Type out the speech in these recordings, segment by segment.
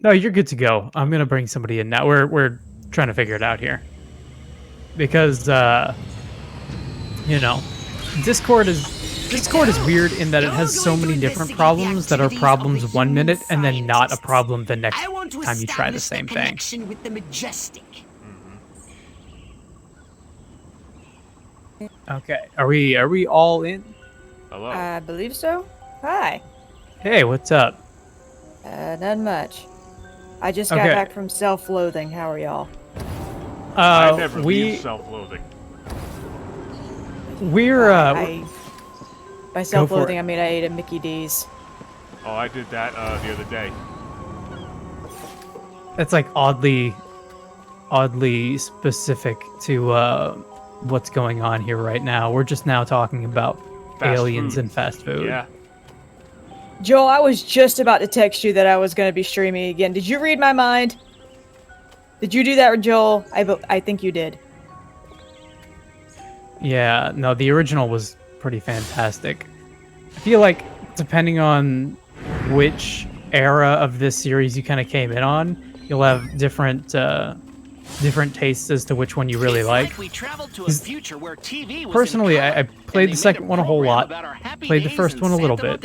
No, you're good to go. I'm gonna bring somebody in now. We're trying to figure it out here because you know, Discord is weird in that it has so many different problems that are problems 1 minute and then not a problem the next time you try the same thing. With the majestic. Okay, are we all in? Hello. I believe so. Hi. Hey, what's up? Not much. I just got back from self-loathing. How are y'all? I never leave self-loathing. By self-loathing, I mean I ate at Mickey D's. Oh, I did that the other day. That's like oddly specific to what's going on here right now. We're just now talking about aliens and fast food. Yeah. Joel, I was just about to text you that I was going to be streaming again. Did you read my mind? Did you do that, Joel? I think you did. Yeah, no, the original was pretty fantastic. I feel like depending on which era of this series you kind of came in on, you'll have different tastes as to which one you really like. Personally, I played the second one a whole lot, played the first one a little bit,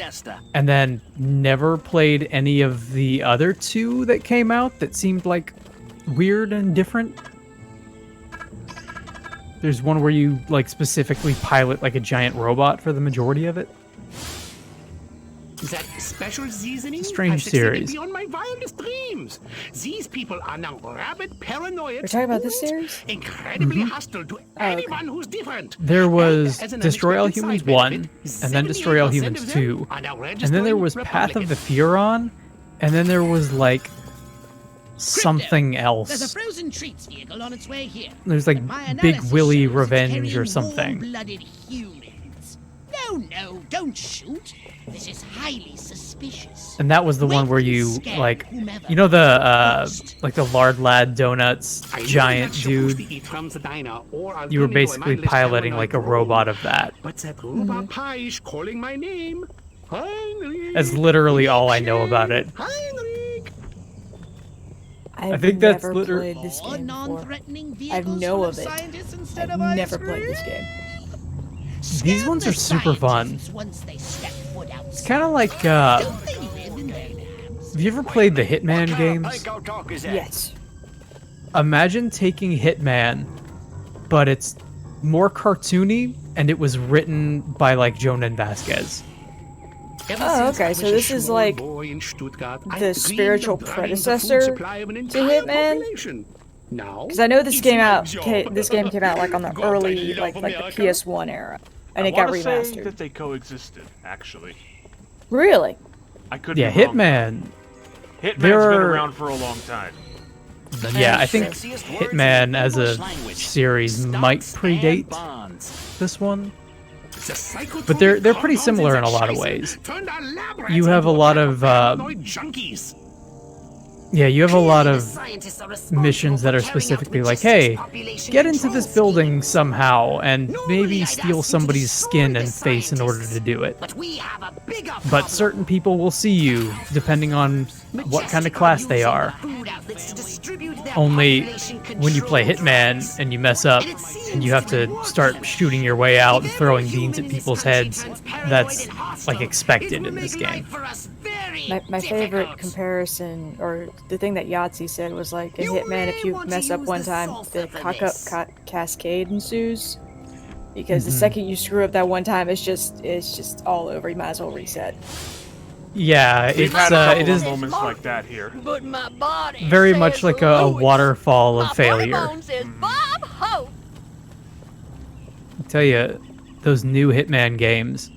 and then never played any of the other two that came out that seemed like weird and different. There's one where you like specifically pilot like a giant robot for the majority of it. That special seasoning strange series. Beyond my wildest dreams. These people are now rabid paranoid. We're talking about this series? Incredibly hostile to anyone who's different. There was Destroy All Humans 1, and then Destroy All Humans 2, and then there was Path of the Furon, and then there was like something else. There's a frozen treats vehicle on its way here. There's like Big Willy Revenge or something. Warm-blooded humans. No, don't shoot. This is highly suspicious. And that was the one where you like, you know the like the Lard Lad Donuts giant dude. You were basically piloting like a robot of that. But that robot pie is calling my name. That's literally all I know about it. I think that's literally played this game before. I know of it. I've never played this game. These ones are super fun. It's kind of like, have you ever played the Hitman games? Yes. Imagine taking Hitman, but it's more cartoony, and it was written by like Jonan Vasquez. Oh, okay, so this is like the spiritual predecessor to Hitman? Because I know this game came out like on the early, like the PS1 era, and it got remastered. Say that they coexisted, actually. Really? I could Yeah, be wrong. Hitman's been around for a long time. Yeah, I think Hitman as a series might predate this one. But they're pretty similar in a lot of ways. You have a lot of you have a lot of missions that are specifically like, hey, get into this building somehow and maybe steal somebody's skin and face in order to do it. But certain people will see you depending on what kind of class they are. Only when you play Hitman and you mess up and you have to start shooting your way out and throwing beans at people's heads, that's like expected in this game. My favorite comparison, or the thing that Yahtzee said, was like in Hitman, if you mess up one time, the cock-up cascade ensues. Because the second you screw up that one time, it's just all over. You might as well reset. Yeah, it is moments like that here. Very much like a waterfall of failure. I tell you, those new Hitman games,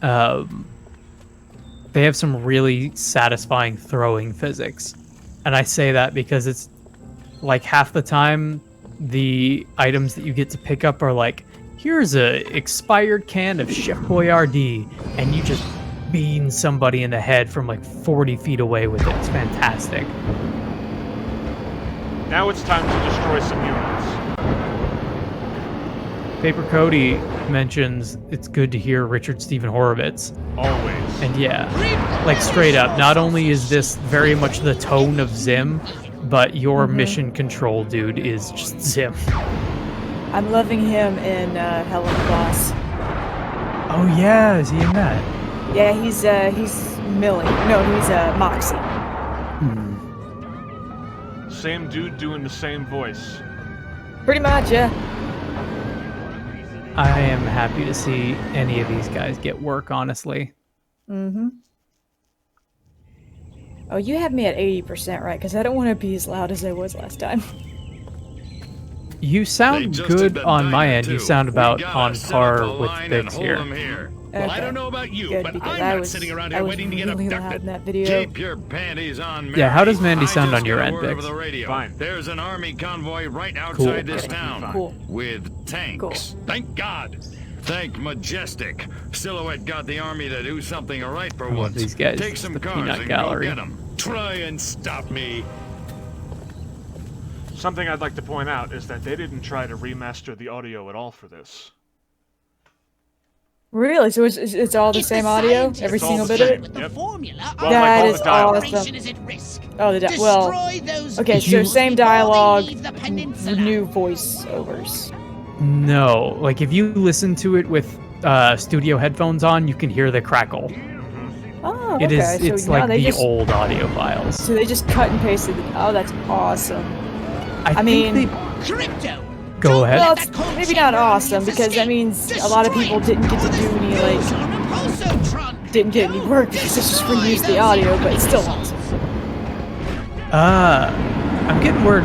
they have some really satisfying throwing physics. And I say that because it's like half the time the items that you get to pick up are like, here's a expired can of Chef Boyardee, and you just bean somebody in the head from like 40 feet away with it. It's fantastic. Now it's time to destroy some units. Paper Cody mentions it's good to hear Richard Stephen Horowitz. Always. And yeah, like straight up, not only is this very much the tone of Zim, but your mission control dude is just Zim. I'm loving him in Helen Boss. Oh yeah, is he in that? Yeah, he's Millie. No, he's Moxie. Same dude doing the same voice. Pretty much, yeah. I am happy to see any of these guys get work, honestly. Mm-hmm. Oh, you have me at 80%, right? Because I don't want to be as loud as I was last time. You sound good on my end. You sound about on par with Bix here. Well, I Okay. don't know about you, Good, but because I'm I not was sitting around I here was waiting to get really loud abducted. in that video. Keep your panties on, Yeah, how does Mary. Mandy sound I on your just end, got a word over Bix? the radio. Fine. There's an army convoy right Cool. outside this town. Cool. With tanks. Cool. Thank God. Thank Majestic. Silhouette got the army to do something right for love once. these guys. Take some The cars peanut and gallery. go get them. Try and stop me. Something I'd like to point out is that they didn't try to remaster the audio at all for this. Really? So it's all the If same the audio? scientists Every It's all single the bit of same. it? with the Yep. formula, Well, That like all is the dialogue. awesome. operation is at risk. Oh, well, Destroy those okay, so vehicles same before they dialogue, leave the peninsula. new voiceovers. No, like if you listen to it with studio headphones on, you can hear the crackle. Oh, It okay. is. So It's now like they the just, old audio files. So they just cut and pasted it. Oh, that's awesome. I mean- think Crypto. Go Don't ahead. let Well, that it's cold maybe chamber not awesome, because that escape. means a lot of people didn't get to do any, like, didn't get any work because they just reused the audio, but it's still awesome. I'm getting word.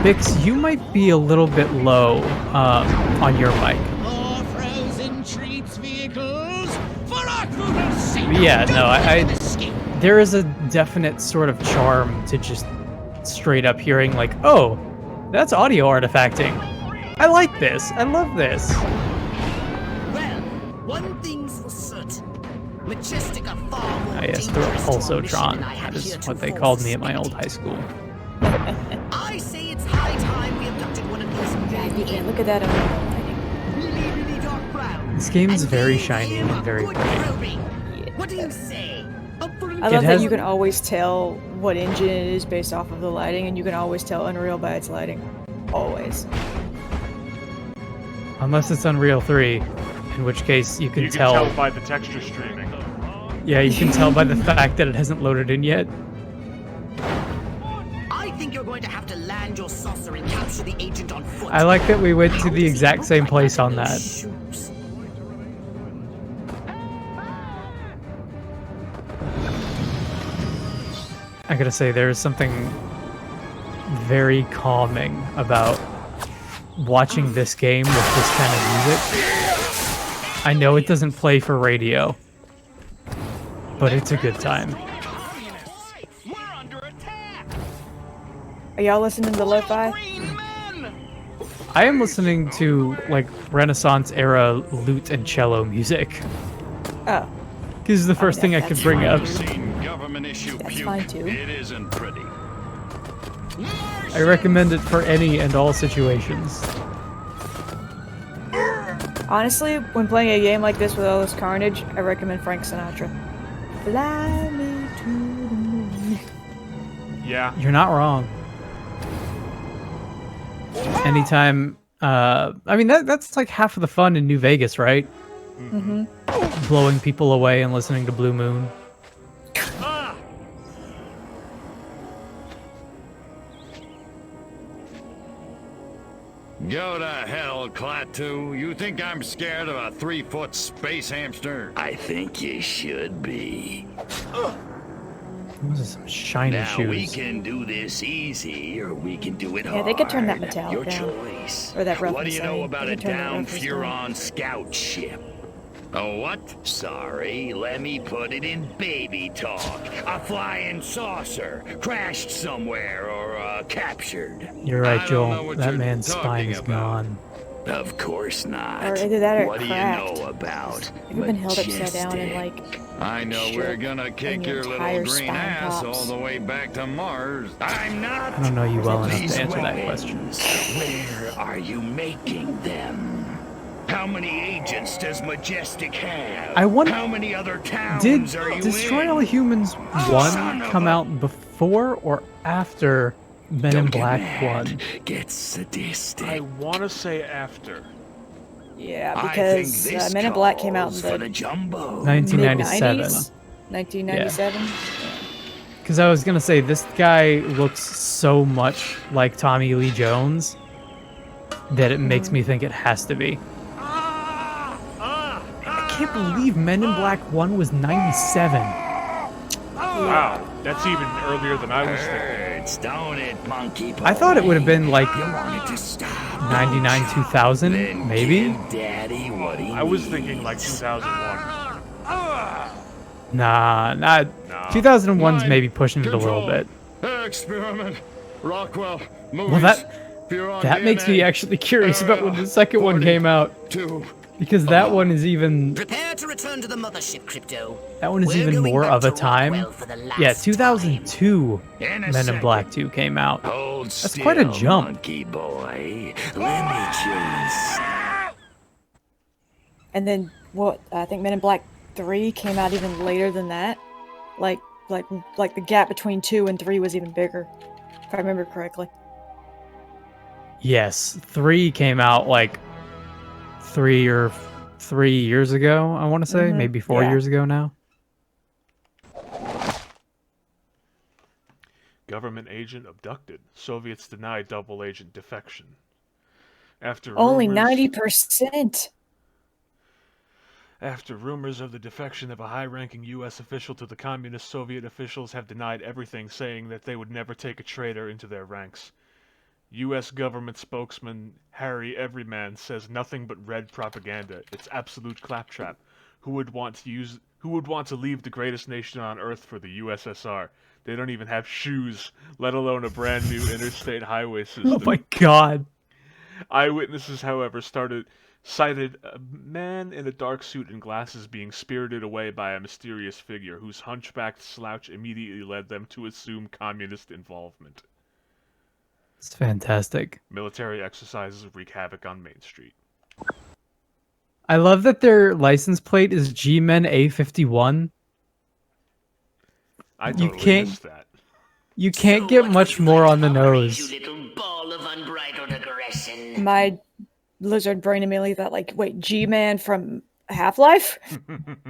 Bix, you might be a little bit low on your mic. More frozen treats vehicles for Artfugel's sake. Yeah, Don't no, let I- them escape. There is a definite sort of charm to just straight up hearing like, oh, that's audio artifacting. I like this. I love this. Well, one thing's for certain. Majestic are far more Yes, the dangerous to our mission Pulsotron. than I had That is what they heretofore called me at my old suspected. high school. I say it's high time we abducted one of these Yeah, look at that unreal lighting. really, really dark brown. This game is And very gave shiny him and a very good pretty. probing. What do you say? Up for I love that has- you can always tell what engine it is based off of the lighting, and you can always tell Unreal by its lighting. Always. Unless it's Unreal 3, in which case you can, You can tell. tell by the texture streaming. Yeah, you can tell by the fact that it hasn't loaded in yet. I think you're going to have to land your saucer and capture the agent on foot. I like that we went to How the does he exact look same like place on in that. those shoes? I gotta say, there is something very calming about watching this game with this kind of music. I know it doesn't play for radio, but it's a good time. We're under attack. Are y'all listening to lo-fi? Green men. I am listening to like Renaissance era lute and cello music. Oh, This is the first thing I could bring up. Seen government issue That's puke. fine, too. It isn't pretty. I recommend it for any and all situations. honestly, when playing a game like this with all this carnage, I recommend Frank Sinatra. Fly me to the moon. Yeah. You're not wrong. Anytime, I mean that's like half of the fun in New Vegas, right? Mm-hmm. Blowing people away and listening to Blue Moon. Go to hell, Klaatu. You think I'm scared of a 3-foot space hamster? I think you should be. Those are some shiny Now we shoes. can do this easy, or we can do it Yeah, hard. they could turn that metallic Your down. choice. Or that rough What do you and know sunny. about They a could turn that down rough and sunny. Furon scout ship? A what? Sorry, let me put it in baby talk. A flying saucer, crashed somewhere, or captured. You're I right, don't know Joel. what That you're man's spine talking is about. gone. Of course not. Or either that or what do you cracked. know about Have you been held upside down and Majestic? like I know shook we're gonna kick and your your little entire green spine ass pops? all the way back to Mars. I'm not. I don't know you well enough These to answer that question. weapons, where are you making them? How many agents does Majestic have? I wonder- How many other towns Did are you Destroy in? All Humans son 1 of come a- out before or after Men in Don't get Black mad. 1? Get sadistic. I want to say after. Yeah, I think because this Men in Black came out calls in for the the jumbo. 1997. mid-90s. 1997. Because I was going to say, this guy looks so much like Tommy Lee Jones that it makes me think it has to be. I can't believe Men in Black 1 was 97. Wow, that's even earlier than I was thinking. Hurts, don't it, monkey boy? I thought it would have been like You want it to stop. 99, 2000, Then maybe? give Daddy what he I was needs. thinking like 2001. Nah, not. Nah. 2001's Nine, maybe pushing it a little control, bit. Experiment. Rockwell. Movies. Well, that makes me DNA. actually curious about when the second one came out, Two. because that one is even Prepare to return to the mothership, Crypto. that one is We're even going more back of a to time. Rockwell for the last Yeah, time. 2002 In a Men in second. Black 2 came out. Hold That's quite a still, jump. monkey boy. Let me just. And then what? I think Men in Black 3 came out even later than that. Like the gap between 2 and 3 was even bigger, if I remember correctly. Yes, 3 came out like 3 years ago, I want to say, maybe 4 yeah. years ago now. Government agent abducted. Soviets deny double agent defection. After Only rumors- 90%. After rumors of the defection of a high-ranking U.S. official to the communist Soviet officials have denied everything, saying that they would never take a traitor into their ranks. U.S. government spokesman Harry Everyman says nothing but red propaganda. It's absolute claptrap. Who would want to leave the greatest nation on earth for the USSR? They don't even have shoes, let alone a brand new interstate highway system. Oh my god. Eyewitnesses, however, cited a man in a dark suit and glasses being spirited away by a mysterious figure whose hunchbacked slouch immediately led them to assume communist involvement. It's fantastic. Military exercises wreak havoc on Main Street. I love that their license plate is G-Men A51. I You totally can't- missed that. You can't get much more on the nose. You little ball of unbridled aggression. My lizard brain immediately thought, like, wait, G-Man from Half-Life?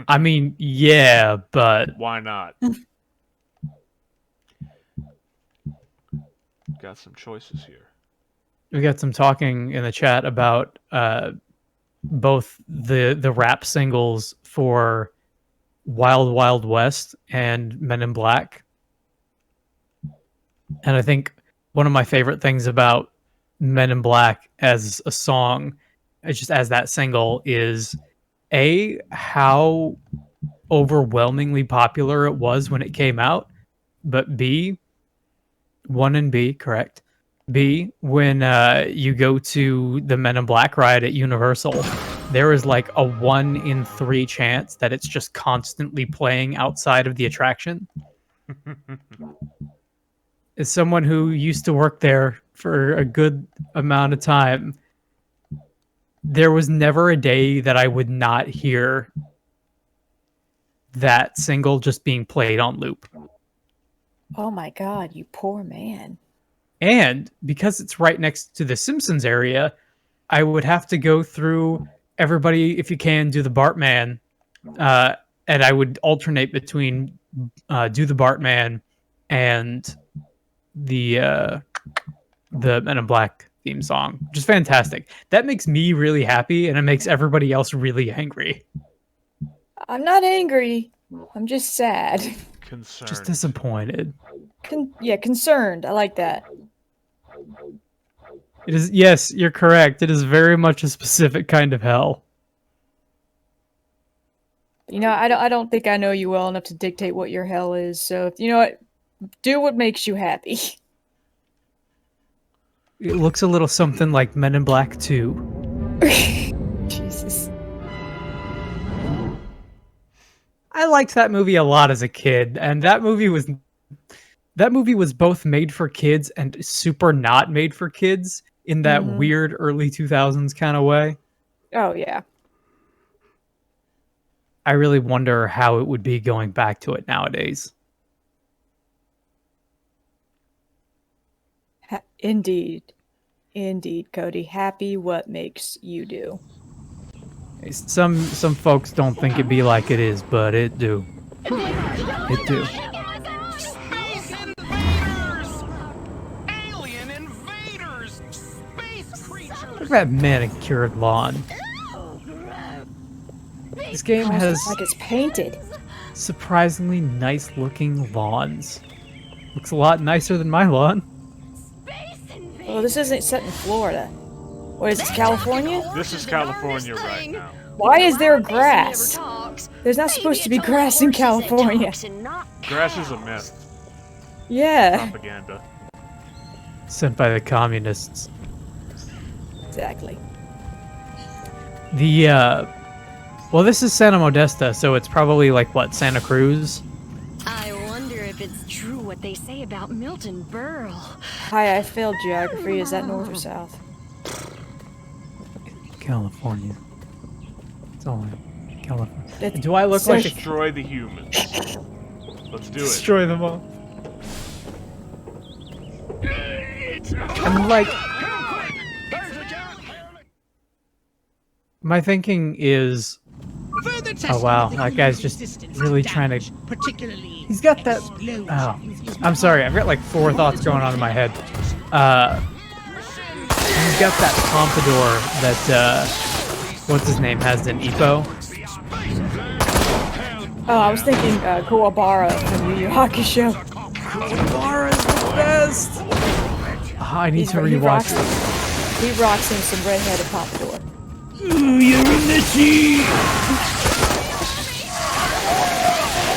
I mean, yeah, but Why not? Got some choices here. we got some talking in the chat about both the rap singles for Wild Wild West and Men in Black. And I think one of my favorite things about Men in Black as a song, just as that single, is how overwhelmingly popular it was when it came out, but B, 1 and B, correct. B, when you go to the Men in Black ride at Universal, there is like a 1 in 3 chance that it's just constantly playing outside of the attraction. As someone who used to work there for a good amount of time, there was never a day that I would not hear that single just being played on loop. Oh my god, you poor man. And because it's right next to the Simpsons area, I would have to go through everybody, if you can, do the Bartman. And I would alternate between do the Bartman and the Men in Black theme song. Just fantastic. That makes me really happy, and it makes everybody else really angry. I'm not angry. I'm just sad. Concerned. Just disappointed. Concerned. I like that. It is, yes, you're correct. It is very much a specific kind of hell. You know, I don't think I know you well enough to dictate what your hell is. So, you know what? Do what makes you happy. It looks a little something like Men in Black 2. Jesus. I liked that movie a lot as a kid, and that movie was both made for kids and super not made for kids in that weird early 2000s kind of way. Oh yeah. I really wonder how it would be going back to it nowadays. Indeed. Indeed, Cody. Happy what makes you do. Some folks don't think it be like it is, but it do. It do. Space invaders! Alien invaders! Space creatures! Look at that manicured lawn. This game has Like it's painted. surprisingly nice looking lawns. Looks a lot nicer than my lawn. Well, this isn't set in Florida. What is this, California? This is California right now. Why is there grass? There's not supposed to be grass in California. Grass is a myth. Yeah. Propaganda. Sent by the communists. Exactly. Well, this is Santa Modesta, so it's probably like, what, Santa Cruz? I wonder if it's true what they say about Milton Berle. Hi, I failed geography. Is that north or south? California. It's all in California. It's- Do I look like a... Destroy the humans. Let's do it. Destroy them all. I'm like... My thinking is... Oh wow, that guy's just really trying to... He's got that... Oh, I'm sorry, I've got like 4 thoughts going on in my head. He's got that pompadour that, what's his name, has in Ippo. Oh, I was thinking Kuwabara from Yu Yu Hakusho. Kuwabara is the best! Oh, I need to rewatch it. He rocks him some red-headed pompadour. Ooh, you're in the cheat!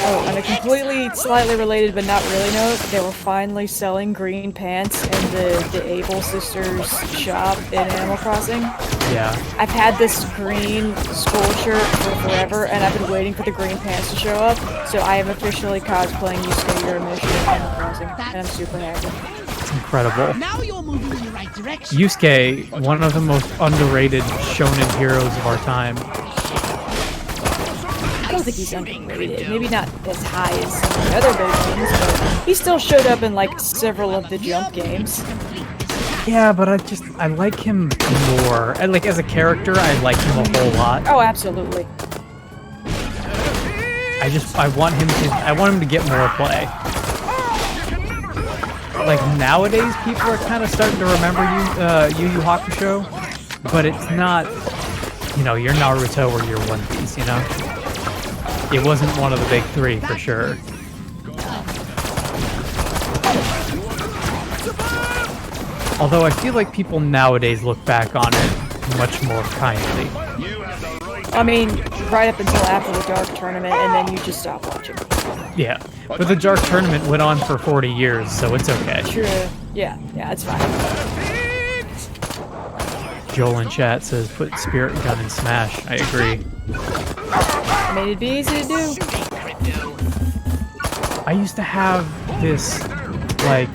Oh, on a completely, slightly related but not really note, they were finally selling green pants in the Able Sisters shop in Animal Crossing. Yeah. I've had this green school shirt for forever, and I've been waiting for the green pants to show up, so I am officially cosplaying Yusuke Urameshi in Animal Crossing, and I'm super happy. It's incredible. Now you're moving in the right direction. Yusuke, one of the most underrated shonen heroes of our time. I don't think he's underrated. Maybe not as high as some of the other big ones, but he still showed up in like several of the Jump games. Yeah, but I like him more. And like as a character, I like him a whole lot. Oh, absolutely. I want him to get more play. Like nowadays, people are kind of starting to remember Yu Yu Hakusho, but it's not, you know, your Naruto or your One Piece, you know? It wasn't one of the big 3 for sure. Although I feel like people nowadays look back on it much more kindly. I mean, right up until after the Dark Tournament, and then you just stop watching. Yeah, but the Dark Tournament went on for 40 years, so it's okay. True. Yeah, it's fine. Joel in chat says put Spirit Gun in Smash. I agree. I mean, it'd be easy to do. I used to have this, like...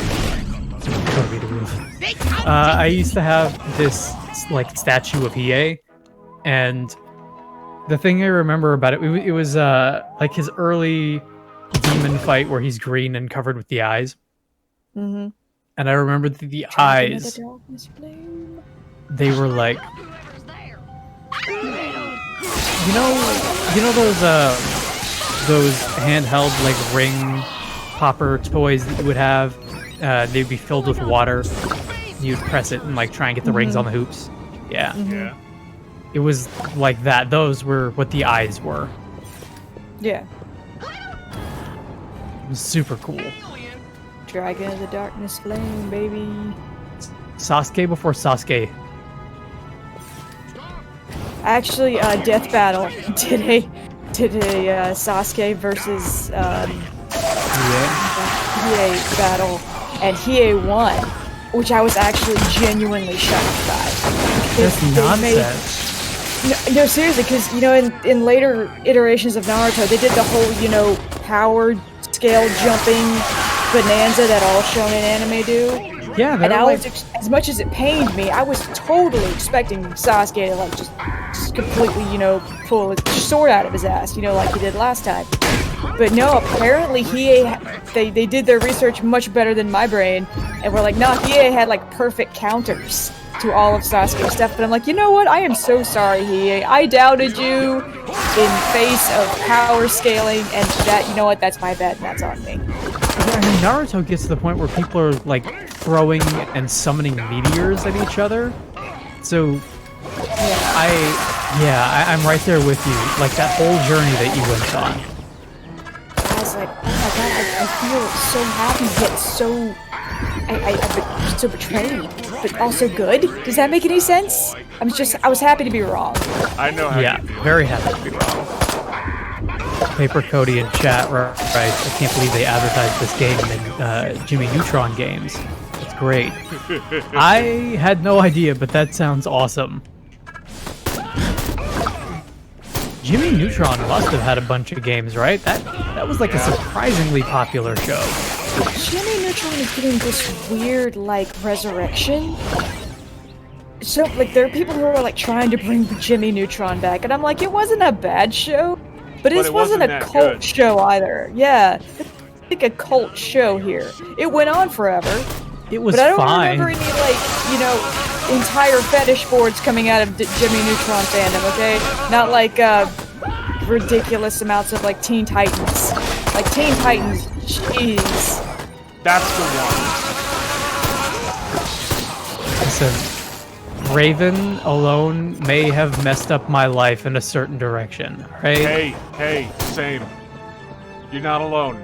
I used to have this, like, statue of Hiei, and the thing I remember about it, it was, like, his early demon fight where he's green and covered with the eyes. Mm-hmm. And I remember the eyes, they were like... You know those handheld, like, ring popper toys that you would have? They'd be filled with water. You'd press it and, like, try and get the rings on the hoops. Yeah. Yeah. It was like that. Those were what the eyes were. Yeah. It was super cool. Dragon of the Darkness Flame, baby. Sasuke before Sasuke. Actually, Death Battle did a Sasuke versus Hiei battle, and Hiei won, which I was actually genuinely shocked by. That's nonsense. No, seriously, because, you know, in later iterations of Naruto, they did the whole, you know, power scale jumping bonanza that all shonen anime do. Yeah, And they're I like, was, as much as it pained me, I was totally expecting Sasuke to like just completely, you know, pull his sword out of his ass, you know, like he did last time. But no, apparently they did their research much better than my brain, and we're like, nah, Hiei had like perfect counters to all of Sasuke's stuff. But I'm like, you know what? I am so sorry, Hiei. I doubted you in face of power scaling, and that, you know what? That's my bad, and that's on me. I mean, Naruto gets to the point where people are like throwing and summoning meteors at each other. So I'm right there with you. Like that whole journey that you went on. I was like, oh my god, I feel so happy yet so I've been so betrayed, but also good. Does that make any sense? I was happy to be wrong. I know how Yeah, you feel. very happy to be wrong. Paper Cody in chat, right? I can't believe they advertised this game in Jimmy Neutron games. It's great. I had no idea, but that sounds awesome. Jimmy Neutron must have had a bunch of games, right? That was like a surprisingly popular show. Jimmy Neutron is getting this weird, like, resurrection. So, like, there are people who are, like, trying to bring Jimmy Neutron back, and I'm like, it wasn't a bad show, but it wasn't a that cult good. show either. Yeah, it's like a cult show here. It went on forever, It was but I don't fine. remember any, like, you know, entire fetish boards coming out of Jimmy Neutron fandom, okay? Not like, ridiculous amounts of, like, Teen Titans. Like, Teen Titans, jeez. That's the one. Listen, Raven alone may have messed up my life in a certain direction, right? Hey, same. You're not alone.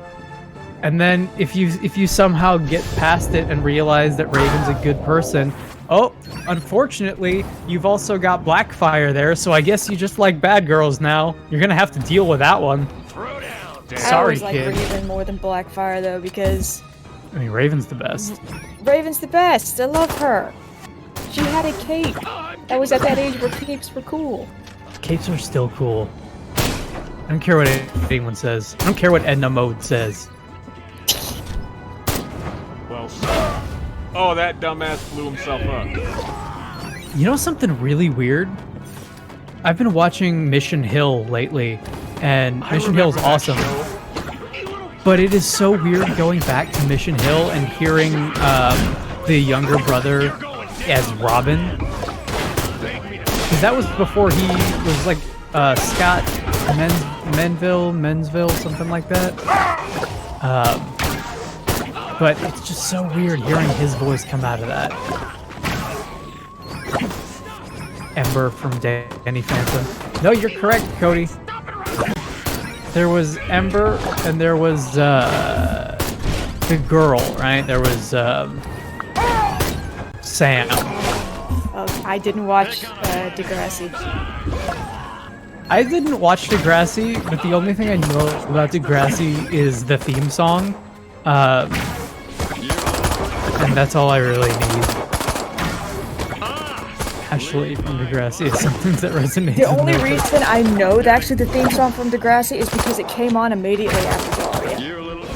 And then if you somehow get past it and realize that Raven's a good person, oh, unfortunately, you've also got Blackfire there, so I guess you just like bad girls now. You're gonna have to deal with that one. I Sorry, always like kid. Raven more than Blackfire, though, because I mean, Raven's the best. Raven's the best. I love her. She had a cape. That was at that age where capes were cool. Capes are still cool. I don't care what anyone says. I don't care what Edna Mode says. Well said. Oh, that dumbass blew himself up. You know something really weird? I've been watching Mission Hill lately, and Mission Hill's remember that awesome. show. But it is so weird going back to Mission Hill and hearing the younger brother as Robin. Because that was before he was like Scott Menville, something like that. But it's just so weird hearing his voice come out of that. Ember from Danny Phantom. No, you're correct, Cody. There was Ember, and there was the girl, right? There was Sam. Oh, I didn't watch Degrassi. I didn't watch Degrassi, but the only thing I know about Degrassi is the theme song. And that's all I really need. Ashley from Degrassi is something that resonates. The only with me. reason I know that actually the theme song from Degrassi is because it came on immediately after Daria. You little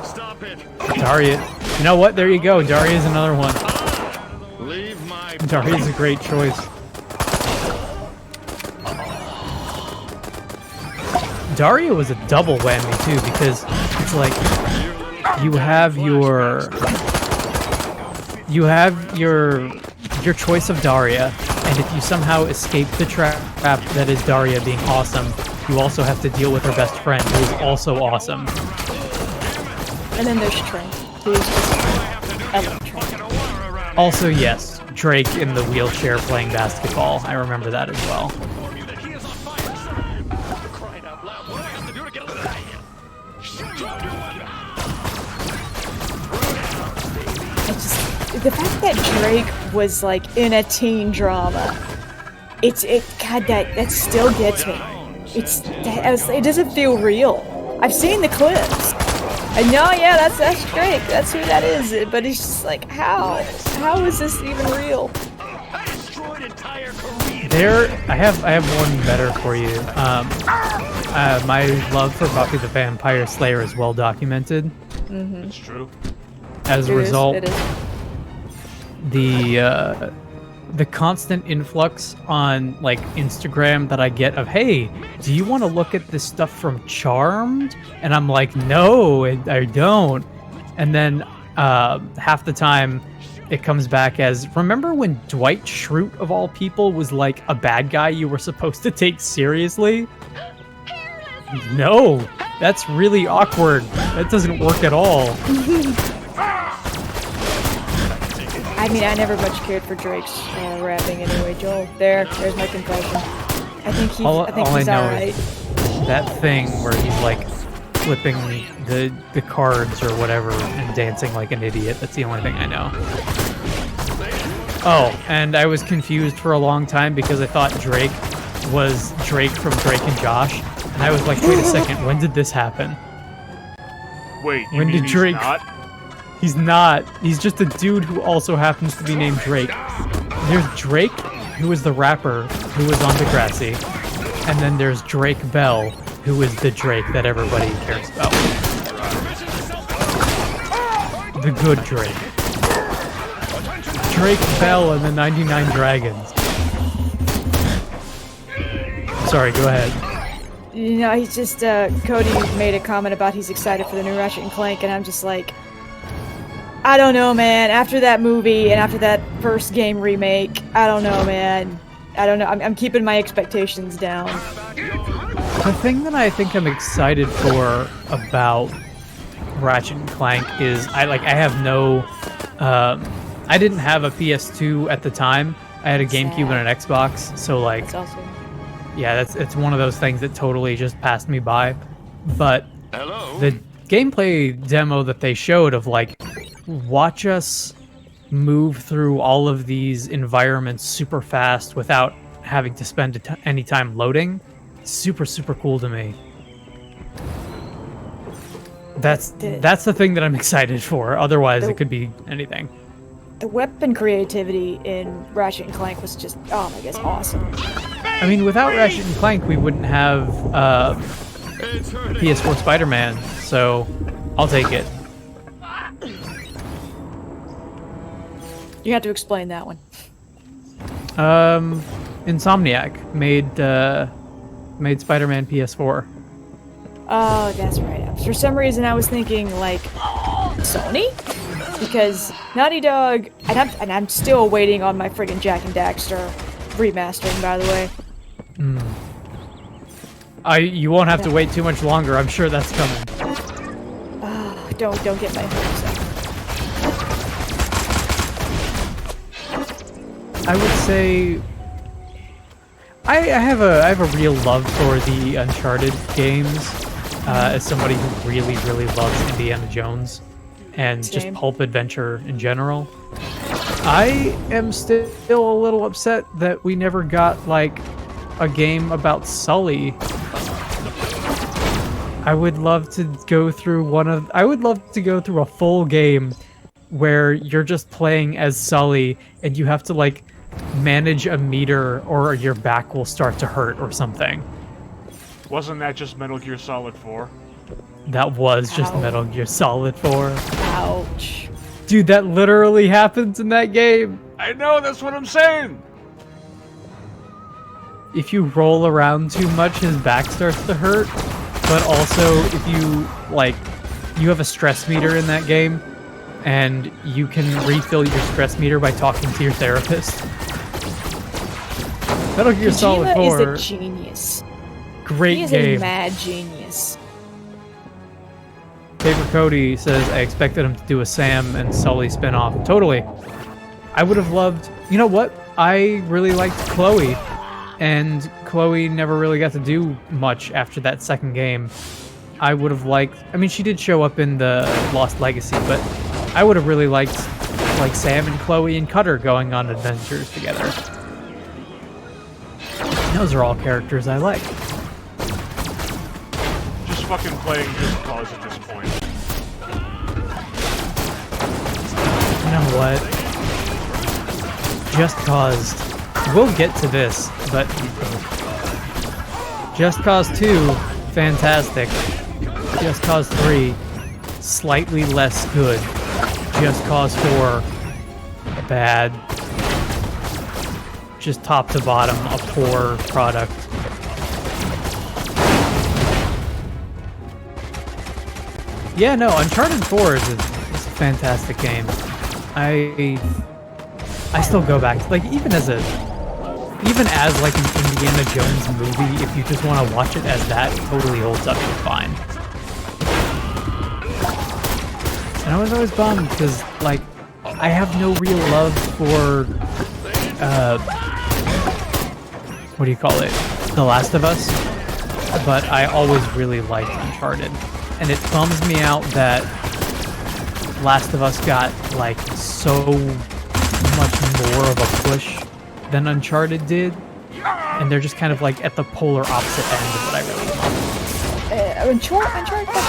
stop it. Daria. You know what? There you go. Daria's another one. Leave my Daria's a great choice. Daria was a double whammy too, because it's like you have your choice of Daria, and if you somehow escape the trap that is Daria being awesome, you also have to deal with her best friend, who is also awesome. And then there's Trent, who's just I love Trent. Also, yes, Drake in the wheelchair playing basketball. I remember that as well. The fact that Drake was like in a teen drama, God, that still gets me. It doesn't feel real. I've seen the clips. I know, yeah, that's Drake. That's who that is. But it's just like, how is this even real? I have one better for you. My love for Buffy the Vampire Slayer is well documented. It's true. As a result, It is. the constant influx on like Instagram that I get of, hey, do you want to look at this stuff from Charmed? And I'm like, no, I don't. And then half the time it comes back as, remember when Dwight Schrute of all people was like a bad guy you were supposed to take seriously? No, that's really awkward. That doesn't work at all. I mean, I never much cared for Drake's rapping anyway, Joel. There's my confession. I think he's alright. That thing where he's like flipping the cards or whatever and dancing like an idiot. That's the only thing I know. Oh, and I was confused for a long time because I thought Drake was Drake from Drake and Josh. And I was like, wait a second, when did this happen? Wait, when did Drake... He's not. He's just a dude who also happens to be named Drake. There's Drake, who is the rapper who was on Degrassi. And then there's Drake Bell, who is the Drake that everybody cares about. The good Drake. Drake Bell and the 99 Dragons. Sorry, go ahead. You know, he's just, Cody made a comment about he's excited for the new Ratchet & Clank, and I'm just like, I don't know, man. After that movie and after that first game remake, I don't know, man. I don't know. I'm keeping my expectations down. The thing that I think I'm excited for about Ratchet & Clank is I have no... I didn't have a PS2 at the time. I had a GameCube and an Xbox, so like... That's awesome. Yeah, it's one of those things that totally just passed me by. But the gameplay demo that they showed of like, watch us move through all of these environments super fast without having to spend any time loading, super cool to me. That's the thing that I'm excited for. Otherwise, it could be anything. The weapon creativity in Ratchet & Clank was just, oh my gosh, awesome. I mean, without Ratchet & Clank, we wouldn't have PS4 Spider-Man, so I'll take it. You have to explain that one. Insomniac made Spider-Man PS4. Oh, that's right. For some reason, I was thinking, like, Sony? Because Naughty Dog... And I'm still waiting on my friggin' Jack and Daxter remastering, by the way. You won't have to wait too much longer. I'm sure that's coming. Don't get my hopes up. I would say I have a real love for the Uncharted games. As somebody who really loves Indiana Jones and just pulp adventure in general. I am still a little upset that we never got like a game about Sully. I would love to go through a full game where you're just playing as Sully and you have to like manage a meter or your back will start to hurt or something. Wasn't that just Metal Gear Solid 4? That was just Metal Gear Solid 4. Ouch. Dude, that literally happens in that game. I know, that's what I'm saying! If you roll around too much, his back starts to hurt. But also, if you, like, you have a stress meter in that game, and you can refill your stress meter by talking to your therapist. Metal Gear Solid 4 is a genius. Great game. He is a mad genius. Paper Cody says, I expected him to do a Sam and Sully spinoff. Totally. I would have loved... You know what? I really liked Chloe. And Chloe never really got to do much after that second game. I would have liked... I mean, she did show up in the Lost Legacy, but I would have really liked, like, Sam and Chloe and Cutter going on adventures together. Those are all characters I like. Just fucking playing Just Cause at this point. You know what? Just Cause... We'll get to this, but... Just Cause 2, fantastic. Just Cause 3, slightly less good. Just Cause 4, bad. Just top to bottom, a poor product. Yeah, no, Uncharted 4 is a fantastic game. I still go back to, like, even as like an Indiana Jones movie, if you just want to watch it as that, it totally holds up just fine. And I was always bummed because, like, I have no real love for what do you call it? The Last of Us, but I always really liked Uncharted. And it bums me out that Last of Us got, like, so much more of a push than Uncharted did. And they're just kind of, like, at the polar opposite end of what I really want. Uncharted got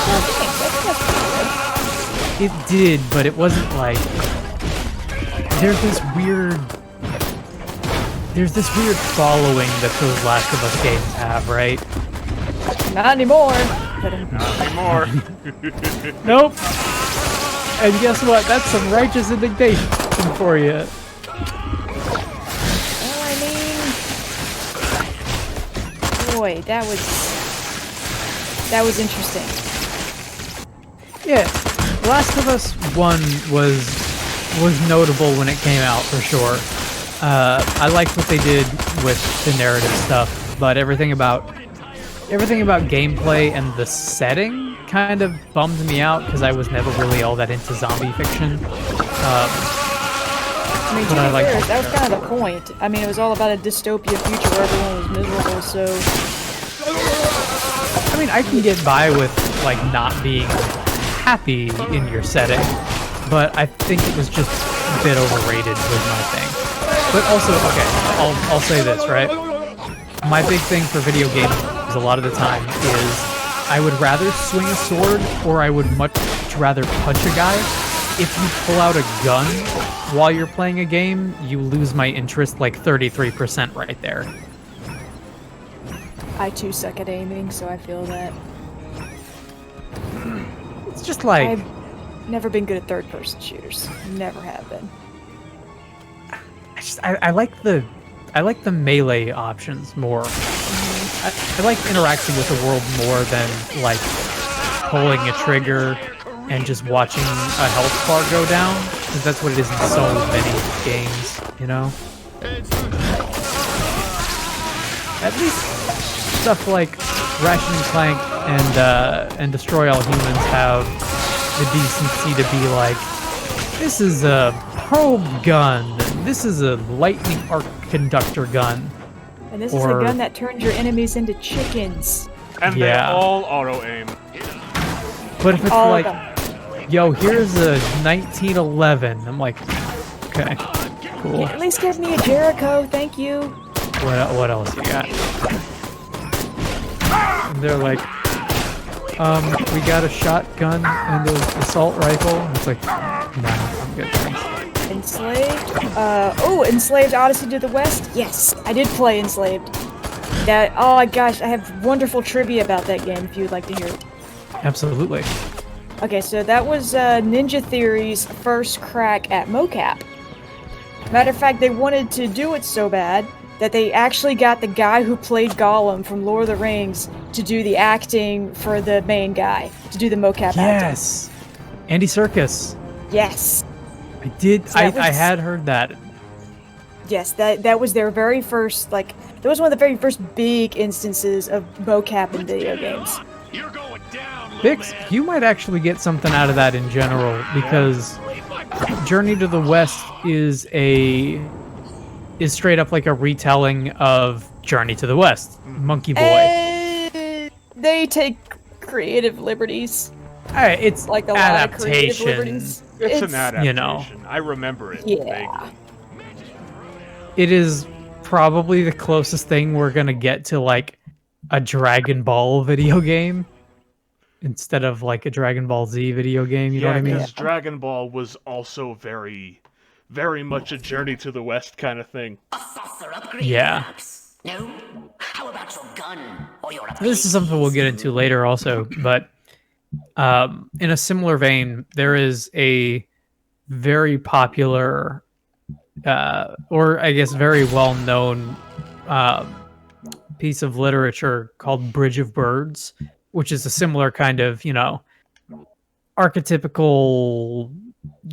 4 games. It did, but it wasn't like... There's this weird following that those Last of Us games have, right? Not anymore. Not anymore. Nope. And guess what? That's some righteous indignation for you. Well, I mean, boy, that was interesting. Yeah, Last of Us 1 was notable when it came out for sure. I liked what they did with the narrative stuff, but everything about gameplay and the setting kind of bummed me out because I was never really all that into zombie fiction. I mean, to be fair, that was kind of the point. I mean, it was all about a dystopia future where everyone was miserable, so... I mean, I can get by with, like, not being happy in your setting, but I think it was just a bit overrated was my thing. But also, okay, I'll say this, right? My big thing for video games a lot of the time is I would rather swing a sword or I would much rather punch a guy. If you pull out a gun while you're playing a game, you lose my interest like 33% right there. I too suck at aiming, so I feel that. It's just like... I've never been good at third-person shooters. Never have been. I like the melee options more. I like interacting with the world more than like pulling a trigger and just watching a health bar go down, because that's what it is in so many games, you know? At least stuff like Ratchet and Clank and Destroy All Humans have the decency to be like, this is a probe gun, this is a lightning arc conductor gun. And this is a gun that turns your enemies into chickens. And they all auto-aim. But if it's all like, yo, here's a 1911, I'm like, okay, cool. At least give me a Jericho, thank you. What else you got? And they're like, we got a shotgun and an assault rifle. And it's like, nah, I'm good, thanks. Enslaved? Enslaved Odyssey to the West? Yes, I did play Enslaved. That, oh my gosh, I have wonderful trivia about that game if you would like to hear it. Absolutely. Okay, so that was Ninja Theory's first crack at mocap. Matter of fact, they wanted to do it so bad that they actually got the guy who played Gollum from Lord of the Rings to do the acting for the main guy, to do the mocap acting. Yes! Andy Serkis. Yes. I did, so I had heard that. Yes, that was their very first, like, that was one of the very first big instances of mocap in video games. You're going down, Bix, you might actually get something out of that in general, because Journey to the West is straight up like a retelling of Journey to the West. Monkey Boy. They take creative liberties. It's like a adaptation. lot of creative liberties. It's an adaptation. You know. I remember it. Yeah. Vaguely. It is probably the closest thing we're gonna get to like a Dragon Ball video game instead of like a Dragon Ball Z video game. You know what I mean? because Dragon Ball was also very, very much a Journey to the West kind of thing. A saucer upgrade, Yeah. perhaps? No? How about your gun or your This is something we'll get into later also, but in a similar vein, there is a very popular or I guess very well-known piece of literature called Bridge of Birds, which is a similar kind of, archetypical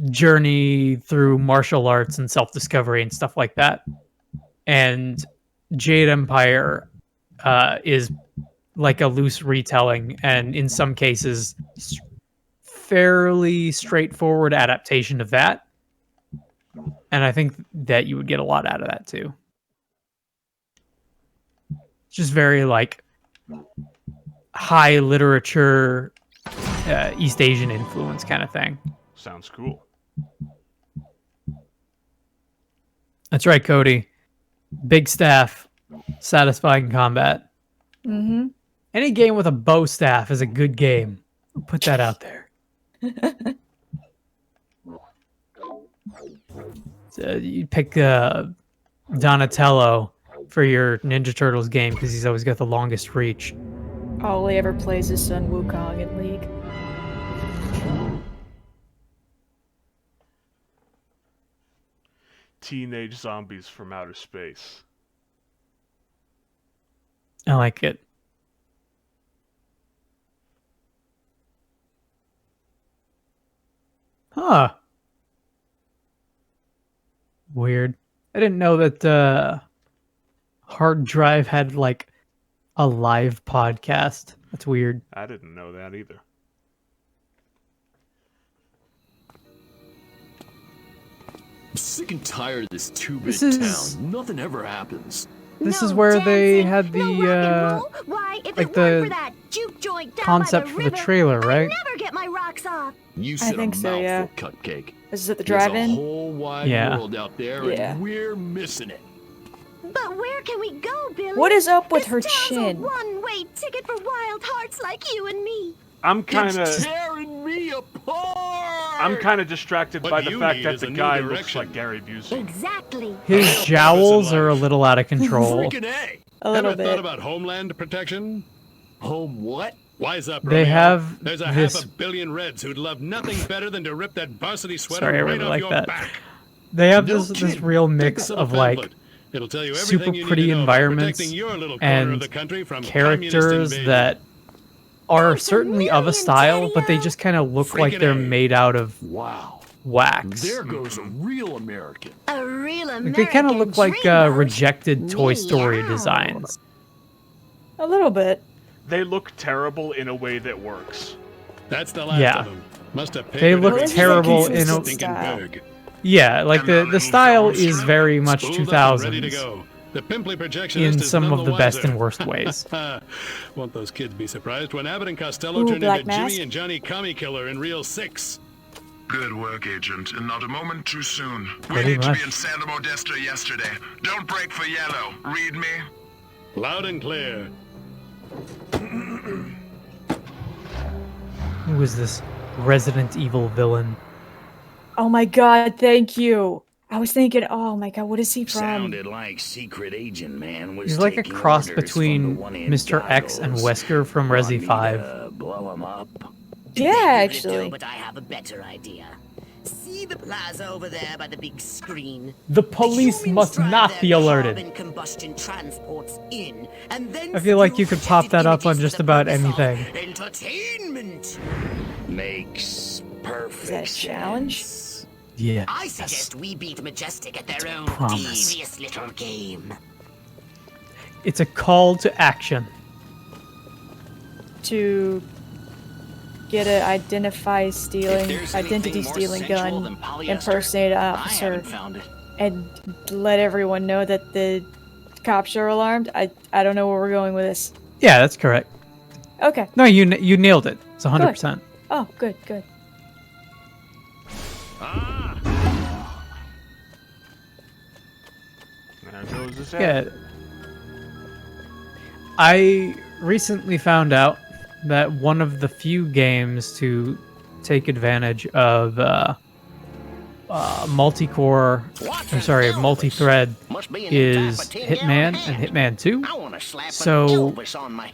journey through martial arts and self-discovery and stuff like that. And Jade Empire is like a loose retelling, and in some cases, fairly straightforward adaptation of that. And I think that you would get a lot out of that too. Just very like high literature, East Asian influence kind of thing. Sounds cool. That's right, Cody. Big staff, satisfying combat. Mm-hmm. Any game with a bow staff is a good game. I'll put that out there. So you pick Donatello for your Ninja Turtles game because he's always got the longest reach. All he ever plays is Sun Wukong in League. Teenage zombies from outer space. I like it. Huh. Weird. I didn't know that Hard Drive had like a live podcast. That's weird. I didn't know that either. I'm sick and tired of this two-bit This is- town. Nothing ever happens. This is where they had the Why, if like it the weren't for that juke joint down concept by for the the river, trailer, right? I'd never get my rocks off. You said think a so, mouthful, yeah. Cupcake. This is at the There's a drive-in. whole wide Yeah. world out there, Yeah. and we're missing it. But where can we go, Billy? What is up with This her town's chin? a one-way ticket for wild hearts like you and me. I'm kind It's of tearing me apart. distracted What by the you fact need that is the a new guy looks direction. like Gary Busey. Exactly. his jowls are a little out of control. Freaking A. A little Ever bit. thought about homeland protection? Home what? Wise up, They Romeo. have There's a this- half a billion Reds who'd love nothing better than to rip that varsity sweater Sorry, I right really off like your that. back. They have No this kidding. real Take mix this little of like pamphlet. It'll tell you super everything you need pretty to know about environments protecting your little corner of and the country from communist characters invasion. that are There's a certainly of a million, style, but they Daddy-o. just kind of look like Freaking they're A. made out of Wow. wax. There goes a real American. A real American Like, they kind of look like dreamer. rejected Toy Story Meow. designs. A little bit. They look terrible in a way that works. That's the last Yeah. of them. Must have paid They for look everything terrible in in a- stinking style. berg. Yeah, like the style is very much Spooled up and ready to 2000s go. The pimply projectionist in is some none of the best wiser. and worst ways. Won't those kids be surprised when Abbott and Costello Ooh, turn Black into Mask. Jimmy and Johnny Commie Killer in Real 6? Good work, Agent, and not a moment too soon. We Pretty need to much. be in Santa Modesta yesterday. Don't break for yellow. Read me? Loud and clear. Who is this Resident Evil villain? Oh my god, thank you. I was thinking, oh my god, what is he from? Sounded like Secret Agent Man was He's like a taking cross orders between from the one in Mr. X and goggles. Wesker from Want Resi me 5. to blow him up? Yeah, actually. But I have a better idea. See the plaza over there by the big screen? The police Humans must drive not their be alerted. carbon combustion transports in, and then I feel like you fuel could pop jetted that up on images just for the about purpose of anything. Entertainment. Makes perfect Is that a challenge? sense. Yeah. I suggest we beat Majestic at their own promise. devious little game. It's a call to action. To get a identity stealing gun, impersonate an officer, and let everyone know that the cops are alarmed. I don't know where we're going with this. Yeah, that's correct. Okay. No, you nailed it. It's 100%. Oh, good, good. There goes this ad. Yeah. I recently found out that one of the few games to take advantage of multi-core, or sorry, multi-thread is Hitman and Hitman 2. So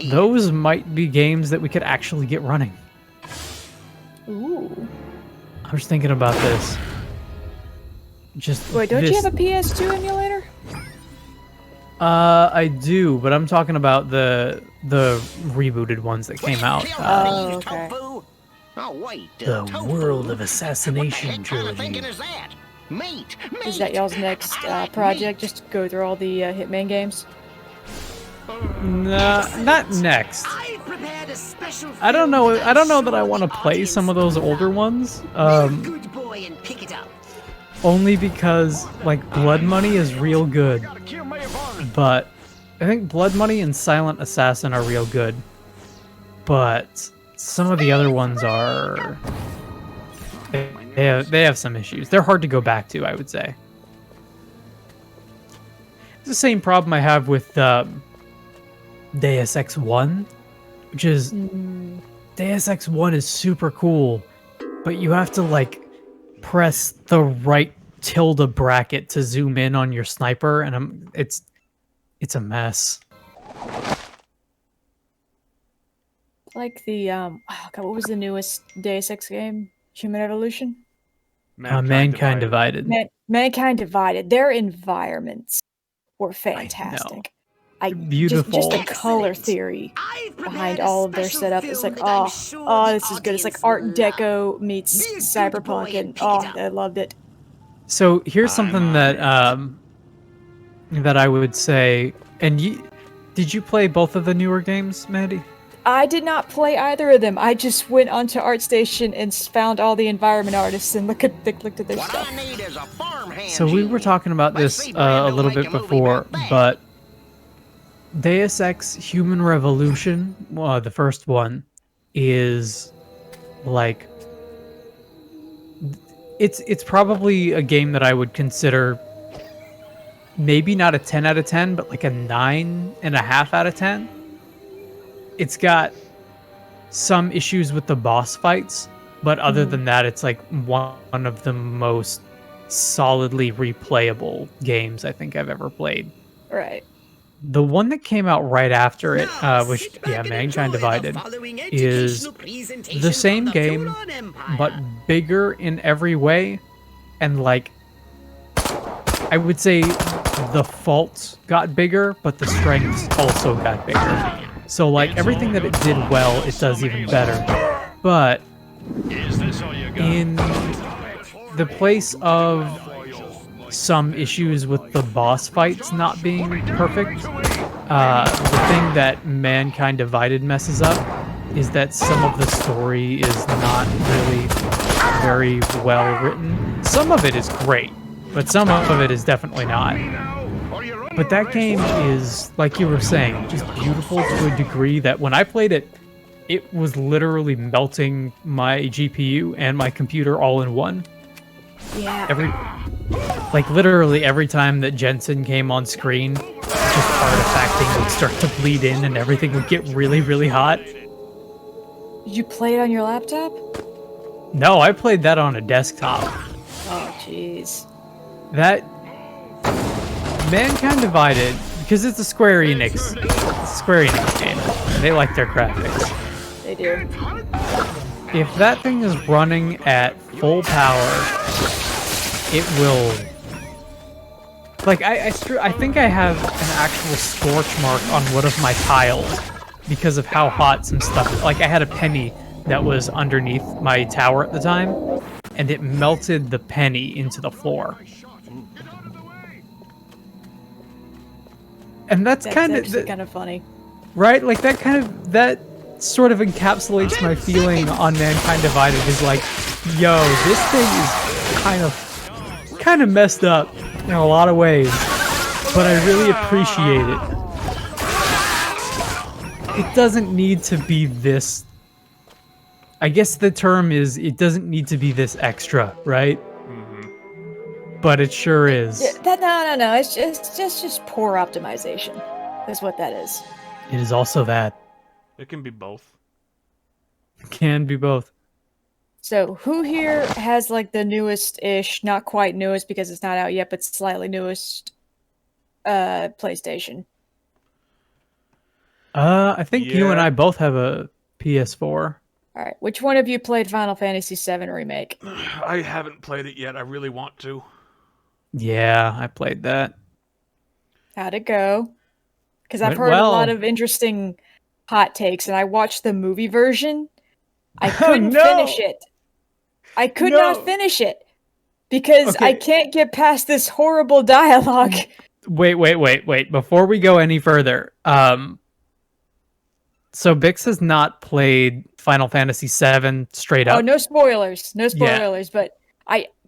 those might be games that we could actually get running. Ooh. I was thinking about this. just Wait, don't you this- have a PS2 emulator? I do, but I'm talking about the rebooted ones that came out. Oh, okay. Oh, wait. The World of Assassination What the heck kind of trilogy. thinking is that? Meat. Is that y'all's next project? Just to go through all the Hitman games? Nah, not next. I've prepared a special I don't know. film I don't know that I I'm want to sure play the some of those older ones. Be a good boy and pick it up. Only because like Blood Money is real good, but I think Blood Money and Silent Assassin are real good, but some of the other ones are they have some issues. They're hard to go back to, I would say. It's the same problem I have with Deus Ex 1, which is Deus Ex 1 is super cool, but you have to like press the right tilde bracket to zoom in on your sniper, and it's a mess. Like the oh God, what was the newest Deus Ex game? Human Evolution? Mankind Divided. Mankind Divided. Their environments were fantastic. Beautiful. Just the color theory behind all of their setup is like, oh, this is good. It's like Art Deco meets Cyberpunk, and I loved it. So here's something that that I would say. And did you play both of the newer games, Maddie? I did not play either of them. I just went onto ArtStation and found all the environment artists and looked at their stuff. So we were talking about this a little bit before, but Deus Ex Human Revolution, the first one, is like it's probably a game that I would consider maybe not a 10 out of 10, but like a 9.5 out of 10. It's got some issues with the boss fights, but other than that, it's like one of the most solidly replayable games I think I've ever played. Right. The one that came out right after it, which, Mankind Divided, is the same game, but bigger in every way. And, like, I would say the faults got bigger, but the strengths also got bigger. So, like, everything that it did well, it does even better. But in the place of some issues with the boss fights not being perfect, the thing that Mankind Divided messes up is that some of the story is not really very well written. Some of it is great, but some of it is definitely not. But that game is, like you were saying, just beautiful to a degree that when I played it, it was literally melting my GPU and my computer all in one. Yeah. Literally every time that Jensen came on screen, just artifacting would start to bleed in and everything would get really, really hot. Did you play it on your laptop? No, I played that on a desktop. Oh, jeez. That Mankind Divided, because it's a Square Enix game. And they like their graphics. They do. If that thing is running at full power, it will. Like I think I have an actual scorch mark on one of my tiles because of how hot some stuff. Like I had a penny that was underneath my tower at the time, and it melted the penny into the floor. And that's kind of funny, right? Like that sort of encapsulates my feeling on Mankind Divided. Is like, yo, this thing is kind of messed up in a lot of ways, but I really appreciate it. It doesn't need to be this. I guess the term is it doesn't need to be this extra, right? But it sure is. No. It's just poor optimization. That's what that is. It is also that. It can be both. Can be both. So, who here has like the newest-ish, not quite newest because it's not out yet, but slightly newest PlayStation? I think you and I both have a PS4. All right. Which one of you played Final Fantasy VII Remake? I haven't played it yet. I really want to. Yeah, I played that. How'd it go? Because I've Went heard a lot well. of interesting hot takes, and I watched the movie version. I Oh couldn't finish no! it. I could not No! finish it because I Okay. can't get past this horrible dialogue. Wait. Before we go any further, so Bix has not played Final Fantasy VII straight Oh, up. no spoilers. No Yeah. spoilers, but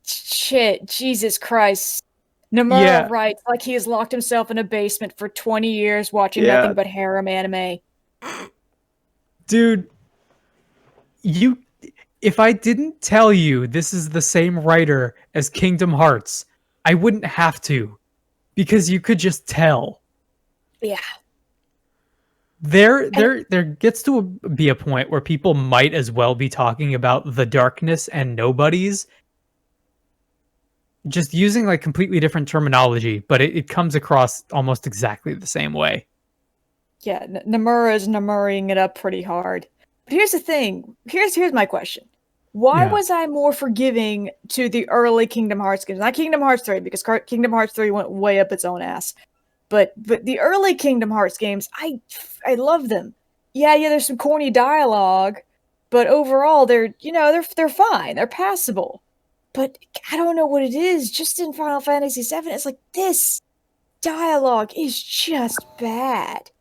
shit, Jesus Christ. Nomura Yeah. writes like he has locked himself in a basement for 20 years watching Yeah. nothing but harem anime. Dude, if I didn't tell you this is the same writer as Kingdom Hearts, I wouldn't have to, because you could just tell. Yeah. There gets to be a point where people might as well be talking about the darkness and nobodies, just using like completely different terminology, but it comes across almost exactly the same way. Yeah, Nomura is Nomuraing it up pretty hard. But here's the thing. Here's my question. Why Yeah. was I more forgiving to the early Kingdom Hearts games? Not Kingdom Hearts 3, because Kingdom Hearts 3 went way up its own ass. But the early Kingdom Hearts games, I love them. Yeah, there's some corny dialogue, but overall they're fine. They're passable. But I don't know what it is. Just in Final Fantasy VII, it's like this dialogue is just bad.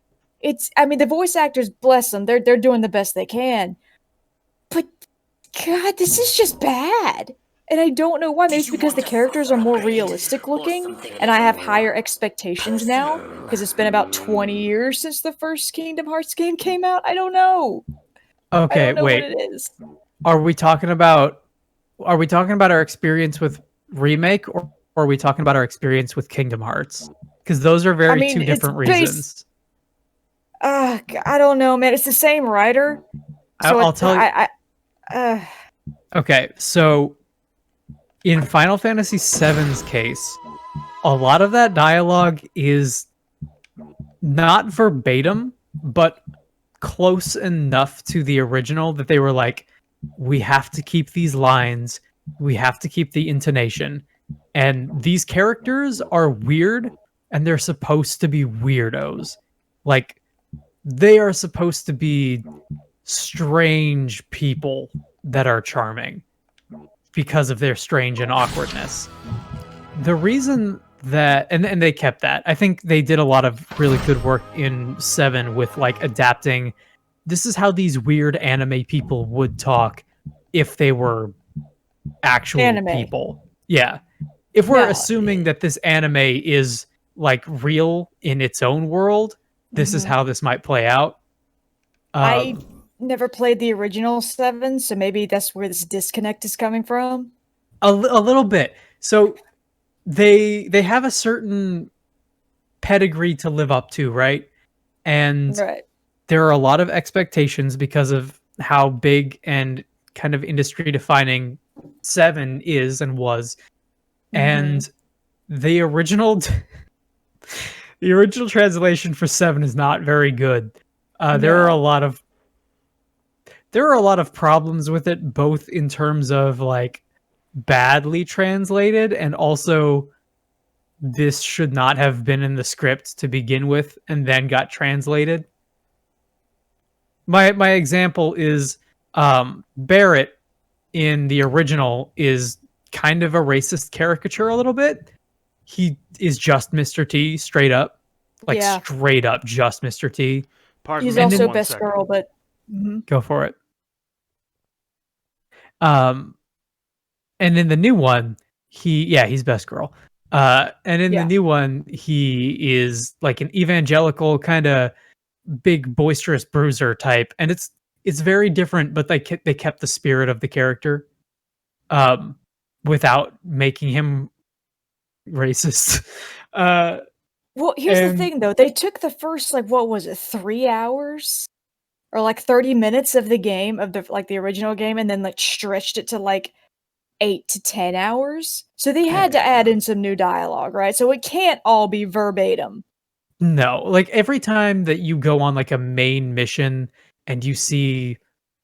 I mean, the voice actors, bless them, they're doing the best they can. But God, this is just bad. And I don't know why. Maybe it's because the characters are more realistic looking, and I have higher expectations now, because it's been about 20 years since the first Kingdom Hearts game came out. I don't know. I Okay, don't know wait. what it is. Are we talking about our experience with remake, or are we talking about our experience with Kingdom Hearts? Because those are very two different reasons. I don't know, man. It's the same writer. So I'll tell you. Okay, so in Final Fantasy VII's case, a lot of that dialogue is not verbatim, but close enough to the original that they were like, we have to keep these lines, we have to keep the intonation, and these characters are weird, and they're supposed to be weirdos. Like, they are supposed to be strange people that are charming because of their strange and awkwardness. The reason that and they kept that. I think they did a lot of really good work in 7 with like adapting, this is how these weird anime people would talk if they were actual people. Yeah. If we're assuming that this anime is like real in its own world, this is how this might play out. I never played the original 7, so maybe that's where this disconnect is coming from. A little bit. So they have a certain pedigree to live up to, right? And there are a lot of expectations because of how big and kind of industry defining 7 is and was. And the original translation for 7 is not very good. There are a lot of problems with it, both in terms of like badly translated, and also this should not have been in the script to begin with and then got translated. My example is Barrett in the original is kind of a racist caricature a little bit. He is just Mr. T, straight up. Like, straight up just Mr. T. He's also best girl, but... Go for it. And in the new one, he's best girl. And in the new one, he is like an evangelical kind of big boisterous bruiser type, and it's very different, but they kept the spirit of the character without making him racist. Well, here's the thing though. They took the first, like, what was it, 3 hours? Or like 30 minutes of the game, of the original game, and then like stretched it to like 8 to 10 hours. So they had to add in some new dialogue, right? So it can't all be verbatim. No, like every time that you go on like a main mission and you see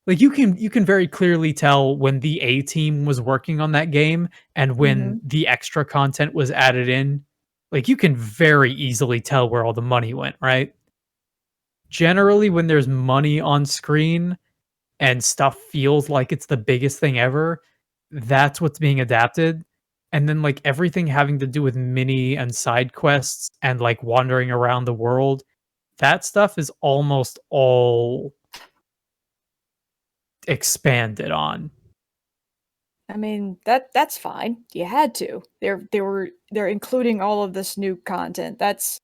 Like you can very clearly tell when the A team was working on that game and Mm-hmm. when the extra content was added in. Like you can very easily tell where all the money went, right? Generally when there's money on screen and stuff feels like it's the biggest thing ever, that's what's being adapted. And then like everything having to do with mini and side quests and like wandering around the world, that stuff is almost all expanded on. I mean, that's fine. You had to. They're including all of this new content. That's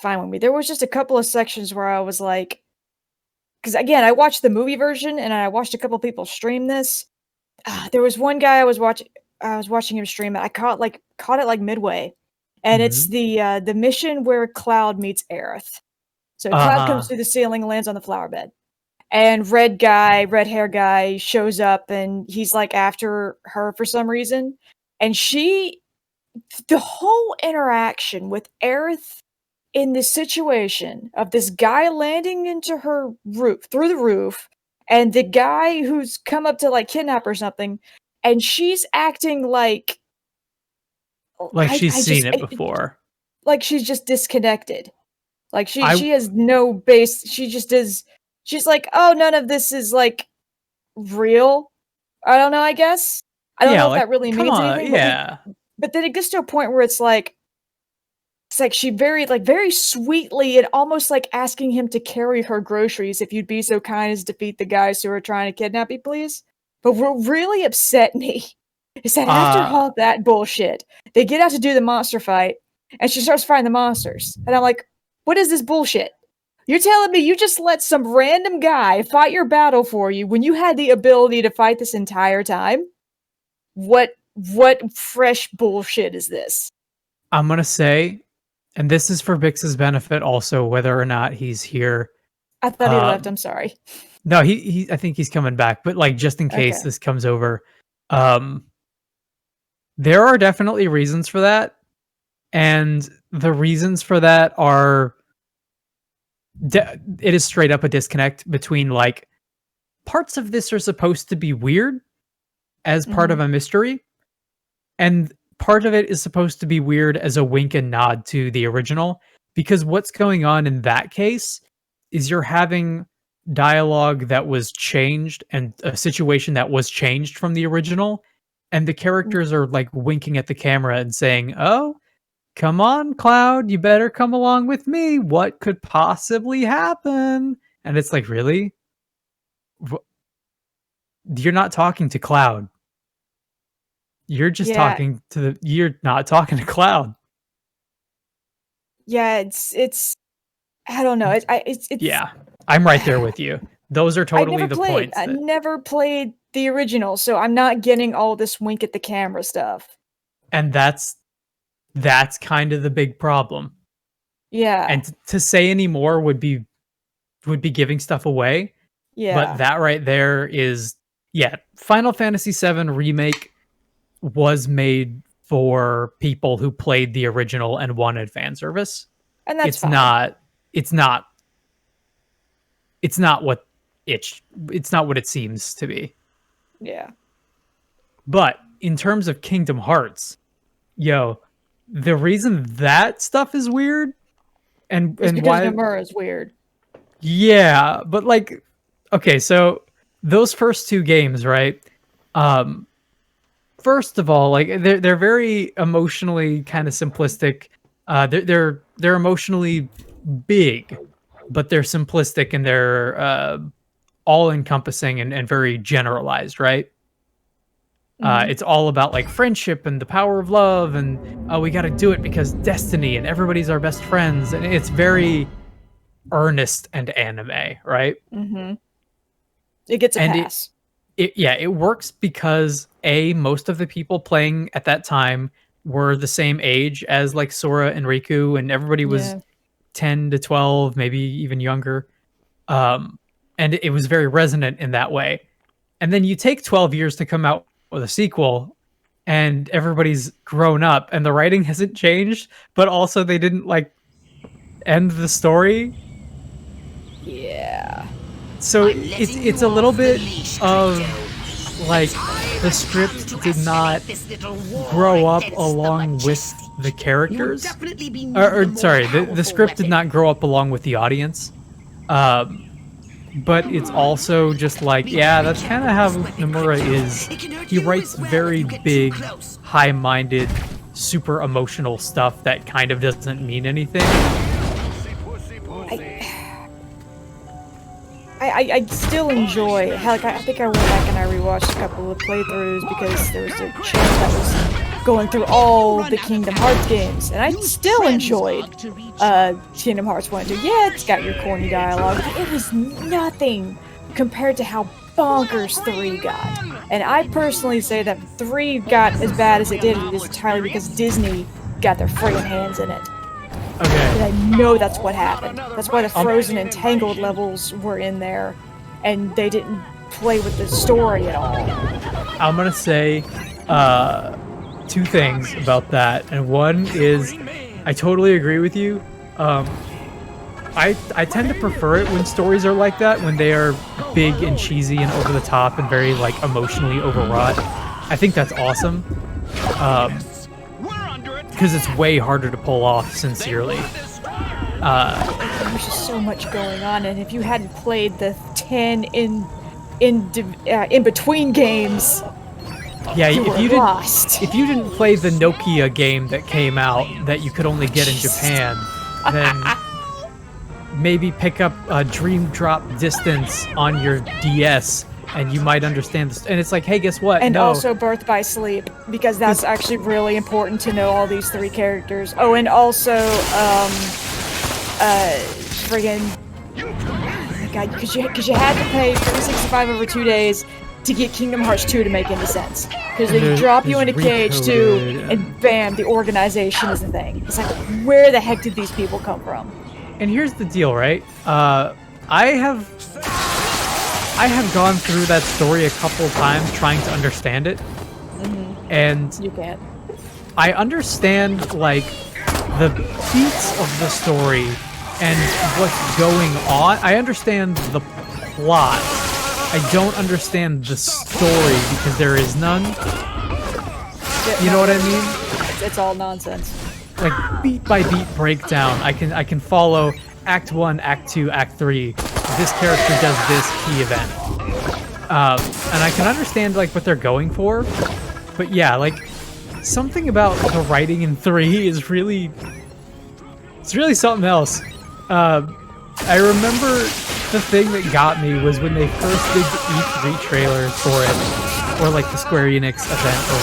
fine with me. There was just a couple of sections where I was like, because again, I watched the movie version and I watched a couple people stream this. There was one guy I was watching him stream it. I caught it like midway, and it's Mhm. the mission where Cloud meets Aerith. So Cloud comes Uh-huh. through the ceiling and lands on the flower bed. And red hair guy shows up and he's like after her for some reason. And the whole interaction with Aerith in this situation of this guy landing into her roof, through the roof, and the guy who's come up to like kidnap or something, and she's acting like Like she's I seen just it before. like she's just disconnected. Like I she has no base. She just is. She's like, oh, none of this is like real. I don't know. I guess I don't Yeah, know if like that really come means on, anything. yeah. But then it gets to a point where it's like she very sweetly and almost like asking him to carry her groceries. If you'd be so kind as to defeat the guys who are trying to kidnap you, please. But what really upset me is that after Uh all that bullshit, they get out to do the monster fight, and she starts fighting the monsters, and I'm like, what is this bullshit? You're telling me you just let some random guy fight your battle for you when you had the ability to fight this entire time? What fresh bullshit is this? I'm gonna say, and this is for Bix's benefit also, whether or not he's here. I thought he left. I'm sorry. No, he I think he's coming back, but like just in case Okay. this comes over, um, there are definitely reasons for that, and the reasons for that are it is straight up a disconnect between like parts of this are supposed to be weird as part Mhm. of a mystery, and part of it is supposed to be weird as a wink and nod to the original. Because what's going on in that case is you're having dialogue that was changed and a situation that was changed from the original, and the characters are like winking at the camera and saying, "Oh, come on, Cloud, you better come along with me. What could possibly happen?" And it's like, really? Wh- You're not talking to Cloud. Yeah, You're not talking to Cloud. yeah. It's. I don't know. It's. Yeah. I'm right there with you. Those are I totally never the played. points I that never played the original, so I'm not getting all this wink at the camera stuff. and that's kind of the big problem. Yeah, And to say any more would be giving stuff away, but yeah, that right there is yeah, Final Fantasy VII Remake was made for people who played the original and wanted fan service. and that's It's fine. not it's not it's not what it's not what it seems to be. Yeah, But in terms of Kingdom Hearts, yo, the reason that stuff is weird it's and because why Nomura is weird. yeah, but like okay, so those first two games, right? Um First of all, like they're very emotionally kind of simplistic. They're emotionally big, but they're simplistic and they're all encompassing and very generalized, right? Mhm. It's all about like friendship and the power of love, and we got to do it because destiny and everybody's our best friends, and it's very earnest and anime, right? Mhm. It gets a And pass. it works because most of the people playing at that time were the same age as like Sora and Riku, and everybody was Yeah. 10 to 12, maybe even younger. Um, and it was very resonant in that way. And then you take 12 years to come out with a sequel, and everybody's grown up, and the writing hasn't changed, but also they didn't like end the story. Yeah. So it's a little bit of like the script did not grow up along with the characters. Sorry, the script did not grow up along with the audience. But it's also just like, yeah, that's kind of how Nomura is. He writes very big, high-minded, super emotional stuff that kind of doesn't mean anything. I still enjoy. Like, I think I went back and I rewatched a couple of playthroughs because there was a channel that was going through all the Kingdom Hearts games, and I still enjoyed Kingdom Hearts 1 and 2. Yeah, it's got your corny dialogue, but it was nothing compared to how bonkers 3 got. And I personally say that 3 got as bad as it did is entirely because Disney got their friggin' hands in it. Okay. And I know that's what happened. That's why the Frozen and Tangled levels were in there, and they didn't play with the story at all. I'm gonna say 2 things about that, and one is I totally agree with you. I tend to prefer it when stories are like that, when they are big and cheesy and over the top and very like emotionally overwrought. I think that's awesome. Because it's way harder to pull off sincerely. There's just so much going on, and if you hadn't played the 10 in between games, yeah, you were lost. If you didn't play the Nokia game that came out that you could only get in Japan, then maybe pick up a Dream Drop Distance on your DS. And you might understand this. And it's like, hey, guess what? And also Birth by Sleep, because that's actually really important to know all these 3 characters. Oh, and also, friggin', oh my god, because you had to pay $365 over 2 days to get Kingdom Hearts 2 to make any sense. Because they drop you in a cage too, and bam, the organization is a thing. It's like, where the heck did these people come from? And here's the deal, right? I have gone through that story a couple times trying to understand it. And you can't. I understand like the beats of the story and what's going on. I understand the plot. I don't understand the story because there is none. You know what I mean? It's all nonsense. Like beat by beat breakdown. I can follow Act 1, Act 2, Act 3. This character does this key event. And I can understand like what they're going for. But yeah, like something about the writing in 3 is really something else. I remember the thing that got me was when they first did the E3 trailers for it, or like the Square Enix event or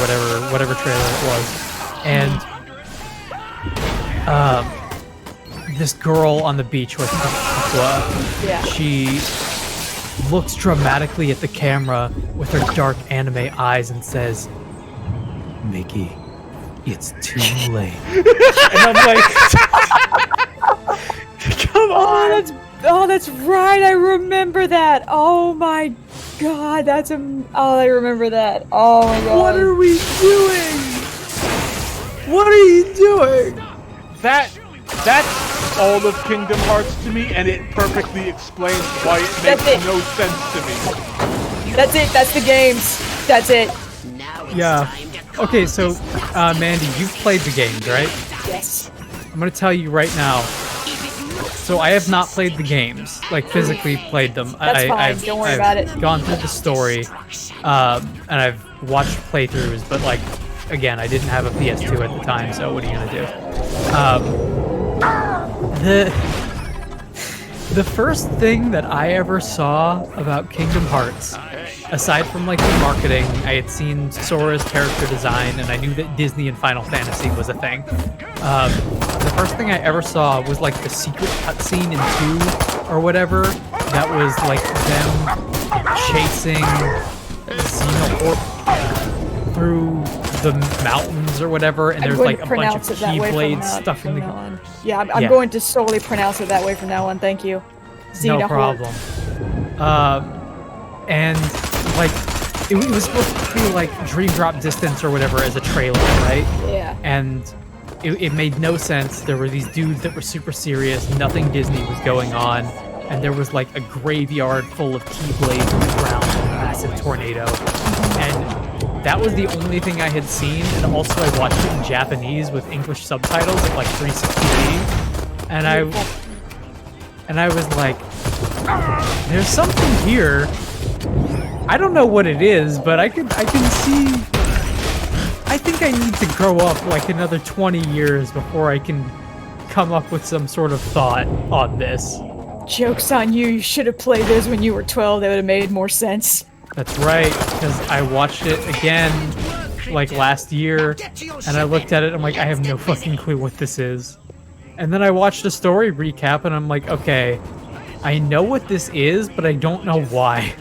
whatever trailer it was, and this girl on the beach with Aqua, she looks dramatically at the camera with her dark anime eyes and says, "Mickey, it's too late." And I'm like, come on. Oh, that's right. I remember that. Oh my god, I remember that. Oh my god. What are we doing? What are you doing? That's all of Kingdom Hearts to me, and it perfectly explains why it makes no sense to me. That's it. That's the games. That's it. Yeah. Okay, so, Mandy, you've played the games, right? Yes. I'm gonna tell you right now. So I have not played the games, like physically played them. That's fine. Don't worry about it. I've gone through the story, and I've watched playthroughs, but like, again, I didn't have a PS2 at the time, so what are you gonna do? The first thing that I ever saw about Kingdom Hearts, aside from like the marketing, I had seen Sora's character design, and I knew that Disney and Final Fantasy was a thing. The first thing I ever saw was like the secret cutscene in 2 or whatever. That was like them chasing Xehanort through the mountains or whatever, and there's like a bunch of keyblades stuck in the. Yeah, I'm going to solely pronounce it that way from now on. Thank you. No problem. And like it was supposed to be like Dream Drop Distance or whatever as a trailer, right? Yeah. And it made no sense. There were these dudes that were super serious. Nothing Disney was going on. and there was like a graveyard full of Keyblades on the ground in a massive tornado. And that was the only thing I had seen, and also I watched it in Japanese with English subtitles at like 360p. And I was like, there's something here. I don't know what it is, but I can see. I think I need to grow up like another 20 years before I can come up with some sort of thought on this. Joke's on you. You should have played this when you were 12. That would have made more sense. That's right, because I watched it again like last year, and I looked at it and I'm like, I have no fucking clue what this is. And then I watched a story recap and I'm like, okay, I know what this is, but I don't know why.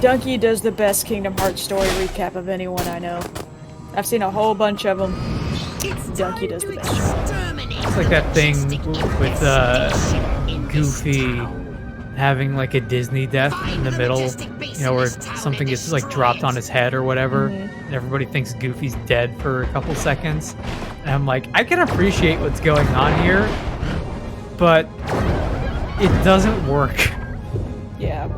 Donkey does the best Kingdom Hearts story recap of anyone I know. I've seen a whole bunch of them. Donkey does the best job. It's like that thing with Goofy having like a Disney death in the middle, you know, where something gets like dropped on his head or whatever, and everybody thinks Goofy's dead for a couple seconds. And I'm like, I can appreciate what's going on here, but it doesn't work. Yeah.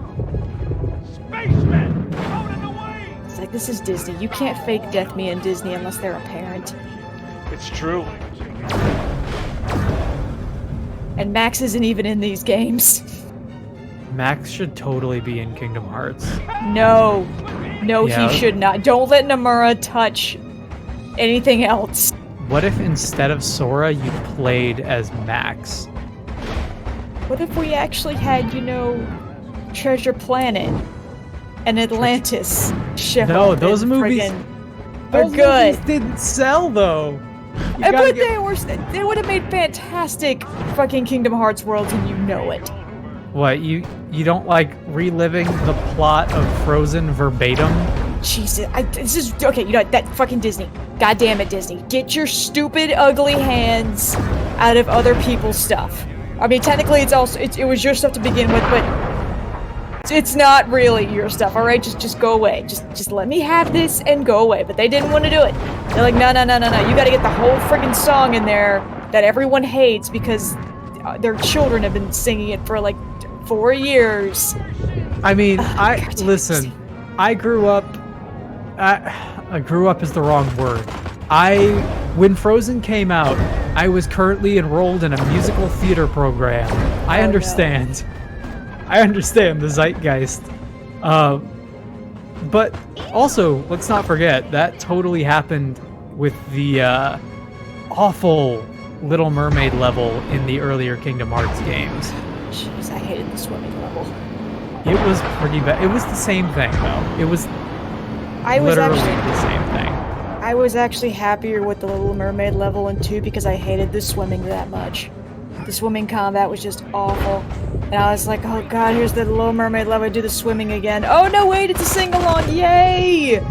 It's like, this is Disney. You can't fake death me in Disney unless they're a parent. It's true. And Max isn't even in these games. Max should totally be in Kingdom Hearts. No. No, Yeah. he should not. Don't let Nomura touch anything else. What if instead of Sora, you played as Max? What if we actually had, you know, Treasure Planet and Atlantis show No, up those and movies friggin' are Those good. movies didn't sell though. You But gotta get- they would have made fantastic fucking Kingdom Hearts worlds, and you know it. What, you don't like reliving the plot of Frozen verbatim? Jesus, this is okay. You know what, that fucking Disney. God damn it, Disney! Get your stupid, ugly hands out of other people's stuff. I mean, technically, it was your stuff to begin with, but it's not really your stuff. All right, just go away. Just let me have this and go away. But they didn't want to do it. They're like, no. You got to get the whole friggin' song in there that everyone hates because their children have been singing it for like 4 years. I mean, God, listen. Disney. I grew up. Grew up is the wrong word. When Frozen came out, I was currently enrolled in a musical theater program. I understand. I understand the zeitgeist. But also, let's not forget, that totally happened with the awful Little Mermaid level in the earlier Kingdom Hearts games. Jeez, I hated the swimming level. It was pretty bad. It was the same thing, though. It was I was literally actually the same thing. I was actually happier with the Little Mermaid level in 2 because I hated the swimming that much. The swimming combat was just awful. And I was like, oh god, here's the Little Mermaid level, do the swimming again. Oh no, wait, it's a sing-along, yay!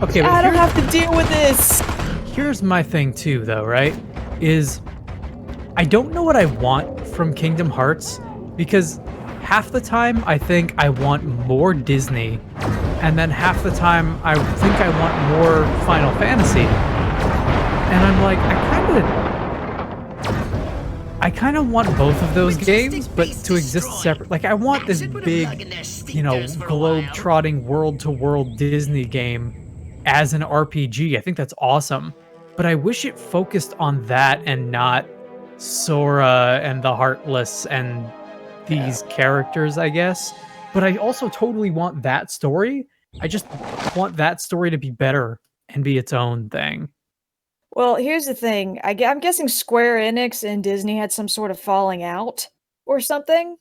Okay, but I don't have to deal with this! here's my thing too, though, right? Is I don't know what I want from Kingdom Hearts, because half the time I think I want more Disney, and then half the time I think I want more Final Fantasy. And I'm like, I kind of want both of those games, but to exist separate. Like, I want this big, you know, globe-trotting world-to-world Disney game as an RPG. I think that's awesome. But I wish it focused on that and not Sora and the Heartless and these characters, I guess. But I also totally want that story. I just want that story to be better and be its own thing. Well, here's the thing. I'm guessing Square Enix and Disney had some sort of falling out or something.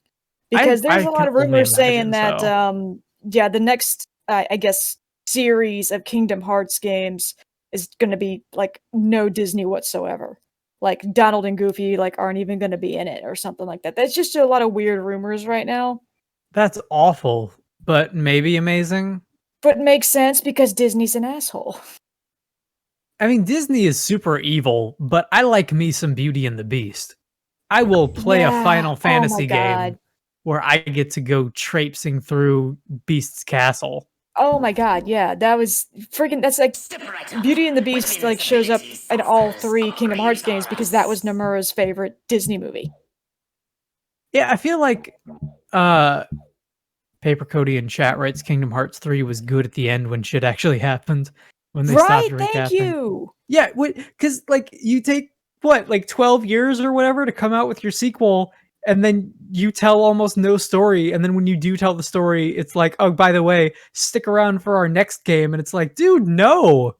Because there's a lot of can only rumors saying imagine that, so. yeah, the next, I guess, series of Kingdom Hearts games is going to be, like, no Disney whatsoever. Like, Donald and Goofy, like, aren't even going to be in it or something like that. That's just a lot of weird rumors right now. That's awful, but maybe amazing. But it makes sense because Disney's an asshole. I mean, Disney is super evil, but I like me some Beauty and the Beast. I will play a Yeah. Final Fantasy Oh my game God. where I get to go traipsing through Beast's castle. Oh my god, yeah, that was freaking. That's like Beauty and the Beast. Like shows up in all 3 Kingdom Hearts games because that was Nomura's favorite Disney movie. Yeah, I feel like Paper Cody in chat writes Kingdom Hearts 3 was good at the end when shit actually happened. When they Right, stopped thank recapping. you. Yeah, because like you take what, like 12 years or whatever to come out with your sequel, and then you tell almost no story, and then when you do tell the story, it's like, oh, by the way, stick around for our next game, and it's like, dude, no.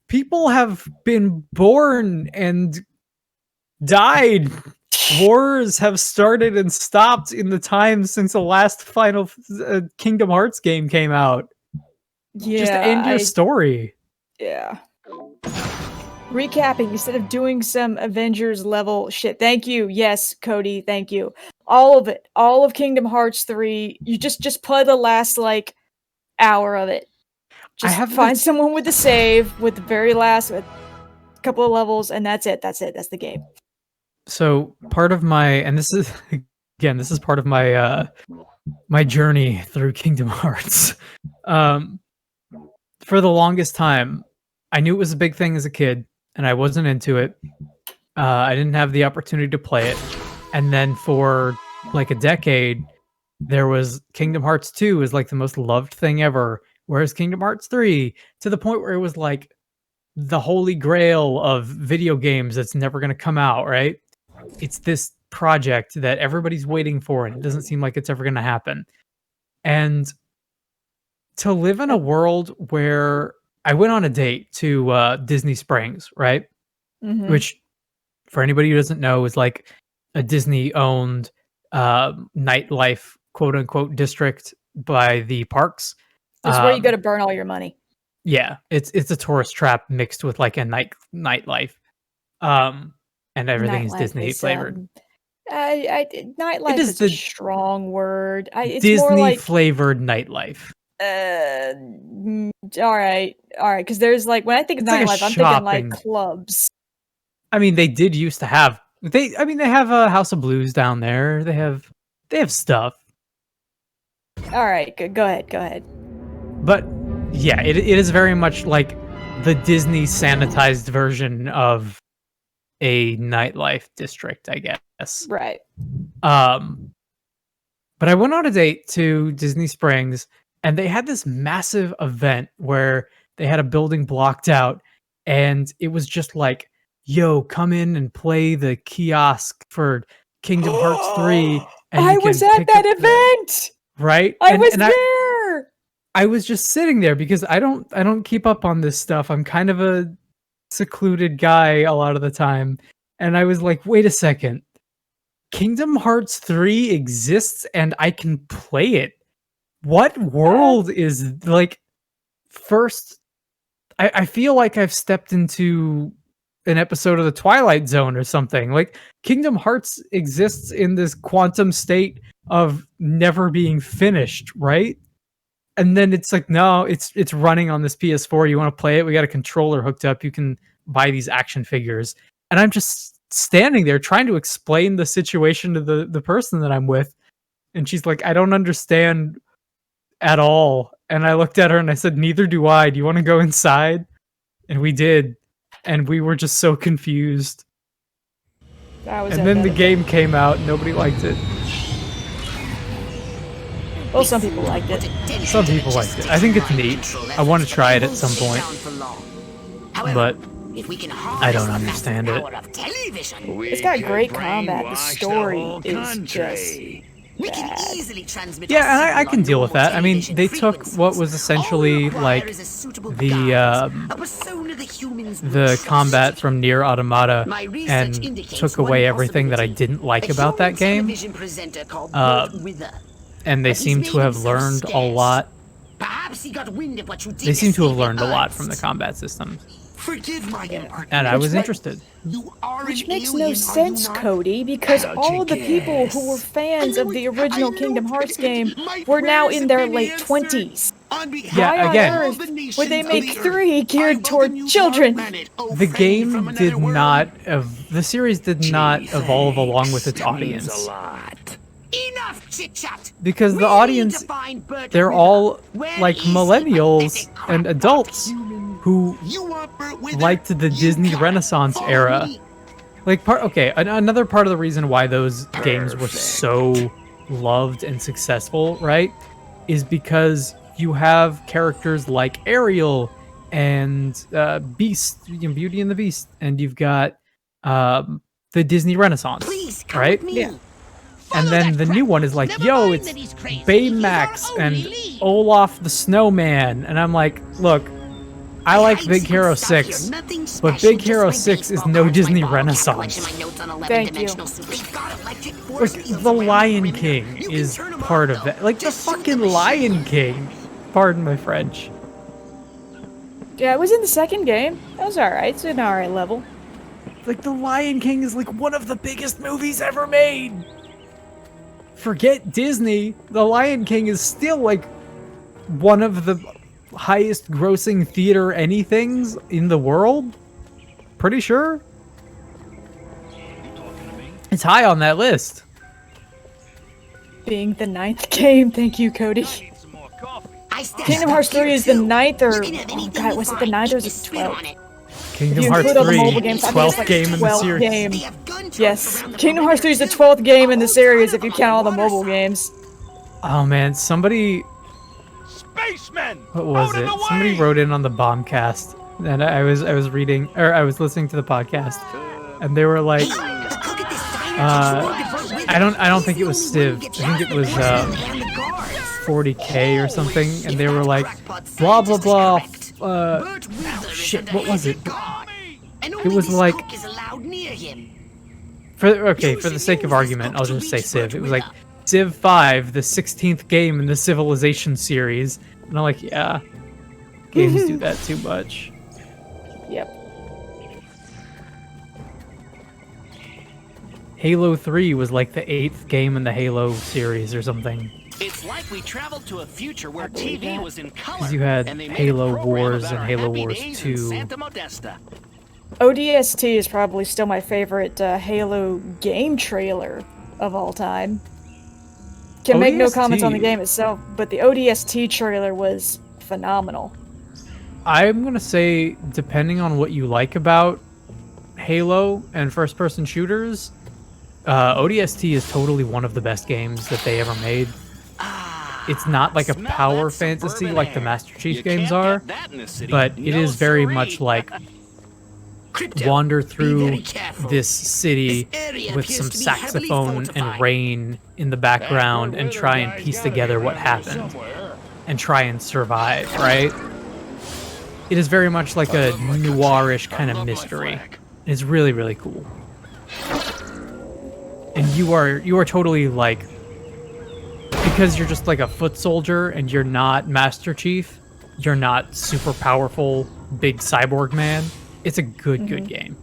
People have been born and died. Wars have started and stopped in the time since the last final Kingdom Hearts game came out. Yeah, Just end your story. Yeah. Recapping instead of doing some Avengers level shit. Thank you. Yes, Cody, thank you. All of it. All of Kingdom Hearts 3. You just play the last like hour of it. Just find someone with the save with the very last couple of levels, and that's it. That's it. That's the game. So part of my, and this is again, this is part of my my journey through Kingdom Hearts. For the longest time, I knew it was a big thing as a kid, and I wasn't into it. I didn't have the opportunity to play it. And then for like a decade, there was Kingdom Hearts 2 is like the most loved thing ever, whereas Kingdom Hearts 3, to the point where it was like the holy grail of video games that's never going to come out, right? It's this project that everybody's waiting for, and it doesn't seem like it's ever going to happen. And to live in a world where I went on a date to Disney Springs, right? Mm-hmm. Which, for anybody who doesn't know, is like a Disney-owned nightlife, quote-unquote, district by the parks. It's where you go to burn all your money. Yeah, it's a tourist trap mixed with like a nightlife, and everything is Disney flavored. Nightlife is a strong word. It's Disney more like flavored nightlife. All right. Because there's like when I think of nightlife, I'm thinking like clubs. I mean, they did used to have. They have a House of Blues down there. They have stuff. All right, go ahead. But yeah, it is very much like the Disney sanitized version of a nightlife district, I guess. Right. But I went on a date to Disney Springs, and they had this massive event where they had a building blocked out, and it was just like, yo, come in and play the kiosk for Kingdom Hearts 3. And I was at that event! Right? I was there! I was just sitting there because I don't keep up on this stuff. I'm kind of a secluded guy a lot of the time. And I was like, wait a second. Kingdom Hearts 3 exists and I can play it. What world is like first? I feel like I've stepped into an episode of the Twilight Zone or something. Like Kingdom Hearts exists in this quantum state of never being finished, right? And then it's like, no, it's running on this PS4. You want to play it? We got a controller hooked up. You can buy these action figures. And I'm just standing there trying to explain the situation to the person that I'm with. And she's like, I don't understand at all. And I looked at her and I said, neither do I. Do you want to go inside? And we did. And we were just so confused. And then the game came out. Nobody liked it. Well, some people liked it. Some people liked it. I think it's neat. I want to try it at some point. But I don't understand it. It's got great combat. The story is just bad. Yeah, and I can deal with that. I mean, they took what was essentially like the combat from Nier Automata and took away everything that I didn't like about that game. And they seem to have learned a lot. They seem to have learned a lot from the combat system. And I was interested. Which makes no sense, Cody, because all of the people who were fans of the original Kingdom Hearts game were now in their late 20s. Yeah, again, why on earth would they make 3 geared toward children? The game did not, the series did not evolve along with its audience. Because the audience, they're all like millennials and adults who liked the Disney Renaissance era. Like another part of the reason why those games were so loved and successful, right, is because you have characters like Ariel and Beast, Beauty and the Beast, and you've got the Disney Renaissance, right? Yeah. And then the new one is like, yo, it's Baymax and Olaf the Snowman, and I'm like, look, I like Big Hero 6, but Big Hero 6 is no Disney Renaissance. Thank you. Like, the Lion King is part of that. Like, the fucking Lion King. Pardon my French. Yeah, it was in the second game. That was alright. It's an alright level. Like, the Lion King is like one of the biggest movies ever made. Forget Disney. The Lion King is still like one of the highest grossing theater anythings in the world. Pretty sure. It's high on that list. Being the 9th game. Thank you, Cody. Kingdom Hearts 3 is the 9th, or oh god, was it the 9th or was it 12th? Kingdom Hearts 3, 12th game in the series. Game. Yes, Kingdom Hearts 3 is the 12th game in the series if you count all the mobile games. Oh man, somebody... Spacemen! What was it? Somebody wrote in on the Bombcast, and I was reading, or I was listening to the podcast, and they were like, I don't think it was Civ. I think it was 40K or something, and they were like, blah blah blah. Shit, what was it? It was like, for the sake of argument, I'll just say Civ. It was like Civ 5, the 16th game in the Civilization series, and I'm like, yeah, games do that too much. Yep. Halo 3 was like the 8th game in the Halo series or something. It's like we traveled to a future where TV was in color. Because you had and they made a Halo program Wars about and our Halo happy Wars days 2. in Santa Modesta. ODST is probably still my favorite Halo game trailer of all time. Can make no comments on the game itself, but the ODST trailer was phenomenal. I'm going to say, depending on what you like about Halo and first-person shooters, ODST is totally one of the best games that they ever made. It's not like a power fantasy like the Master Chief games are, but it is very much like wander through this city with some saxophone and rain in the background and try and piece together what happened and try and survive, right? It is very much like a noirish kind of mystery. It's really, really cool. And you are totally like, because you're just like a foot soldier and you're not Master Chief, you're not super powerful big cyborg man. It's a good game.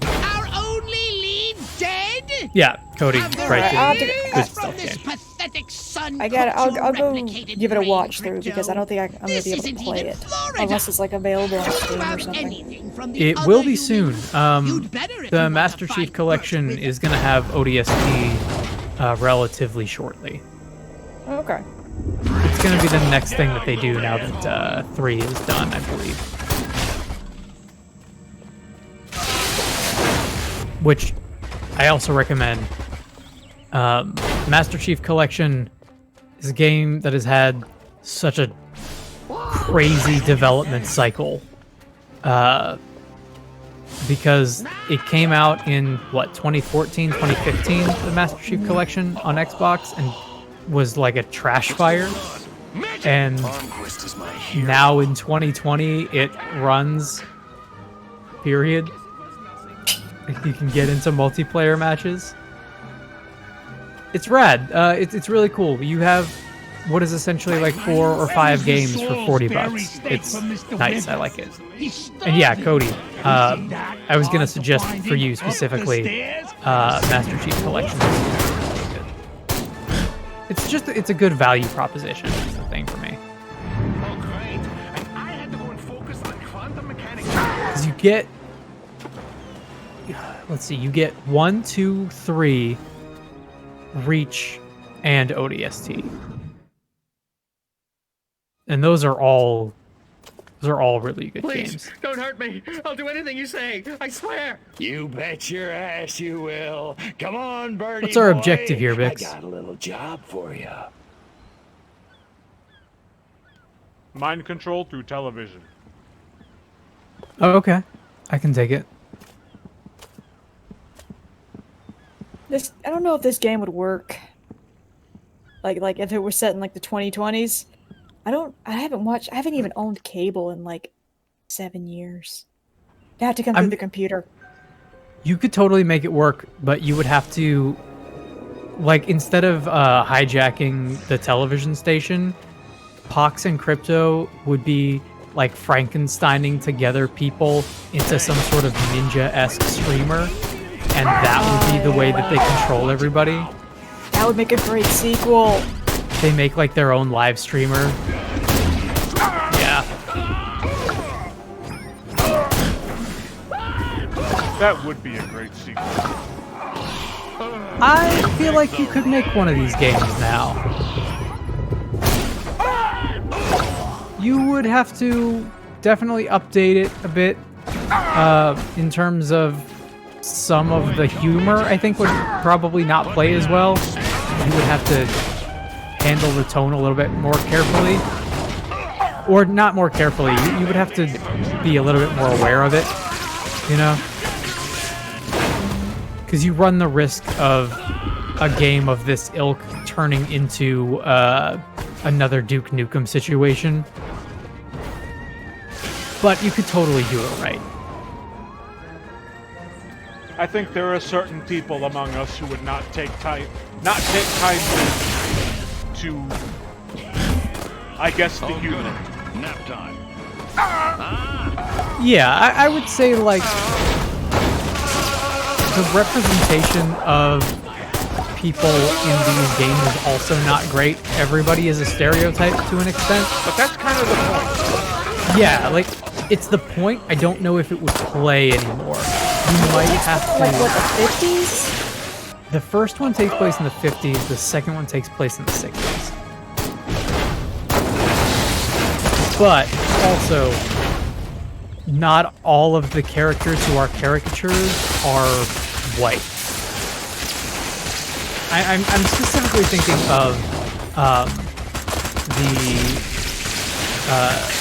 Our only lead dead? Yeah, Cody, right. Good From stuff this game. pathetic son I'll go replicated give it a brain watch through crypto. because I don't think I'm gonna be able to play it unless it's like available on Steam or something. Anything from the It other will be you soon. mean. You'd better if you The wanna Master fight Chief Collection first with is going to have ODST relatively shortly. Okay. It's going to be the next thing that they do now that 3 is done, I believe. Which I also recommend. Master Chief Collection is a game that has had such a crazy development cycle. Because it came out in, what, 2014, 2015, the Master Chief Collection on Xbox, and was like a trash fire. And now in 2020, it runs, period. You can get into multiplayer matches. It's rad. It's really cool. You have what is essentially like 4 or 5 games for $40. It's nice. I like it. And yeah, Cody, I was gonna suggest for you specifically, Master Chief Collection. It's a good value proposition. Is the thing for me. Because you get, let's see, you get 1, 2, 3, Reach, and ODST. And those are all Those are all really good Please, games. don't hurt me. I'll do anything you say. I swear. You bet your ass you will. Come on, Birdie. What's our boy. objective here, I Bix? got a little job for you. Mind control through television. Oh, okay. I can take it. I don't know if this game would work. Like if it were set in like the 2020s. I haven't even owned cable in like 7 years. You have to come through the computer. You could totally make it work, but you would have to, like, instead of hijacking the television station, Pox and Crypto would be like Frankensteining together people into some sort of ninja-esque streamer, and that would be the way that they control everybody. That would make a great sequel. They make like their own live streamer. Yeah. That would be a great sequel. I feel like you could make one of these games now. You would have to definitely update it a bit in terms of some of the humor. I think would probably not play as well. You would have to handle the tone a little bit more carefully. Or not more carefully. You would have to be a little bit more aware of it, you know? Because you run the risk of a game of this ilk turning into another Duke Nukem situation. But you could totally do it right. I think there are certain people among us who would not take time to, I guess, the humor. Nap time. Yeah, I would say, like, the representation of people in these games is also not great. Everybody is a stereotype to an extent. But that's kind of the point. Yeah, like, it's the point. I don't know if it would play anymore. You might have to... Like, what, the 50s? The first one takes place in the 50s. The second one takes place in the 60s. But, also, not all of the characters who are caricatures are white. I'm specifically thinking of the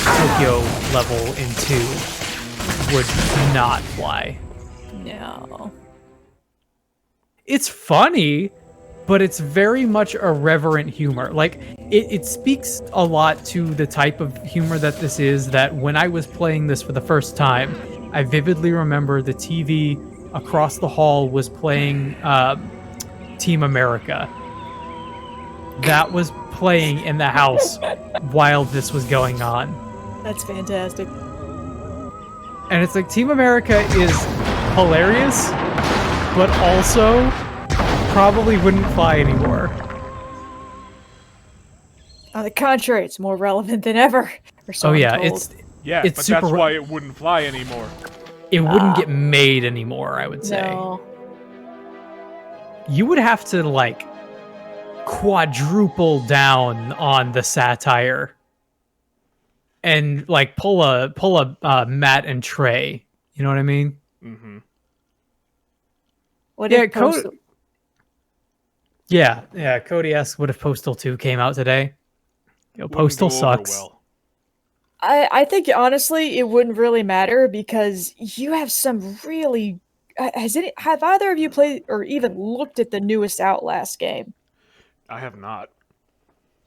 Tokyo level in 2 would not fly. No. It's funny, but it's very much irreverent humor. Like, it speaks a lot to the type of humor that this is, that when I was playing this for the first time, I vividly remember the TV across the hall was playing Team America. That was playing in the house while this was going on. That's fantastic. And it's like, Team America is hilarious, but also probably wouldn't fly anymore. On the contrary, it's more relevant than ever. Or so Oh I'm yeah, told. it's But super that's why it wouldn't fly anymore. it wouldn't get made anymore, I would say. No. You would have to, like, quadruple down on the satire and, like, pull a Matt and Trey. You know what I mean? Mm-hmm. What Yeah, if Postal... Yeah. Cody asks, what if Postal 2 came out today? Yo, Postal sucks. Well. I think honestly it wouldn't really matter because you have some really have either of you played or even looked at the newest Outlast game? I have not.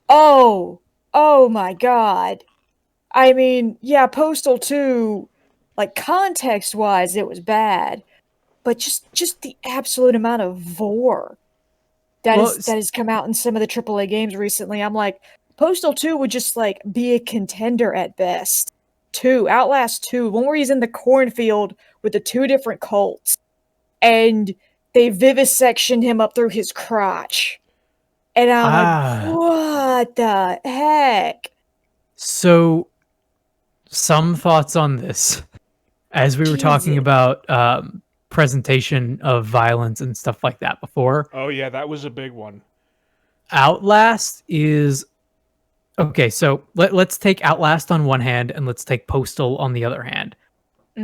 Oh my god. I mean, yeah, Postal 2, like, context-wise it was bad, but just the absolute amount of vor that has come out in some of the AAA games recently. I'm like, Postal 2 would just, like, be a contender at best. Outlast 2, one where he's in the cornfield with the 2 different cults, and they vivisection him up through his crotch. And I'm like, what the heck? So, some thoughts on this. As we were talking about presentation of violence and stuff like that before. Oh yeah, that was a big one. Outlast is... Okay, so let's take Outlast on one hand and let's take Postal on the other hand.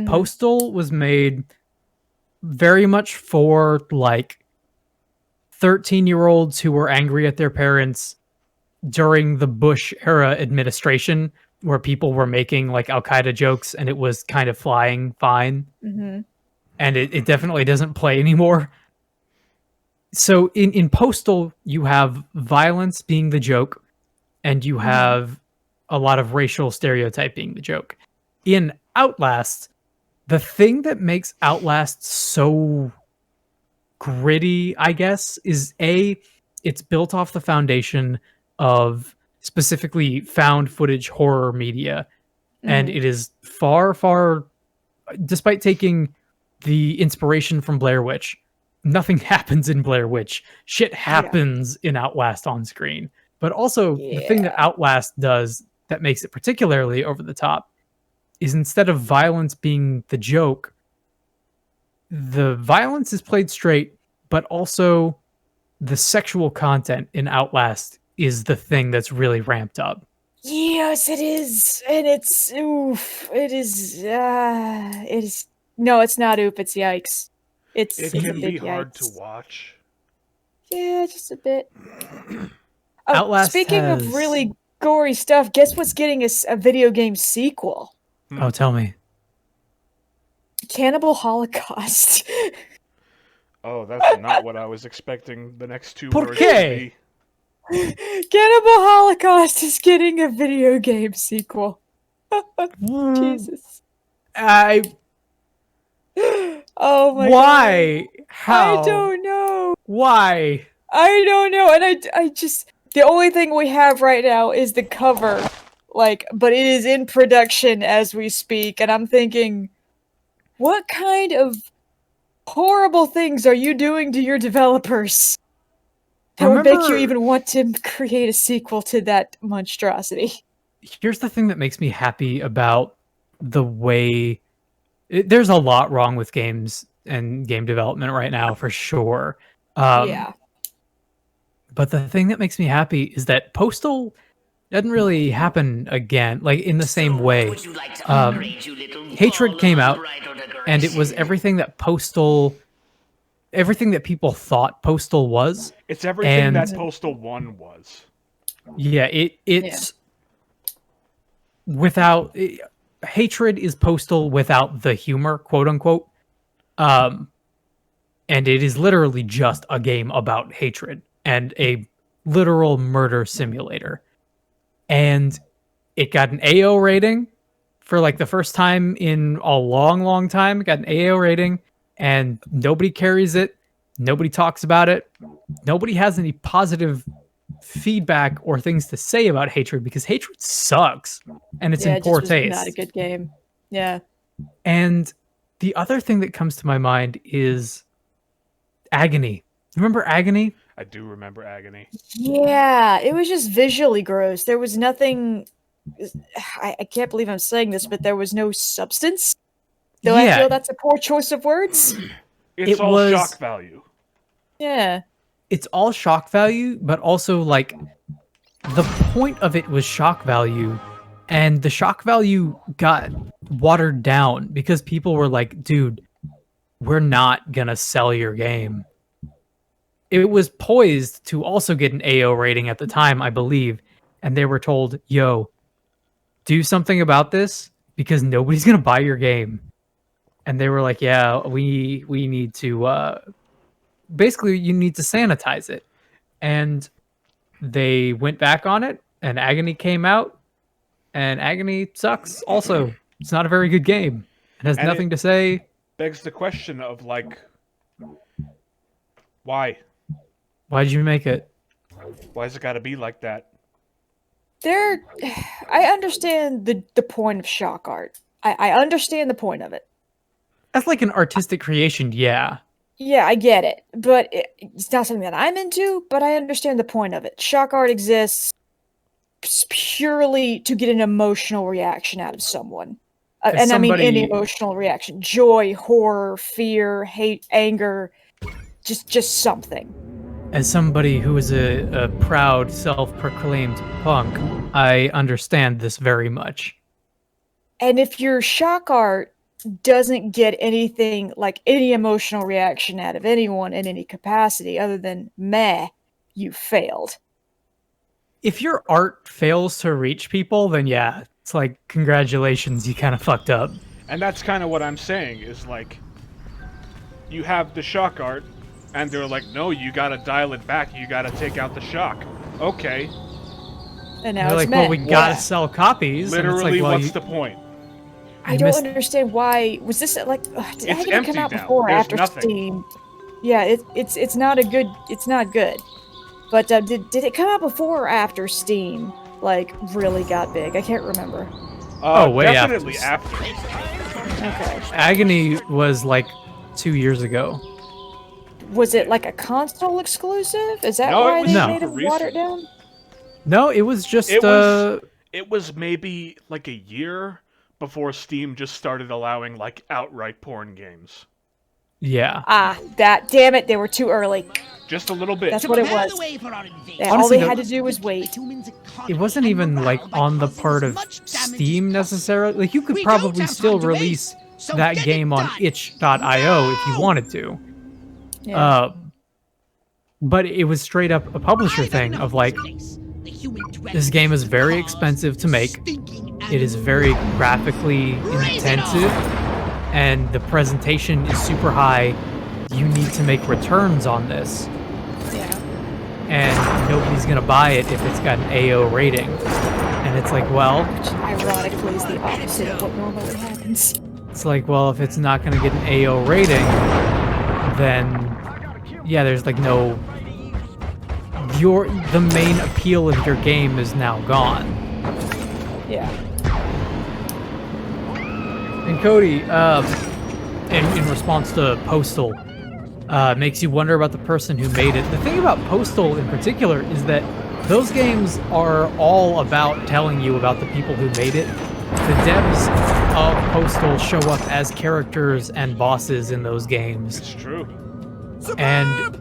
Postal was made very much for like 13-year-olds who were angry at their parents during the Bush era administration, where people were making like Al Qaeda jokes and it was kind of flying fine. And it definitely doesn't play anymore. So in Postal, you have violence being the joke, and you have a lot of racial stereotype being the joke. In Outlast, the thing that makes Outlast so gritty, I guess, is it's built off the foundation of specifically found footage horror media. And it is far, far, despite taking the inspiration from Blair Witch, nothing happens in Blair Witch. Shit happens in Outlast on screen. But also, the thing that Outlast does that makes it particularly over the top is instead of violence being the joke, the violence is played straight, but also the sexual content in Outlast is the thing that's really ramped up. Yes, it is. And it's oof. It is no, it's not oop, it's yikes. It It's can a be big hard yikes. to watch. Yeah, just a bit. Outlast speaking of really gory stuff, guess what's getting a video game sequel? Oh, tell me. Cannibal Holocaust. Oh, that's not what I was expecting the next two ¿Por words to qué? be. Cannibal Holocaust is getting a video game sequel. Jesus. Oh my god. Why? How? I don't know. Why? I don't know. And I just, the only thing we have right now is the cover. Like, but it is in production as we speak. And I'm thinking, what kind of horrible things are you doing to your developers that would make you even want to create a sequel to that monstrosity? Here's the thing that makes me happy about the way... there's a lot wrong with games and game development right now, for sure. Yeah. But the thing that makes me happy is that Postal doesn't really happen again, like in the same way. Hatred came out, and it was everything that everything that people thought Postal was. It's everything that Postal 1 was. Yeah, it's without... Hatred is Postal without the humor, quote unquote. And it is literally just a game about hatred and a literal murder simulator. And it got an AO rating for like the first time in a long, long time. It got an AO rating, and nobody carries it. Nobody talks about it. Nobody has any positive feedback or things to say about Hatred, because Hatred sucks and it's in poor taste. Not a good game. Yeah. And the other thing that comes to my mind is Agony. Remember Agony? I do remember Agony. Yeah, it was just visually gross. There was nothing... I can't believe I'm saying this, but there was no substance. Though I feel that's a poor choice of words. It's all shock value. Yeah. It's all shock value, but also like the point of it was shock value, and the shock value got watered down because people were like, dude, we're not gonna sell your game. It was poised to also get an AO rating at the time, I believe, and they were told, yo, do something about this because nobody's gonna buy your game. And they were like, yeah, we need to basically you need to sanitize it. And they went back on it, and Agony came out, and Agony sucks also. It's not a very good game. It has nothing to say. Begs the question of like, why? Why did you make it? Why's it gotta be like that? I understand the point of shock art. I understand the point of it. That's like an artistic creation, yeah. Yeah, I get it, but it's not something that I'm into, but I understand the point of it. Shock art exists purely to get an emotional reaction out of someone. And I mean any emotional reaction. Joy, horror, fear, hate, anger, just something. as somebody who is a proud, self-proclaimed punk, I understand this very much. And if your shock art doesn't get anything like any emotional reaction out of anyone in any capacity other than meh, you failed. If your art fails to reach people, then yeah, it's like, congratulations, you kind of fucked up. And that's kind of what I'm saying, is like, you have the shock art, and they're like, no, you gotta dial it back, you gotta take out the shock. Okay. And now They're it's like, well, meh. we gotta sell copies. and it's Literally, like, well, what's the point? I don't understand why. Was this like? Did It's it come empty out now. before or There's after nothing. Steam? Yeah, it's not a good. It's not good. But did it come out before or after Steam? Like really got big? I can't remember. way definitely after. Okay. Agony was like 2 years ago. Was it like a console exclusive? Is that No, it why was they No. made it water it down? No, it was just It was maybe like a year before Steam just started allowing like outright porn games. yeah. Ah, damn it! They were too early. Just a little bit. That's what it Prepare was. the way for our invasion. Yeah, all Honestly, they the- had to do was wait. It wasn't even like on the part of Steam necessarily. Like you could probably still release that game on itch.io if you wanted to. Yeah. But it was straight up a publisher thing of like, this game is very expensive to make. It is very graphically intensive, and the presentation is super high. You need to make returns on this. Yeah. And nobody's gonna buy it if it's got an AO rating. And it's like, well, Which ironically is the opposite of what normally happens. it's like, well, if it's not gonna get an AO rating, then yeah, there's like no. The main appeal of your game is now gone. Yeah. And Cody, in response to Postal, makes you wonder about the person who made it. The thing about Postal in particular is that those games are all about telling you about the people who made it. The devs of Postal show up as characters and bosses in those games. It's true. And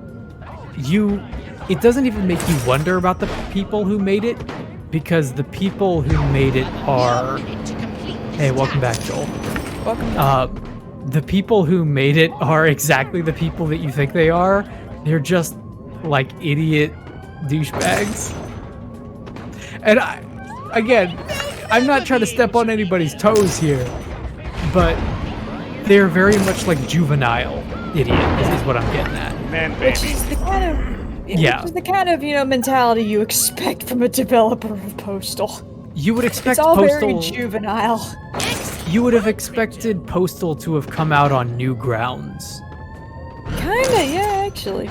it doesn't even make you wonder about the people who made it, because the people who made it are... Hey, welcome back, Joel. Welcome. The people who made it are exactly the people that you think they are. They're just like idiot douchebags. And I'm not trying to step on anybody's toes here, but they're very much like juvenile idiot is what I'm getting at. Man, Which baby. is the kind of Yeah. which is the kind of mentality you expect from a developer of Postal. You would expect It's all Postal. very juvenile. You would have expected Postal to have come out on Newgrounds. Kinda, yeah, actually.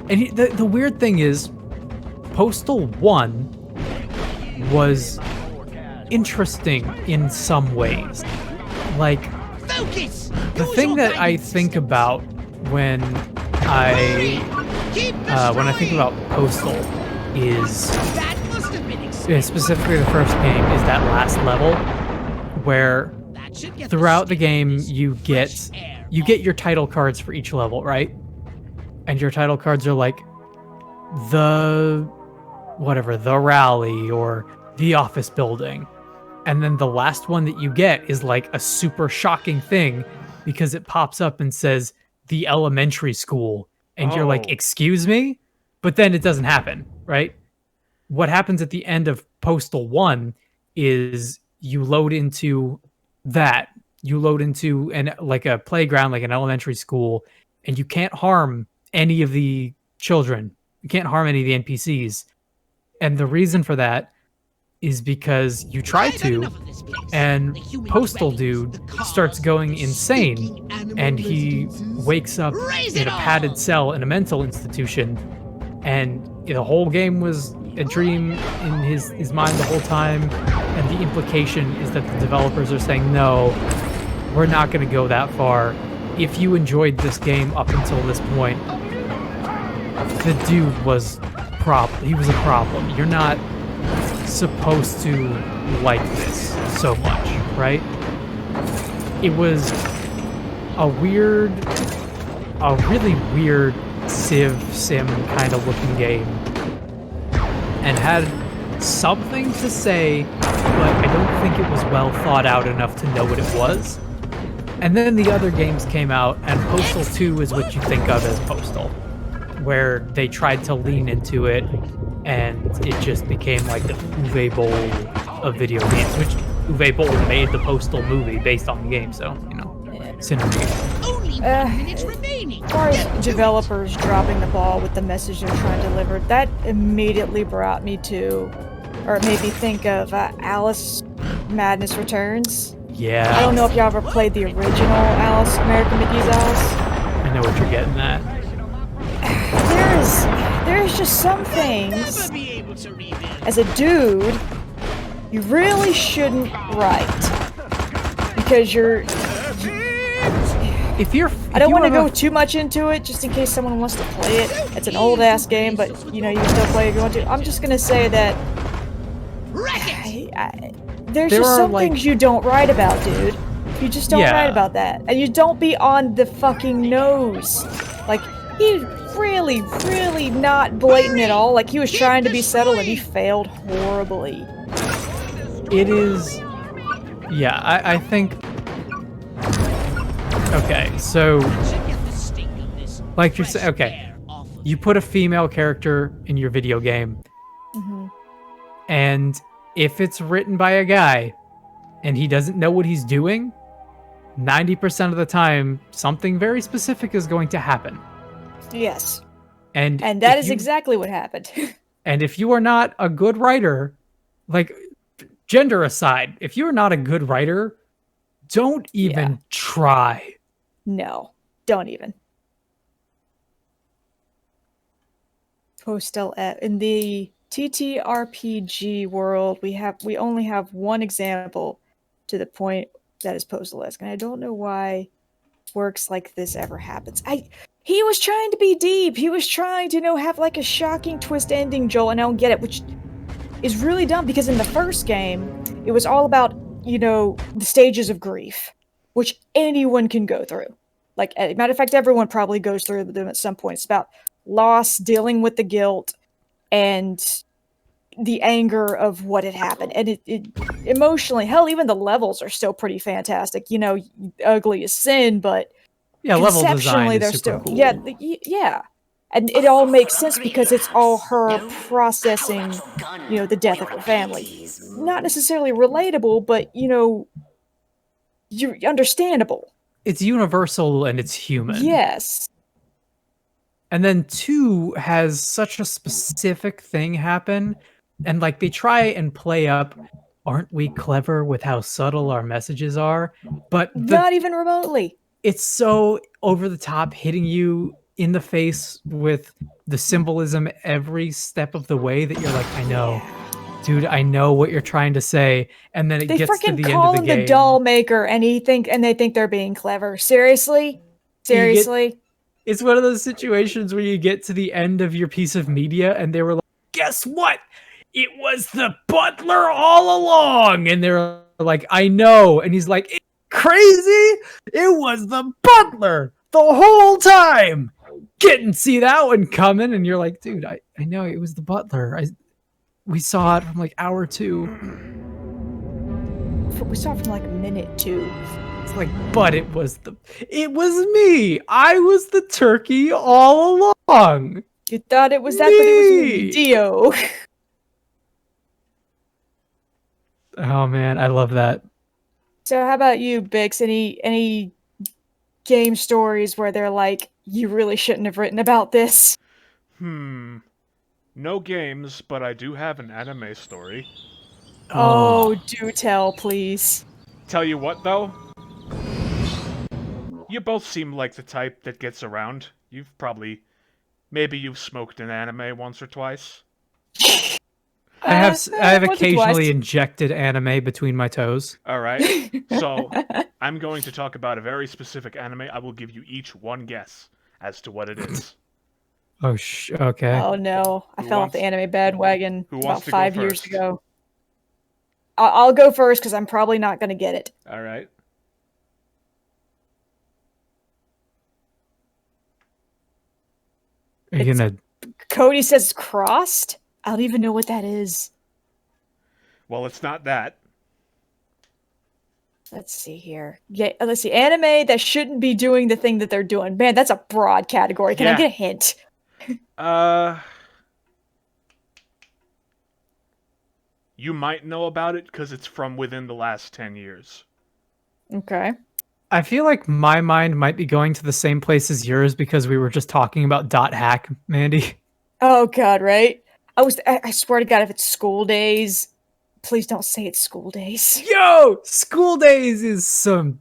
And the weird thing is, Postal 1 was interesting in some ways. Like, Focus! the thing that I think about when I think about Postal is, That must have been specifically the first game, is that last level where That should get throughout the game you get your title cards for each level, right? And your title cards are like the rally or the office building. And then the last one that you get is like a super shocking thing because it pops up and says the elementary school. And you're like, Oh. excuse me? But then it doesn't happen, right? What happens at the end of Postal 1 is you load into that. You load into a playground, like an elementary school, and you can't harm any of the children. You can't harm any of the NPCs. And the reason for that is because you try to, and Postal Dude starts going insane, and he wakes up in a padded cell in a mental institution, and the whole game was a dream in his mind the whole time, and the implication is that the developers are saying, no, we're not going to go that far. If you enjoyed this game up until this point, the dude was he was a problem. You're not supposed to like this so much, right? It was a really weird Civ sim kind of looking game, and had something to say, but I don't think it was well thought out enough to know what it was. And then the other games came out, and Postal 2 is what you think of as Postal, where they tried to lean into it, and it just became like the Uwe Boll of video games, which Uwe Boll made the Postal movie based on the game, so, you know, synergy. Only 1 minute remaining. As far as developers dropping the ball with the message they're trying to deliver, that immediately brought me to, or it made me think of Alice Madness Returns. Yeah. I don't know if y'all ever played the original Alice, American Mickey's Alice. I know what you're getting at. There's just some things, Never be able to read it. as a dude, you really shouldn't write. Because I don't want to go too much into it, just in case someone wants to play it. It's an old-ass game, but, you know, you can still play it if you want to. I'm just gonna say that there's just some things you don't write about, dude. You just don't write about that. And you don't be on the fucking nose. Like, he's really, really not blatant at all. Like, he was trying to be subtle and he failed horribly. It is... Yeah, I think... Okay, so... Like you're saying... Okay. You put a female character in your video game. Mm-hmm. And if it's written by a guy and he doesn't know what he's doing, 90% of the time, something very specific is going to happen. Yes. And that is exactly what happened. And if you are not a good writer, like, gender aside, if you're not a good writer, don't even try. No, don't even. Postal in the TTRPG world, we only have one example to the point that is Postal-esque, and I don't know why works like this ever happens. He was trying to be deep. He was trying to, you know, have like a shocking twist ending, Joel, and I don't get it, which is really dumb because in the first game, it was all about, you know, the stages of grief, which anyone can go through. Like, as a matter of fact, everyone probably goes through them at some point. It's about loss, dealing with the guilt, and the anger of what had happened. And it emotionally, hell, even the levels are still pretty fantastic. You know, ugly as sin, but level design conceptually is they're super still cool. yeah. And it all makes sense because it's all her processing, you know, the death of her family. Not necessarily relatable, but, you know, you're understandable. It's universal and it's human. Yes. And then 2 has such a specific thing happen, and like they try and play up, aren't we clever with how subtle our messages are? But not even remotely. It's so over the top, hitting you in the face with the symbolism every step of the way that you're like, I know. Dude, I know what you're trying to say, and then it gets to the end of the game. They freaking call him the doll maker, and they think they're being clever. Seriously? It's one of those situations where you get to the end of your piece of media, and they were like, guess what? It was the butler all along! And they're like, I know. And he's like, it's crazy? It was the butler the whole time! Didn't see that one coming. And you're like, dude, I know it was the butler. We saw it from like hour 2. We saw it from like minute 2. It's like, but it was me. I was the turkey all along. You thought it was that, but it was Dio. Oh man, I love that. So how about you, Bix? Any game stories where they're like, you really shouldn't have written about this? No games, but I do have an anime story. Oh, do tell, please. Tell you what, though? You both seem like the type that gets around. Maybe you've smoked an anime once or twice. I have occasionally injected anime between my toes. Alright, so I'm going to talk about a very specific anime. I will give you each one guess as to what it is. Okay. Oh no, I fell off the anime bandwagon about 5 years first? ago. I'll go first because I'm probably not going to get it. Alright. Are you gonna? Cody says crossed. I don't even know what that is. Well, it's not that. Let's see here. Yeah, let's see. Anime that shouldn't be doing the thing that they're doing. Man, that's a broad category. Can I get a hint? You might know about it because it's from within the last 10 years. Okay. I feel like my mind might be going to the same place as yours because we were just talking about dot hack, Mandy. Oh God, right? I swear to God, if it's school days, please don't say it's school days. Yo, school days is some.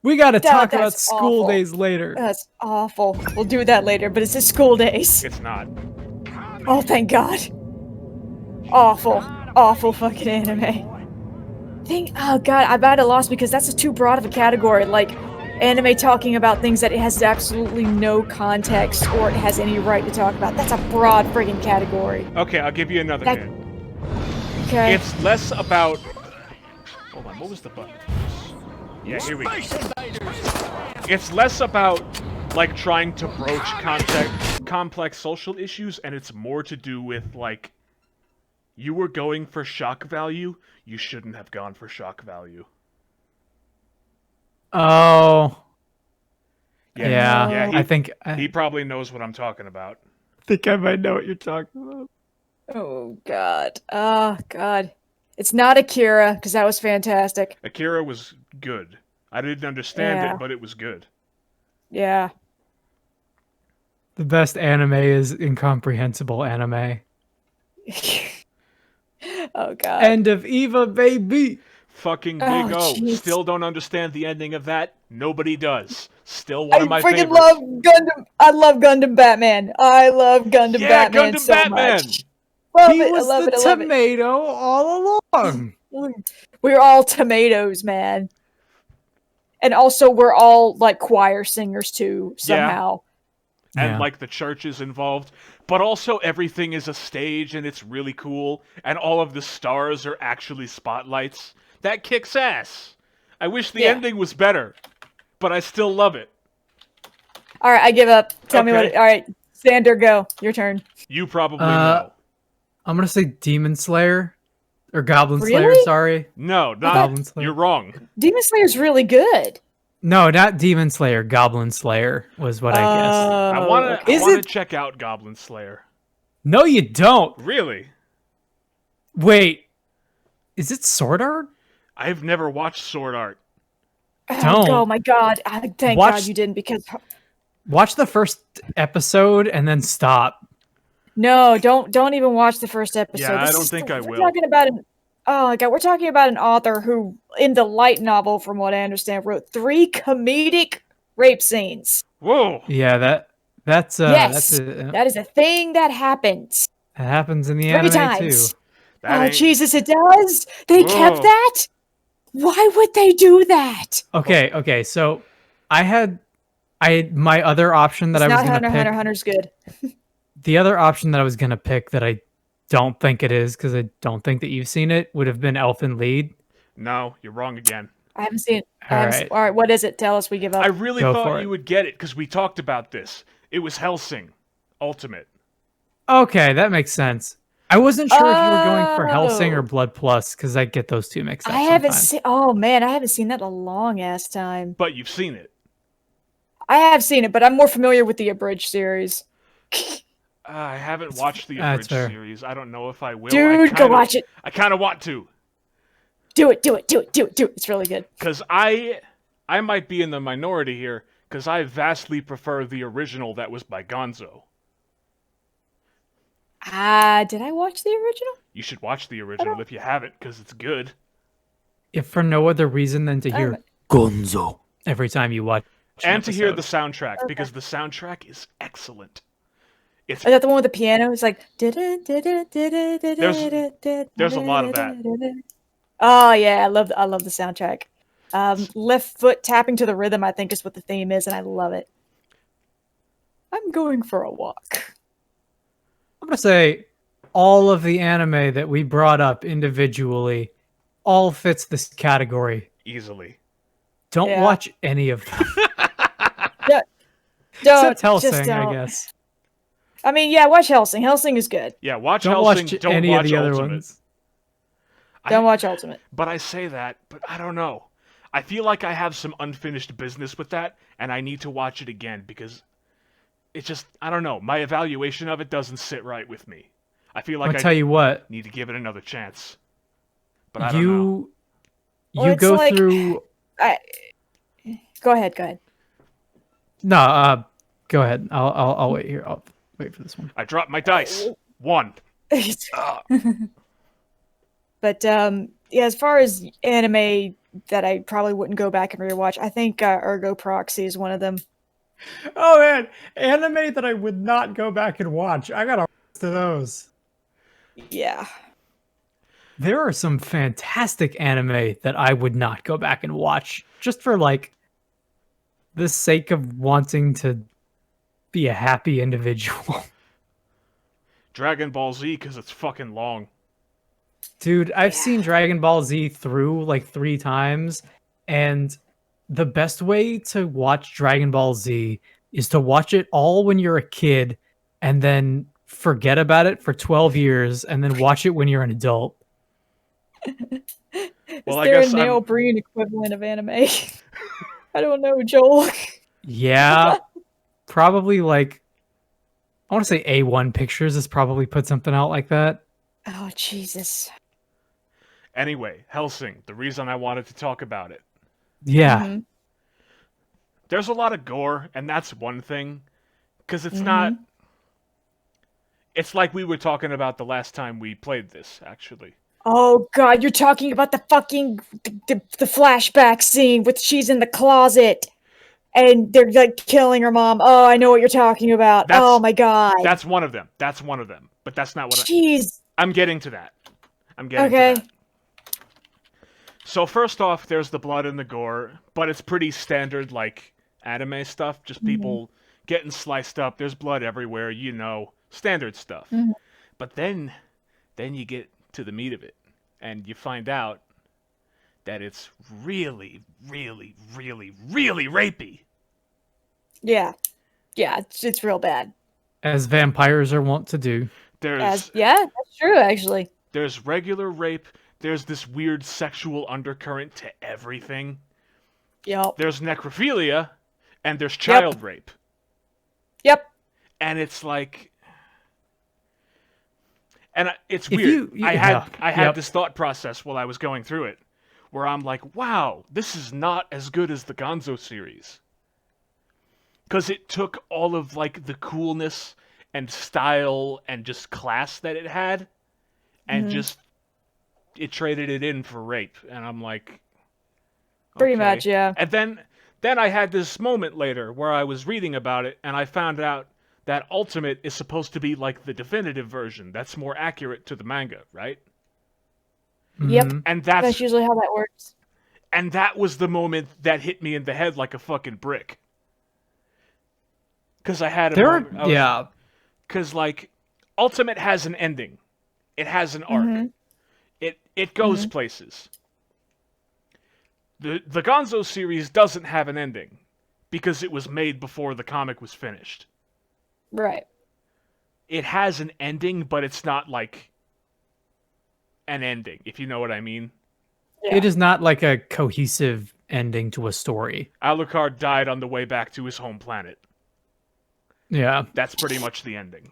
We got to talk about That's school awful. days later. That's awful. We'll do that later, but it's just school days. It's not. Oh, thank God. Awful. Awful fucking anime. Oh God, I'm at a loss because that's too broad of a category. Like, anime talking about things that it has absolutely no context or it has any right to talk about. That's a broad friggin' category. Okay, I'll give you another hint. Okay. It's less about... Hold on, what was the button? Yeah, here we go. It's less about, like, trying to broach complex social issues, and it's more to do with, like, you were going for shock value, you shouldn't have gone for shock value. Oh. Yeah, Yeah, I think he probably knows what I'm talking about. think I might know what you're talking about. Oh God. Oh God. It's not Akira, because that was fantastic. Akira was good. I didn't understand Yeah. it, but it was good. Yeah. The best anime is incomprehensible anime. Oh God. End of Eva, baby. Fucking Big Oh, O. jeez. Still don't understand the ending of that. Nobody does. Still one I of my freaking favorites. love Gundam. I love Gundam Batman. I love Gundam Batman Gundam so Batman. much. Love He it. was I love the it. I love tomato all along. it. We're all tomatoes, man. And also, we're all like choir singers too somehow. And Yeah. like the church is involved, but also everything is a stage and it's really cool, and all of the stars are actually spotlights. That kicks ass. I wish the Yeah. ending was better, but I still love it. All right, I give up. Tell me what. Okay. All right, Sander, go. Your turn. You probably know. I'm gonna say Demon Slayer or Goblin Slayer. Really? Sorry, No, not. Goblin Slayer. You're wrong. Demon Slayer's really good. No, not Demon Slayer. Goblin Slayer was what I guessed. I want to. Is I want it- to check out Goblin Slayer. No, you don't. Really? Wait, is it Sword Art? I've never watched Sword Art. Don't. Oh my God! Thank Watch- God you didn't, because Watch the first episode and then stop. no, don't even watch the first episode. Yeah, I This don't is think I we're will. Talking about an oh my God, we're talking about an author who, in the light novel, from what I understand, wrote 3 comedic rape scenes. Whoa. Yeah, that's Yes, that that is a thing that happens. happens in the 3 anime times. too. That Oh ain't- Jesus, it does. They kept Whoa. that. Why would they do that? Okay, so I had my other option that It's I was not gonna Hunter. pick. Hunter. Hunter's good. The other option that I was gonna pick that I don't think it is because I don't think that you've seen it would have been Elfen Lied. No, you're wrong again. I haven't seen it. All right. All right, what is it? Tell us. We give up. I really Go for thought it. you would get it because we talked about this. It was Hellsing Ultimate. Okay, that makes sense. I wasn't sure if you were going for Hellsing or Oh. Blood Plus because I get those two mixed up. I haven't sometimes. seen. Oh man, I haven't seen that in a long ass time. But you've seen it. I have seen it, but I'm more familiar with the abridged series. I haven't watched the That's abridged fair. series. I don't know if I will. Dude, go watch it. I kind of want to. Do it. It's really good. Because I might be in the minority here, because I vastly prefer the original that was by Gonzo. Did I watch the original? You should watch the original if you haven't, because it's good. If for no other reason than to hear Gonzo every time you watch an And to hear the episode. soundtrack, because the soundtrack is excellent. It's Is that the one with the piano? It's like there's a lot of that. Oh yeah, I love the soundtrack. Left foot tapping to the rhythm, I think, is what the theme is, and I love it. I'm going for a walk. I'm gonna say all of the anime that we brought up individually all fits this category. easily. Don't Yeah. watch any of them. Don't Except Hellsing, just I don't. guess. I mean, yeah, watch Hellsing. Hellsing is good. Yeah, watch Don't Hellsing. watch Don't any watch of the other Ultimate. ones. Don't watch Ultimate. But I say that, but I don't know. I feel like I have some unfinished business with that, and I need to watch it again because it's just, I don't know. My evaluation of it doesn't sit right with me. I feel like I'll tell you what. need to give it another chance. But I don't know. You Well, it's go like- through. Go ahead. No, go ahead. I'll wait here. I'll wait for this one. I dropped my dice. 1. But yeah, as far as anime that I probably wouldn't go back and rewatch, I think Ergo Proxy is one of them. Oh man, anime that I would not go back and watch. I got a list of those. Yeah. There are some fantastic anime that I would not go back and watch just for like the sake of wanting to be a happy individual. Dragon Ball Z because it's fucking long. Dude, I've seen Dragon Ball Z through like 3 times, and the best way to watch Dragon Ball Z is to watch it all when you're a kid and then forget about it for 12 years and then watch it when you're an adult. Well, Is there a Nail Breen equivalent of anime? I don't know, Joel. Yeah, probably like, I want to say A1 Pictures has probably put something out like that. Oh, Jesus. Anyway, Hellsing, the reason I wanted to talk about it. Yeah. Mm-hmm. There's a lot of gore, and that's one thing. Because it's not... It's like we were talking about the last time we played this, actually. Oh, God, you're talking about the fucking... The flashback scene with she's in the closet. And they're, like, killing her mom. Oh, I know what you're talking about. Oh, my God. That's one of them. That's one of them. But that's not what Jeez. I'm getting to that. I'm getting to that. So first off, there's the blood and the gore, but it's pretty standard, like, anime stuff. Just people getting sliced up. There's blood everywhere, you know. Standard stuff. But then you get to the meat of it, and you find out that it's really, really, really, really rapey. Yeah. Yeah, it's real bad. As vampires are wont to do. Yeah, that's true, actually. There's regular rape. There's this weird sexual undercurrent to everything. Yep. There's necrophilia, and there's child rape. Yep. And it's like... And it's weird. I had this thought process while I was going through it, where I'm like, wow, this is not as good as the Gonzo series. Because it took all of, like, the coolness and style and just class that it had, and just... It traded it in for rape, and I'm like... Pretty much, yeah. And then I had this moment later where I was reading about it, and I found out that Ultimate is supposed to be like the definitive version. That's more accurate to the manga, right? Yep. And that's usually how that works. And that was the moment that hit me in the head like a fucking brick. Because I had a Because, like, Ultimate has an ending. It has an arc. It goes places. The Gonzo series doesn't have an ending because it was made before the comic was finished. Right. It has an ending, but it's not like an ending, if you know what I mean. Yeah. It is not like a cohesive ending to a story. Alucard died on the way back to his home planet. Yeah. That's pretty much the ending.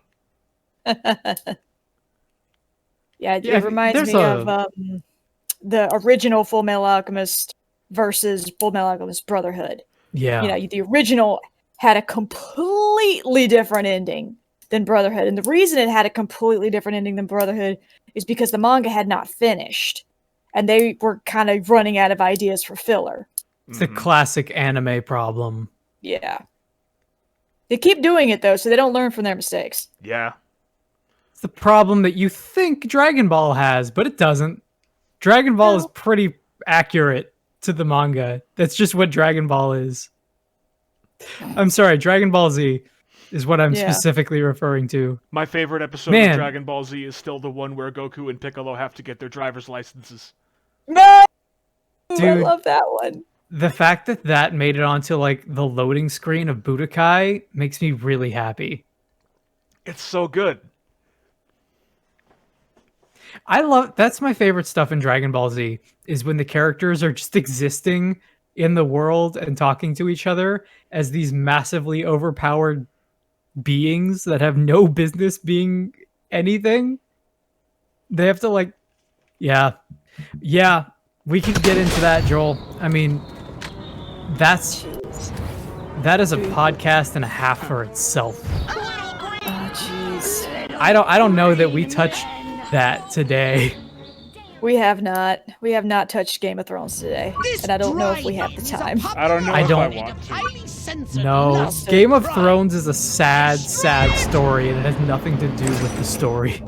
It reminds me of the original Full Metal Alchemist versus Full Metal Alchemist Brotherhood. Yeah. You know, the original had a completely different ending than Brotherhood. And the reason it had a completely different ending than Brotherhood is because the manga had not finished. And they were kind of running out of ideas for filler. It's a classic anime problem. Yeah. They keep doing it, though, so they don't learn from their mistakes. Yeah. It's the problem that you think Dragon Ball has, but it doesn't. Dragon Ball is pretty accurate to the manga. That's just what Dragon Ball is. I'm sorry, Dragon Ball Z is what I'm specifically referring to. My favorite episode of Dragon Ball Z is still the one where Goku and Piccolo have to get their driver's licenses. No! Dude, I love that one. The fact that that made it onto like the loading screen of Budokai makes me really happy. It's so good. That's my favorite stuff in Dragon Ball Z is when the characters are just existing in the world and talking to each other as these massively overpowered beings that have no business being anything. They have to like, yeah, we can get into that, Joel. I mean, that is a podcast and a half for itself. Oh, jeez. I don't know that we touched that today. We have not. We have not touched Game of Thrones today, and I don't know if we have the time. I don't know if I want to. No, Game of Thrones is a sad, sad story, and it has nothing to do with the story.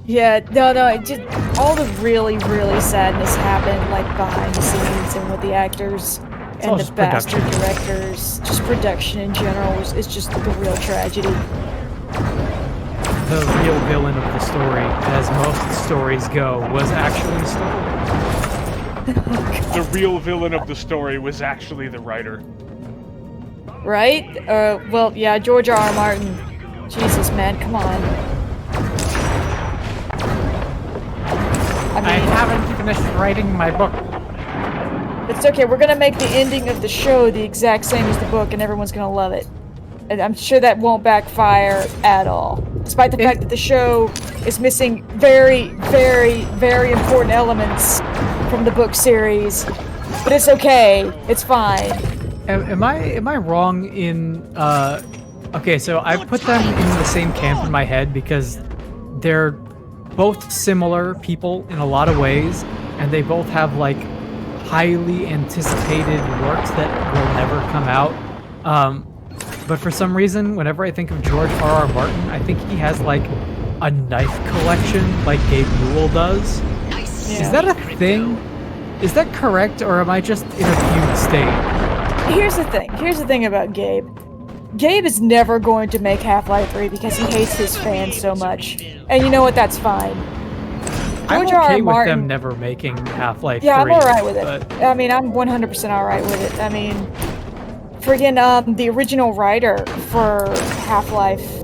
Yeah, no, it just all the really, really sadness happened like behind the scenes and with the actors and the bastard directors. Just production in general is just the real tragedy. The real villain of the story, as most stories go, was actually stolen. The real villain of the story was actually the writer. Right? Well, yeah, George R.R. Martin. Jesus, man, come on. I haven't finished writing my book. It's okay, we're gonna make the ending of the show the exact same as the book, and everyone's gonna love it. And I'm sure that won't backfire at all. Despite the fact that the show is missing very, very, very important elements from the book series. But it's okay. It's fine. Am I wrong in okay, so I put them in the same camp in my head because they're both similar people in a lot of ways, and they both have like highly anticipated works that will never come out. But for some reason, whenever I think of George R.R. Martin, I think he has like a knife collection like Gabe Newell does. Nice. Is that a thing? Is that correct, or am I just in a fugue state? Here's the thing about Gabe. Gabe is never going to make Half-Life 3 because he hates his fans so much. And you know what? That's fine. I'm George okay R.R. with Martin, them never making Half-Life 3. Yeah, I'm alright with it. But I mean, I'm 100% alright with it. I mean, friggin' the original writer for Half-Life,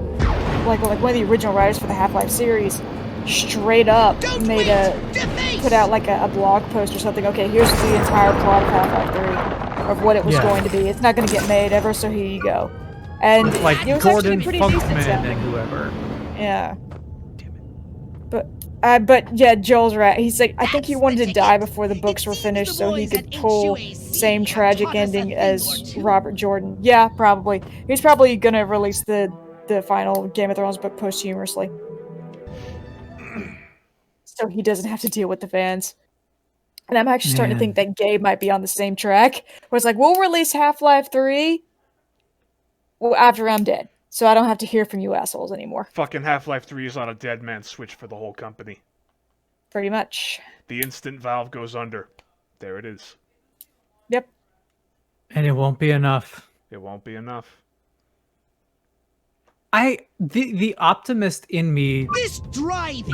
like one of the original writers for the Half-Life series, straight up put out like a blog post or something. Okay, here's the entire plot of Half-Life 3, of what it was going to be. It's not going to get made ever, so here you go. And like it was Gordon actually pretty decent Funkman sounding. and whoever. Yeah. But yeah, Joel's right. He's like, I think he wanted to die before the books were finished so he could pull same tragic ending as Robert Jordan. Yeah, probably. He's probably gonna release the final Game of Thrones book posthumously. So he doesn't have to deal with the fans. And I'm actually starting to think that Gabe might be on the same track. Where it's like, we'll release Half-Life 3 after I'm dead. So I don't have to hear from you assholes anymore. Fucking Half-Life 3 is on a dead man's switch for the whole company. Pretty much. The instant Valve goes under. There it is. Yep. And it won't be enough. It won't be enough. The optimist in me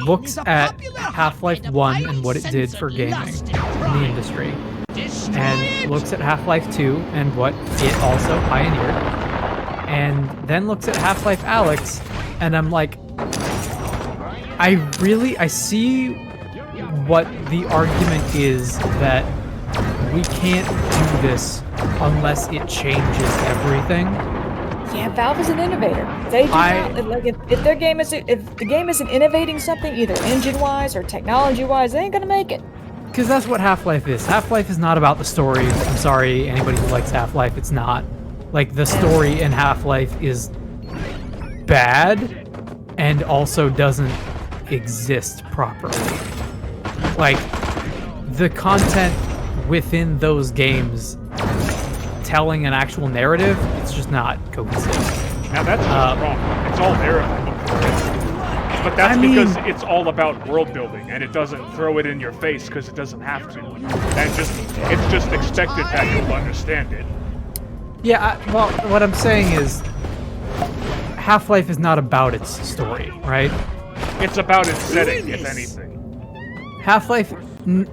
looks at Half-Life 1 and what it did for gaming in the industry, and looks at Half-Life 2 and what it also pioneered, and then looks at Half-Life Alyx, and I'm like, I see what the argument is that we can't do this unless it changes everything. Yeah, Valve is an innovator. They do not, like if their game is if the game isn't innovating something either engine-wise or technology-wise, they ain't gonna make it. Because that's what Half-Life is. Half-Life is not about the story. I'm sorry, anybody who likes Half-Life, it's not. Like, the story in Half-Life is bad and also doesn't exist properly. Like, the content within those games telling an actual narrative, it's just not cohesive. Now that's just wrong. It's all narrative. But that's because it's all about world building, and it doesn't throw it in your face because it doesn't have to. It's just expected that you'll understand it. Yeah, well, what I'm saying is, Half-Life is not about its story, right? It's about its setting, if anything. Half-Life,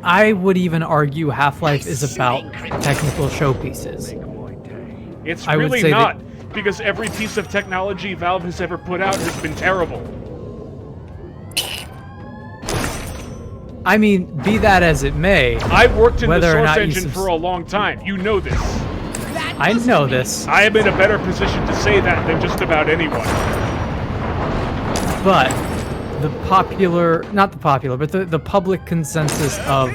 I would even argue Half-Life is about technical showpieces. It's really not. Because every piece of technology Valve has ever put out has been terrible. I mean, be that as it may, I've worked in the whether or Source not you engine for a long time. You know this. I know this, I am in a better position to say that than just about anyone. but the popular, not the popular, but the public consensus of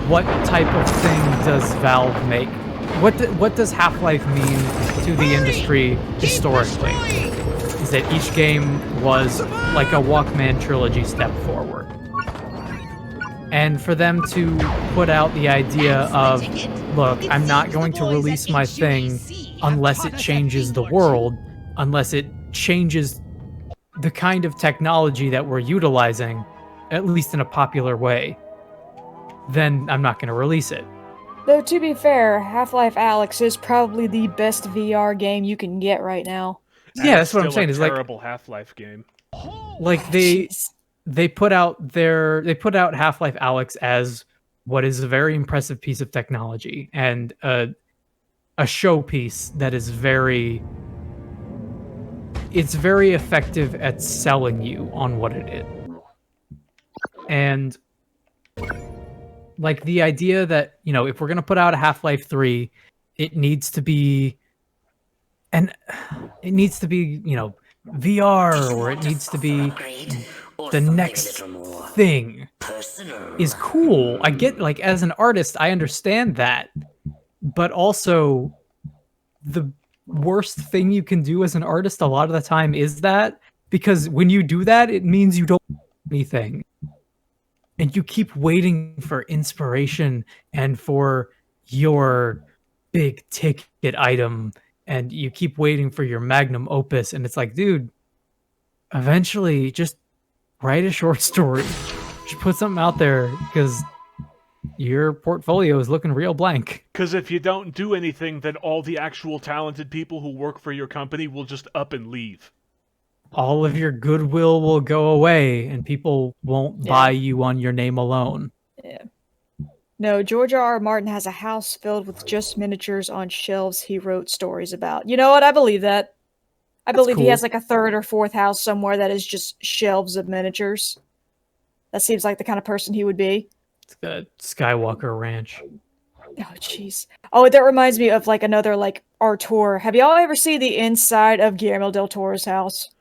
what type of thing does Valve make? What does Half-Life mean to the industry historically? Is that each game was like a Walkman trilogy step forward. And for them to put out the idea of, look, I'm not going to release my thing unless it changes the world, unless it changes the kind of technology that we're utilizing, at least in a popular way, then I'm not going to release it. Though, to be fair, Half-Life Alyx is probably the best VR game you can get right now. Yeah, that's what I'm saying. It's Is like terrible Half-Life game. They put out Half-Life Alyx as what is a very impressive piece of technology and a showpiece that is very effective at selling you on what it is. And like the idea that, you know, if we're going to put out a Half-Life 3, it needs to be you know, VR, or it needs to be the next thing is cool. I get, like, as an artist, I understand that, but also the worst thing you can do as an artist a lot of the time is that, because when you do that, it means you don't do anything. And you keep waiting for inspiration and for your big ticket item, and you keep waiting for your magnum opus, and it's like, dude, eventually just write a short story. Just put something out there, because your portfolio is looking real blank. Because if you don't do anything, then all the actual talented people who work for your company will just up and leave. All of your goodwill will go away, and people won't buy you on your name alone. Yeah. No, George R.R. Martin has a house filled with just miniatures on shelves he wrote stories about. You know what? I believe that. I believe he has like a third or fourth house somewhere that is just shelves of miniatures. That seems like the kind of person he would be. It's the Skywalker Ranch. Oh, jeez. Oh, that reminds me of like another like art tour. Have y'all ever seen the inside of Guillermo del Toro's house?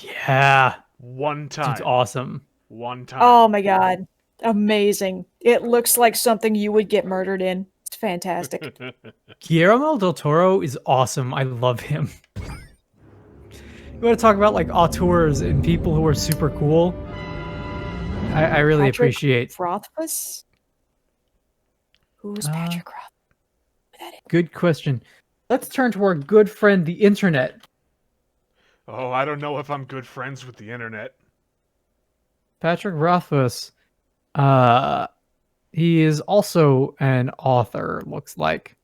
Yeah. One time. It's awesome. One time. Oh my god. Amazing. It looks like something you would get murdered in. It's fantastic. Guillermo del Toro is awesome. I love him. You want to talk about like auteurs and people who are super cool? I really appreciate. Rothfuss? Who's Patrick Rothfuss? Good question. Let's turn to our good friend, the internet. Oh, I don't know if I'm good friends with the internet. Patrick Rothfuss. He is also an author, looks like.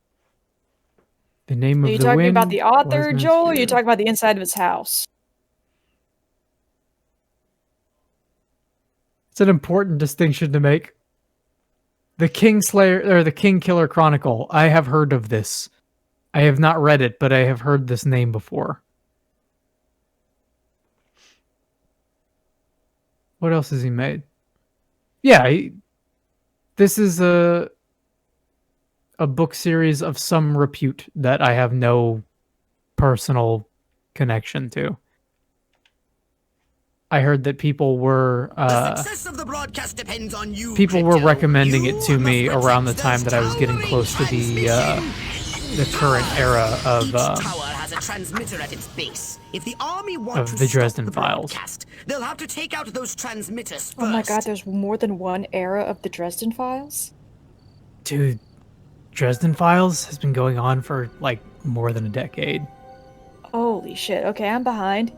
The name of the wind. Are you talking about the author, Joel, or are you talking about the inside of his house? It's an important distinction to make. The Kingslayer, or the King Killer Chronicle. I have heard of this. I have not read it, but I have heard this name before. What else has he made? Yeah, this is a book series of some repute that I have no personal connection to. I heard that people were recommending it to me around the time that I was getting close to the current era of transmitter at its base. If the army of the Dresden Files. They'll have to take out those transmitters first. Oh my god, there's more than one era of the Dresden Files? Dude, Dresden Files has been going on for like more than a decade. Holy shit. Okay, I'm behind.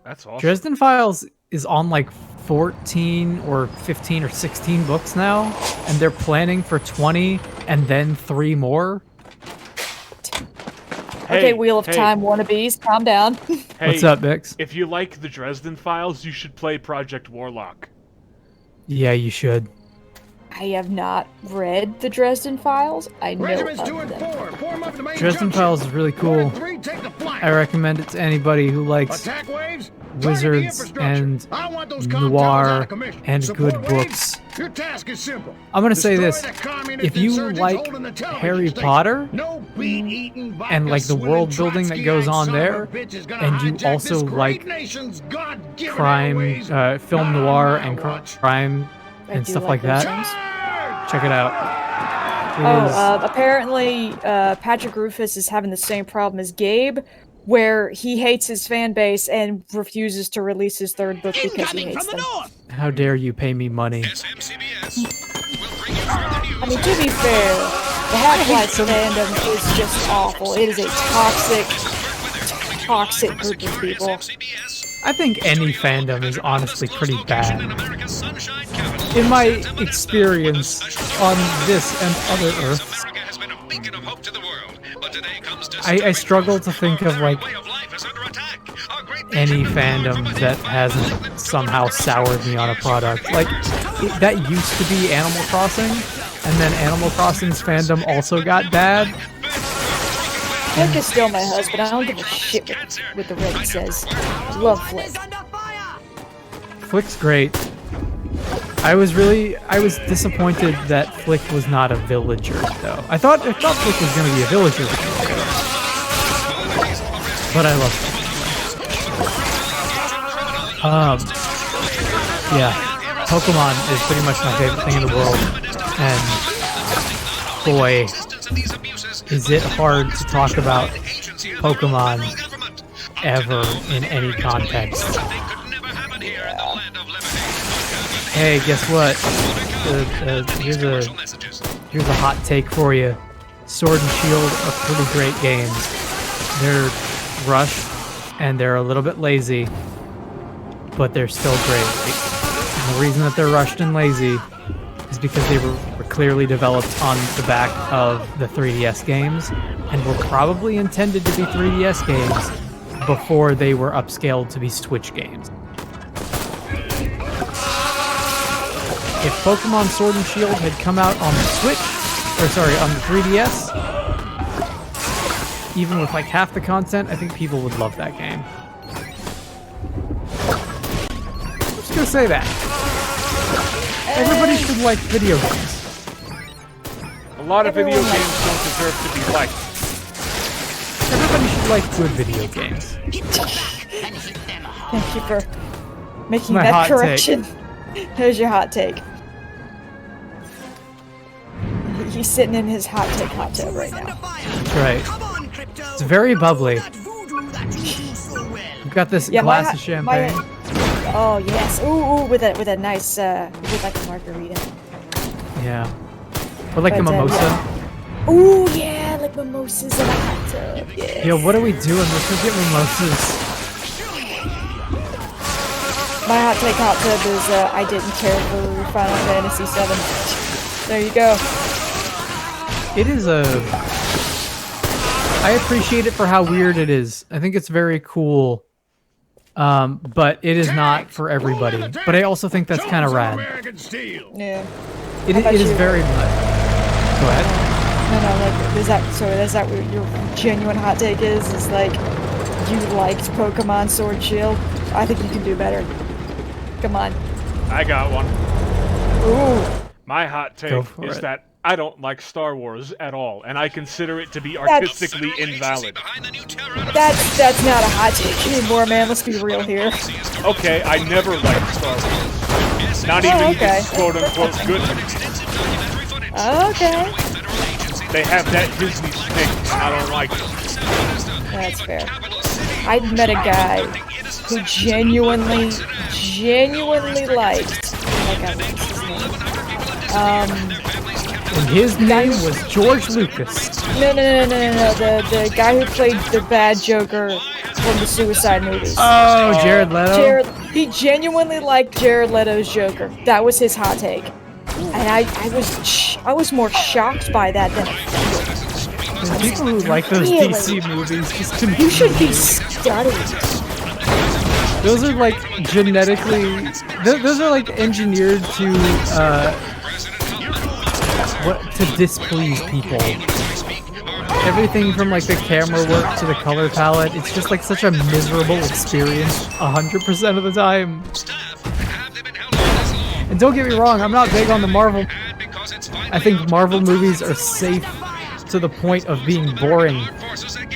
That's awesome. Dresden Files is on like 14 or 15 or 16 books now, and they're planning for 20 and then 3 more. Okay, Wheel of Time wannabes, calm down. What's up, Bix? If you like the Dresden Files, you should play Project Warlock. Yeah, you should. I have not read the Dresden Files. I know Regiments of 2 and them. 4, form up the main Dresden junction. Files is really 1 cool. and 3, take the flank. I recommend it to anybody who likes Attack waves, wizards and noir and good books. Your task is simple. I'm gonna say this: Destroy the communist if you insurgents like holding the television Harry station. Potter No bean-eating, and like the vodka-swilling world building that Trotskyite goes on son of a there, bitch is gonna and you hijack also this great like nation's God-given crime, airways, film not on noir, my and watch. crime I and do stuff like like those that, things. check it out. It Oh, is- apparently Patrick Rufus is having the same problem as Gabe, where he hates his fan base and refuses to release his third book because he Incoming hates from the them. north! how dare you pay me money? I mean, to be fair, the Half-Life fandom is just awful. It is a toxic group of people. I think any fandom is honestly pretty bad. In my experience on this and other Earths, I struggle to think of like any fandom that hasn't somehow soured me on a product. Like that used to be Animal Crossing, and then Animal Crossing's fandom also got bad. Flick is still my husband. I don't give a shit what the Reddit says. I love Flick. Flick's great. I was disappointed that Flick was not a villager though. I thought Flick was gonna be a villager, but I love Flick. Yeah, Pokemon is pretty much my favorite thing in the world, and boy, is it hard to talk about Pokemon ever in any context. Hey, guess what? Here's a hot take for you. Sword and Shield are pretty great games. They're rushed and they're a little bit lazy, but they're still great. And the reason that they're rushed and lazy is because they were clearly developed on the back of the 3DS games and were probably intended to be 3DS games before they were upscaled to be Switch games. If Pokemon Sword and Shield had come out on the Switch, on the 3DS, even with like half the content, I think people would love that game. I'm just gonna say that. Everybody should like video games. A lot of video games don't deserve to be liked. Everybody should like good video games. Thank you for making My that hot correction. There's your hot take. He's sitting in his hot tub right now. That's right. It's very bubbly. We've got this glass of champagne. Oh yes, ooh, with a nice with like a margarita. Yeah. Or like the But, mimosa. yeah. Ooh yeah, like mimosas in a hot tub. Yes. Yo, what are we doing? Let's go get mimosas. My hot tub is I didn't care for Final Fantasy VII. There you go. It is I appreciate it for how weird it is. I think it's very cool. But it is not for everybody. But I also think that's kind of rad. Yeah. It is very much. Go ahead. No, like, is that what your genuine hot take is? Is like, you liked Pokemon Sword and Shield? I think you can do better. Come on. I got one. Ooh. My hot take is that I don't like Star Wars at all, and I consider it to be artistically invalid. That's not a hot take anymore, man. Let's be real here. Okay, I never liked Star Wars. Not even its quote-unquote goodness. Okay. They have that Disney stick, and I don't like it. That's fair. I met a guy who genuinely liked. Oh my God, what's his name? And his name was George Lucas. No. The guy who played the bad Joker from the Suicide movies. Oh, Jared Leto? He genuinely liked Jared Leto's Joker. That was his hot take. And I was more shocked by that than The people who like those DC movies just confuse. You should be studying. Those are like genetically... Those are like engineered to to displease people. Everything from like the camera work to the color palette, it's just like such a miserable experience 100% of the time. And don't get me wrong, I'm not big on the Marvel. I think Marvel movies are safe to the point of being boring.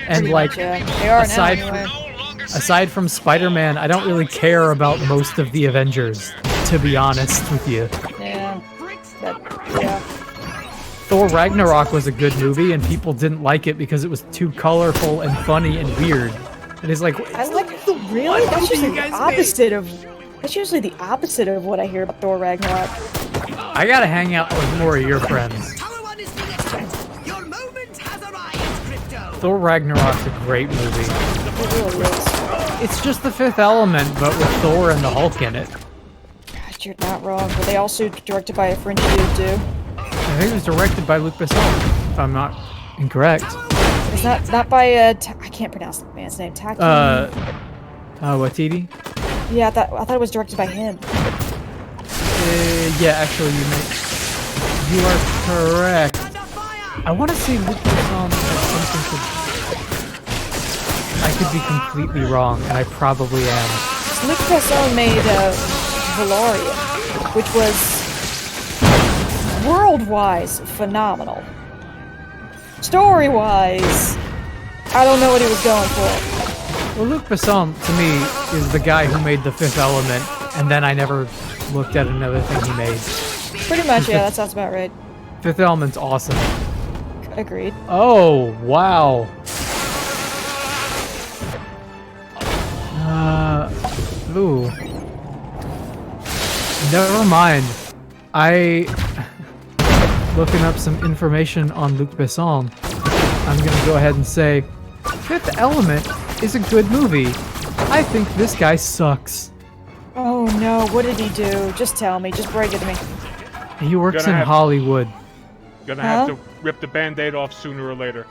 And like, They are aside now, from, anyway. aside from Spider-Man, I don't really care about most of the Avengers, to be honest with you. Yeah. Yeah. Thor Ragnarok was a good movie, and people didn't like it because it was too colorful and funny and weird. And it's like, I like really. That's usually the opposite of. That's usually the opposite of what I hear about Thor Ragnarok. I gotta hang out with more of your friends. Tower 1 is being attacked. Your moment has arrived, Crypto. Thor Ragnarok's a great movie. It really is. It's just the Fifth Element, but with Thor and the Hulk in it. God, you're not wrong. Were they also directed by a French dude too? I think it was directed by Luc Besson, if I'm not incorrect. It's not by I can't pronounce the man's name. Taki. Watiti? Yeah, I thought it was directed by him. Yeah, actually, you are correct. I want to say Luc Besson has something to. I could be completely wrong, and I probably am. Luc Besson made Valorian, which was world-wise phenomenal. Story-wise, I don't know what he was going for. Well, Luc Besson, to me, is the guy who made The Fifth Element, and then I never looked at another thing he made. Pretty much, yeah, that sounds about right. Fifth Element's awesome. Agreed. Oh, wow. Ooh. Never mind. Looking up some information on Luc Besson, I'm gonna go ahead and say, Fifth Element is a good movie. I think this guy sucks. Oh no, what did he do? Just tell me, just break it to me. He works in Gonna have- Hollywood. Gonna Huh? have to rip the band-aid off sooner or later.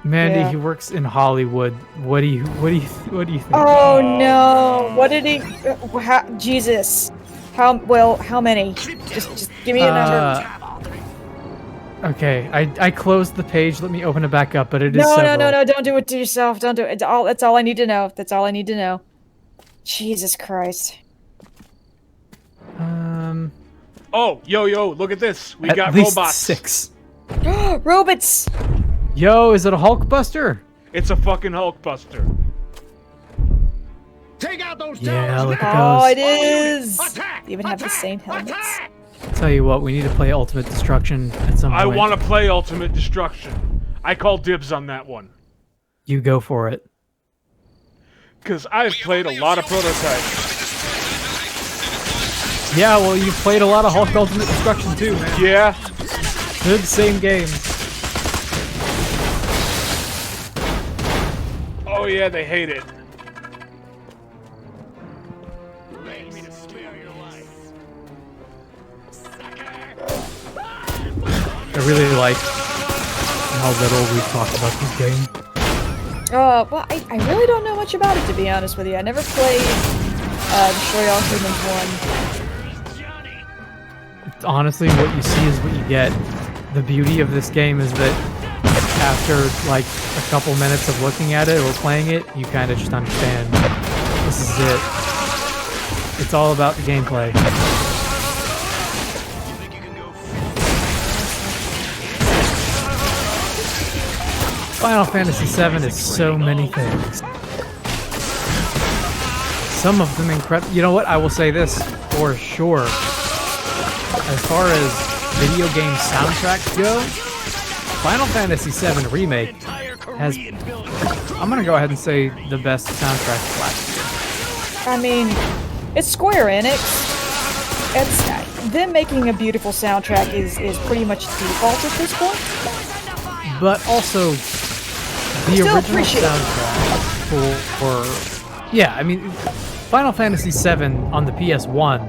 Mandy, Yeah. he works in Hollywood. What do you think? Oh no, what did he? Jesus, how many? Just give me a number. Okay, I closed the page. Let me open it back up, but it is No, several. don't do it to yourself. Don't do it. That's all I need to know. That's all I need to know. Jesus Christ. Oh, yo, look at this. We At got least robots. 6. Robots! Yo, is it a Hulkbuster? It's a fucking Hulkbuster. Take out those Yeah, towers look now. at Oh, those. it is! Attack! They even have the same helmets. Attack! Tell you what, we need to play Ultimate Destruction at some point. I want to play Ultimate Destruction. I call dibs on that one. You go for it. Because I've played a lot of prototypes. Yeah, well, you've played a lot of Hulk Ultimate Destruction too, man. Yeah. They're the same game. Oh yeah, they hate it. I really like how little we've talked about this game. Well, I really don't know much about it, to be honest with you. I never played Destroy All Humans 1. Honestly, what you see is what you get. The beauty of this game is that after like a couple minutes of looking at it or playing it, you kind of just understand. This is it. It's all about the gameplay. Final Fantasy VII is so many things. Some of them incredible. You know what? I will say this for sure. As far as video game soundtracks go, Final Fantasy VII Remake has, I'm gonna go ahead and say, the best soundtrack last year. I mean, it's Square Enix. It's them making a beautiful soundtrack is pretty much default at this point. But also, the Still original appreciate it. soundtrack for yeah, I mean, Final Fantasy VII on the PS1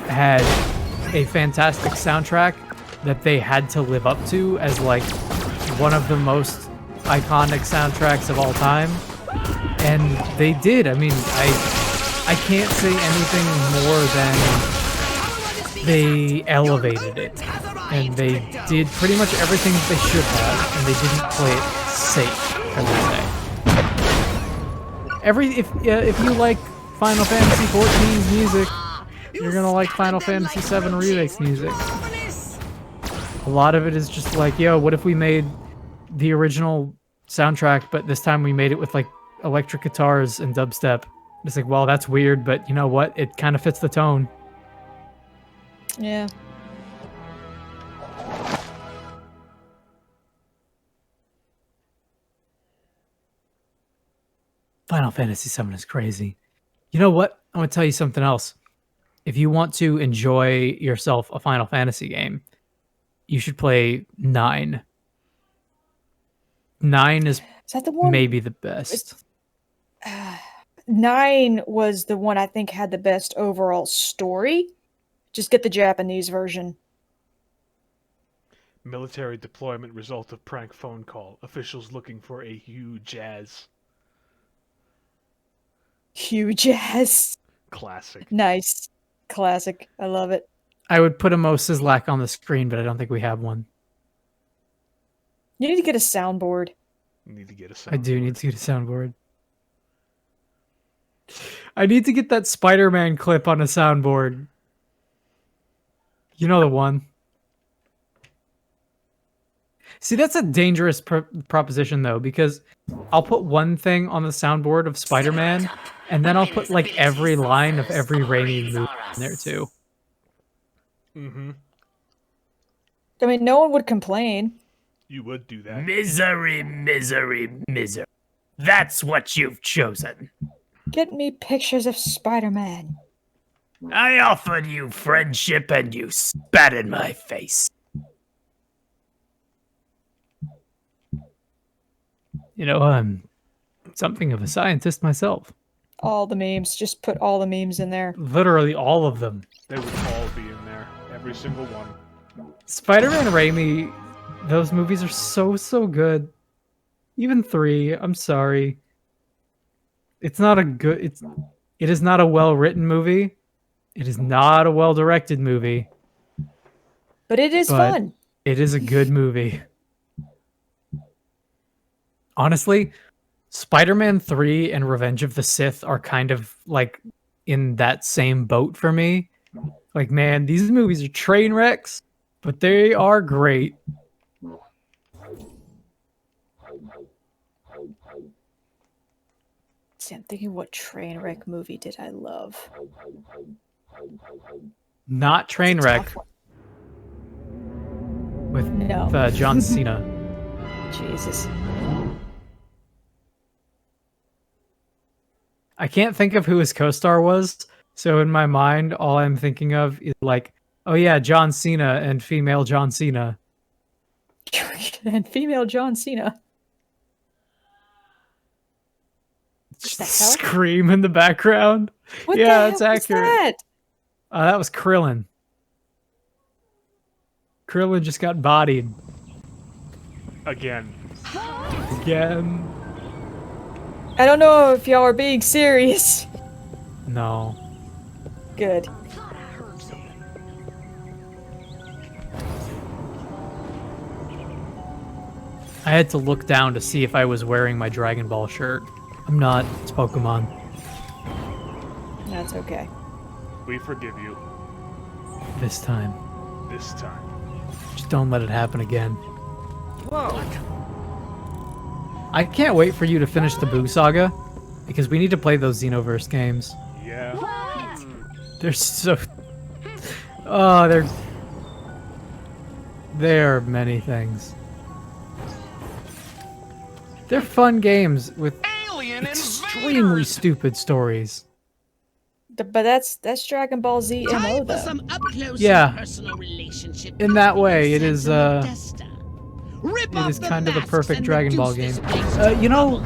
had a fantastic soundtrack that they had to live up to as like one of the most iconic soundtracks of all time, and they did. I mean, I can't say anything more than they elevated it. and they did pretty much everything that they should have, and they didn't play it safe, I would say. If you like Final Fantasy XIV's music, you're gonna like Final Fantasy VII Remake's music. A lot of it is just like, yo, what if we made the original soundtrack, but this time we made it with like electric guitars and dubstep? It's like, well, that's weird, but you know what? It kind of fits the tone. Yeah. Final Fantasy VII is crazy. You know what? I'm going to tell you something else. If you want to enjoy yourself a Final Fantasy game, you should play 9. 9 is that the one? Maybe the best. 9 was the one I think had the best overall story. Just get the Japanese version. Military deployment result of prank phone call. Officials looking for a huge ass. Huge ass. Classic. Nice. Classic. I love it. I would put a Moses Lack on the screen, but I don't think we have one. You need to get a soundboard. You need to get a soundboard. I do need to get a soundboard. I need to get that Spider-Man clip on a soundboard. You know the one. See, that's a dangerous proposition, though, because I'll put one thing on the soundboard of Spider-Man, and then I'll put, like, every line of every Raimi movie in there, too. Mm-hmm. I mean, no one would complain. You would do that. Misery, misery, misery. That's what you've chosen. Get me pictures of Spider-Man. I offered you friendship and you spat in my face. You know, I'm something of a scientist myself. All the memes. Just put all the memes in there. Literally all of them. They would all be in there. Every single one. Spider-Man Raimi, those movies are so good. Even 3, I'm sorry. It's not a good... It is not a well-written movie. It is not a well-directed movie. But it is fun. It is a good movie. Honestly, Spider-Man 3 and Revenge of the Sith are kind of like in that same boat for me. Like, man, these movies are train wrecks, but they are great. See, I'm thinking, what train wreck movie did I love? Not Trainwreck with John Cena. Jesus. I can't think of who his co-star was, so in my mind, all I'm thinking of is like, oh yeah, John Cena and female John Cena. And female John Cena. Scream in the background. What yeah, the it's hell accurate. Was that? That was Krillin. Krillin just got bodied. Again. Again. I don't know if y'all are being serious. No. Good. I had to look down to see if I was wearing my Dragon Ball shirt. I'm not. It's Pokemon. That's okay. We forgive you. This time. This time. Just don't let it happen again. Whoa. I can't wait for you to finish the Boo Saga, because we need to play those Xenoverse games. Yeah. They're so... Oh, they're... They're many things. They're fun games with extremely stupid stories. But that's Dragon Ball Z MO though. Some up-close Yeah. and personal relationship In that way, it is Modesta. it is kind of the perfect Dragon Ball game. You know,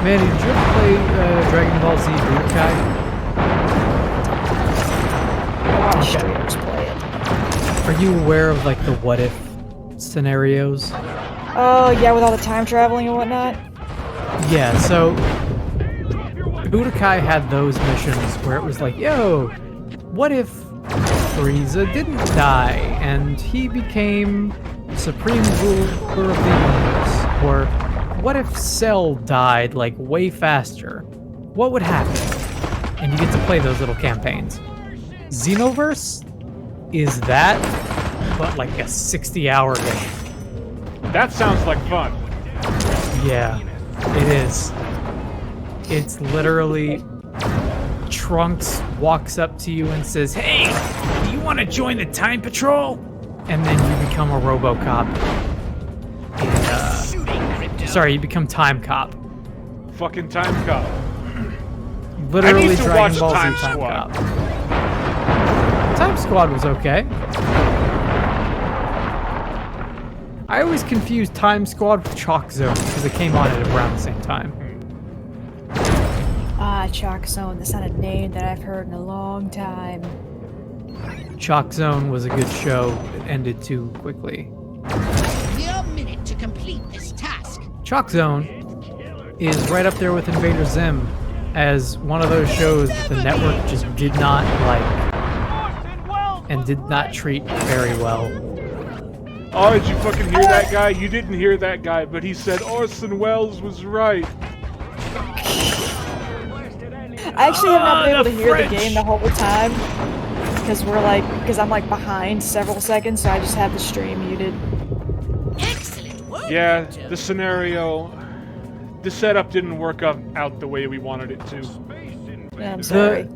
man, did you ever play Dragon Ball Z Budokai? Watch streamers play it. Are you aware of like the what if scenarios? Oh yeah, with all the time traveling and whatnot. Yeah, so Budokai had those missions where it was like, yo, what if Frieza didn't die, and he became supreme ruler of the universe? Or what if Cell died, like, way faster? What would happen? And you get to play those little campaigns. Xenoverse is that, but like a 60-hour game. That sounds like fun. Yeah, it is. It's literally Trunks walks up to you and says, "Hey, do you want to join the Time Patrol?" And then you become a RoboCop. And, sorry, you become Time Cop. Fucking Time Cop. Literally I need to Dragon watch Ball Z Time Time Squad. Cop. Time Squad was okay. I always confused Time Squad with Chalk Zone because it came on at around the same time. Ah, Chalk Zone. That's not a name that I've heard in a long time. Chalk Zone was a good show. It ended too quickly. Your minute to complete this task. Chalk Zone is right up there with Invader Zim as one of those shows that the network just did not like and did not treat very well. Oh, did you fucking hear that guy? You didn't hear that guy, but he said Orson Welles was right. I actually have not been able to hear the game the whole time because I'm like behind several seconds, so I just have the stream muted. Excellent work. Yeah, the scenario, the setup didn't work out the way we wanted it to. Yeah, I'm sorry.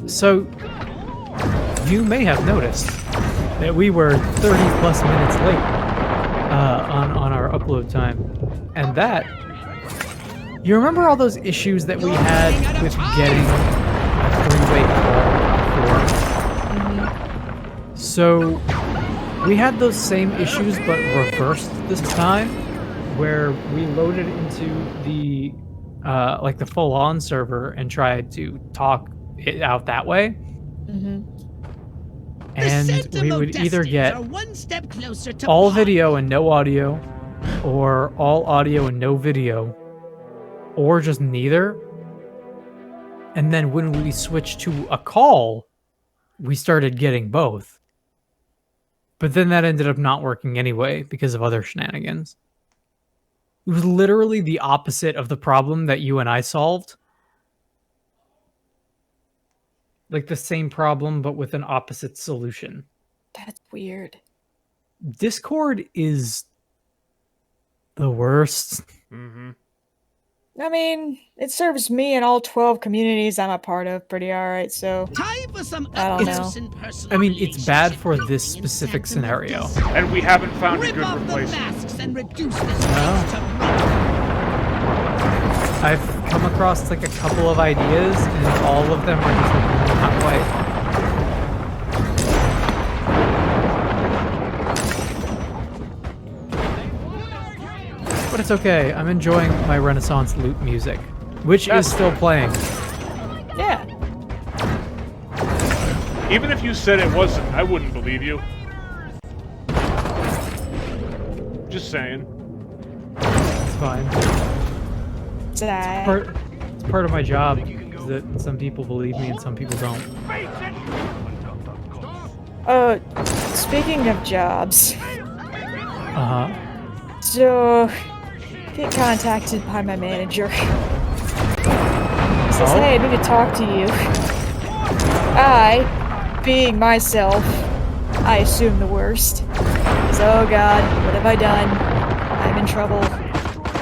So, you may have noticed that we were 30 plus minutes late on our upload time. And that, you remember all those issues that we had with getting a three-way call before? So, we had those same issues but reversed this time, where we loaded into the like the full-on server and tried to talk it out that way. And we would either get all video and no audio, or all audio and no video, or just neither. And then when we switched to a call, we started getting both. But then that ended up not working anyway because of other shenanigans. It was literally the opposite of the problem that you and I solved. Like the same problem, but with an opposite solution. That's weird. Discord is the worst. I mean, it serves me and all 12 communities I'm a part of pretty alright, so Time for some I don't know. I mean, it's bad for this specific scenario. And we haven't found a Rip good off the replacement. masks and reduce this place to rubble. I've come across like a couple of ideas, and all of them are just like not quite. But it's okay. I'm enjoying my Renaissance loot music, which is still playing. yeah. Even if you said it wasn't, I wouldn't believe you. Just saying. It's fine. It's alright. It's part of my job is that some people believe me and some people don't. Speaking of jobs, Uh-huh. so get contacted by my manager. Says, hey, I need to talk to you. I, being myself, I assume the worst. Says, oh god, what have I done? I'm in trouble.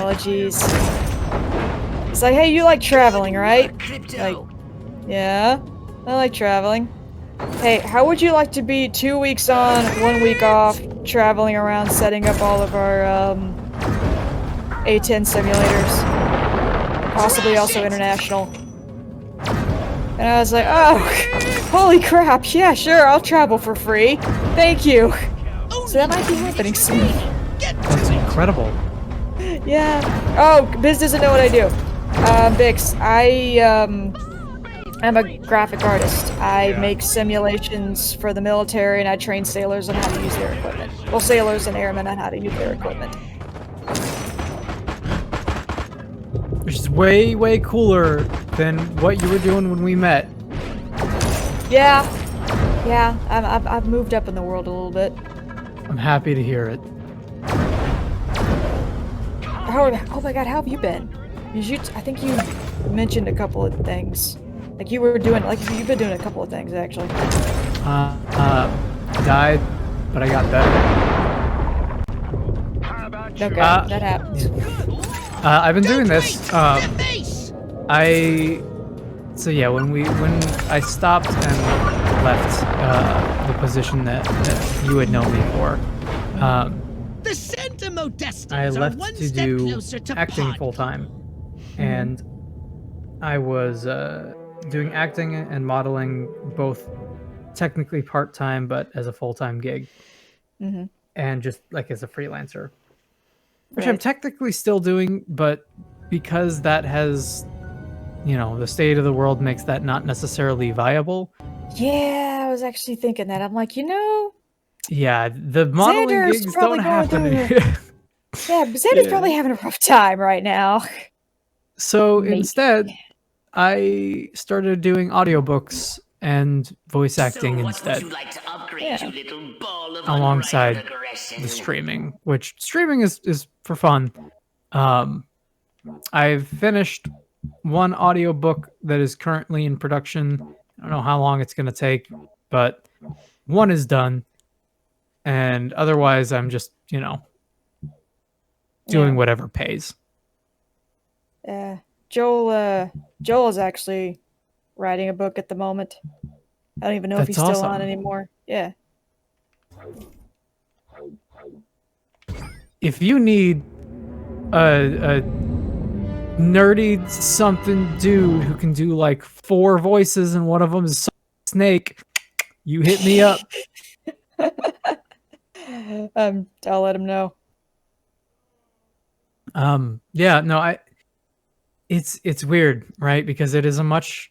Oh jeez. It's like, hey, you like traveling, right? Like, yeah, I like traveling. Hey, how would you like to be 2 weeks on, 1 week off, traveling around, setting up all of our, A10 simulators? Possibly also international. And I was like, oh, holy crap, yeah, sure, I'll travel for free. Thank you. So that might be happening soon. That's incredible. Yeah. Oh, Biz doesn't know what I do. Bix, I'm a graphic artist. I make simulations for the military, and I train sailors on how to use their equipment. Well, sailors and airmen on how to use their equipment. Which is way, way cooler than what you were doing when we met. Yeah. Yeah, I've moved up in the world a little bit. I'm happy to hear it. Oh my god, how have you been? I think you mentioned a couple of things. Like you were doing, like you've been doing a couple of things actually. Died, but I got better. Okay, that happens. I've been doing this. So yeah, when I stopped and left the position that you had known me for, The Santa Modestas I are left one to step do closer to acting pod. full time, and I was doing acting and modeling both technically part time, but as a full time gig, and just like as a freelancer, which I'm Right. technically still doing, but because that has, the state of the world makes that not necessarily viable. Yeah, I was actually thinking that. I'm like, Yeah, the modeling Xander's gigs probably don't going happen. yeah, but Xander's probably having a rough time right now. So Maybe. instead, I started doing audiobooks and voice acting instead, Yeah. alongside the streaming, which streaming is for fun. I've finished one audiobook that is currently in production. I don't know how long it's going to take, but one is done. And otherwise, I'm just, doing whatever pays. Joel is actually writing a book at the moment. I don't even know if That's he's still on awesome. anymore. Yeah. If you need a nerdy something dude who can do like 4 voices and one of them is Snake, you hit me up. I'll let him know. Yeah, no, it's weird, right? Because it is a much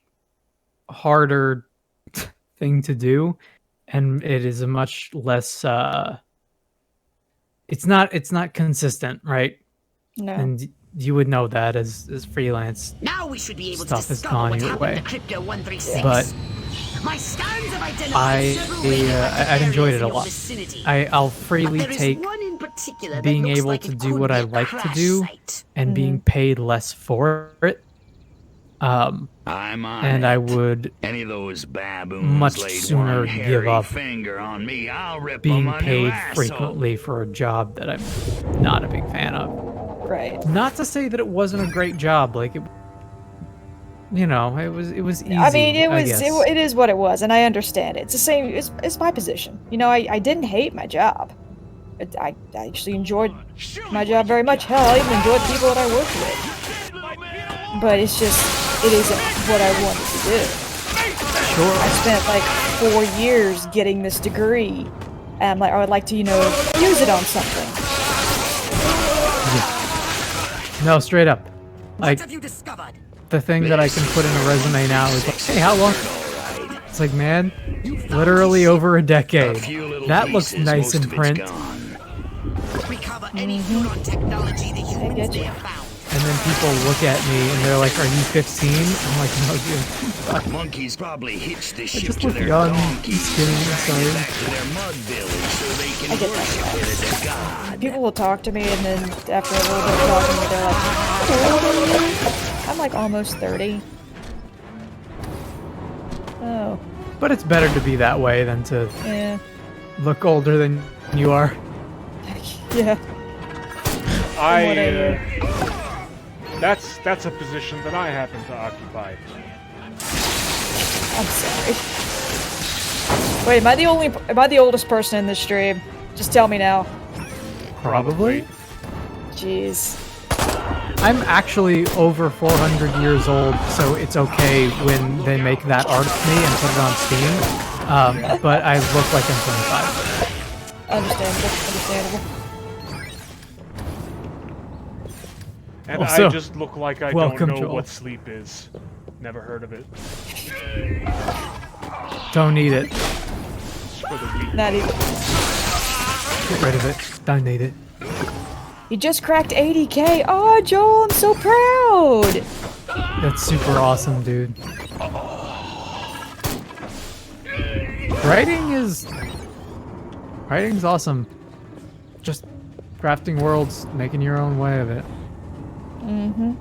harder thing to do, and it is a much less it's not consistent, right? No. And you would know that as freelance Now we should be able stuff to has discover gone what your happened way. to Crypto 136. But My scans have identified several radioactive I've enjoyed areas it a in your lot. vicinity. I'll But freely there is take one in particular that being looks able like to it do could what be I a like to crash do site. and being paid less for it. I'm on And it. I would Any of those baboons much laid sooner one give hairy up finger on me, I'll rip being them a new paid asshole. frequently for a job that I'm not a big fan of. Right. Not to say that it wasn't a great job, like it was easy. I mean, I guess. it is what it was, and I understand it. It's the same. It's my position. I didn't hate my job. I actually enjoyed my job very much. Hell, I even enjoyed the people that I worked with. But it isn't what I wanted to do. Sure. I spent like 4 years getting this degree, and I would like to, use it on something. No, straight up. What Like have you discovered? the thing that I can put in a resume now is like, hey, how long? It's like, man, literally over a decade. That looks nice in print. Recover any neuron technology the humans get may you. have found. And then people look at me and they're like, are you 15? I'm like, no, dude. Monkeys probably hitched this I ship just to look their young, donkeys, skinny, dragging it sorry. back to their mud village so they I can get worship that. it as a god. People will talk to me, and then after a little bit of talking to me, they're like, "How old are you?" I'm like almost 30. Oh, But it's better to be that way than to yeah. look older than you are. Yeah. I that's a position that I happen to occupy. I'm sorry. Wait, am I the oldest person in this stream? Just tell me now. Probably. Jeez. I'm actually over 400 years old, so it's okay when they make that art of me and put it on Steam. But I look like I'm 25. Understandable. And Also, I just look like I don't welcome, know Joel. what sleep is. Never heard of it. Don't need it. For the weak. Not even. Get rid of it. Don't need it. You just cracked 80K. Oh, Joel, I'm so proud. That's super awesome, dude. Writing's awesome. Just crafting worlds, making your own way of it. Mm-hmm.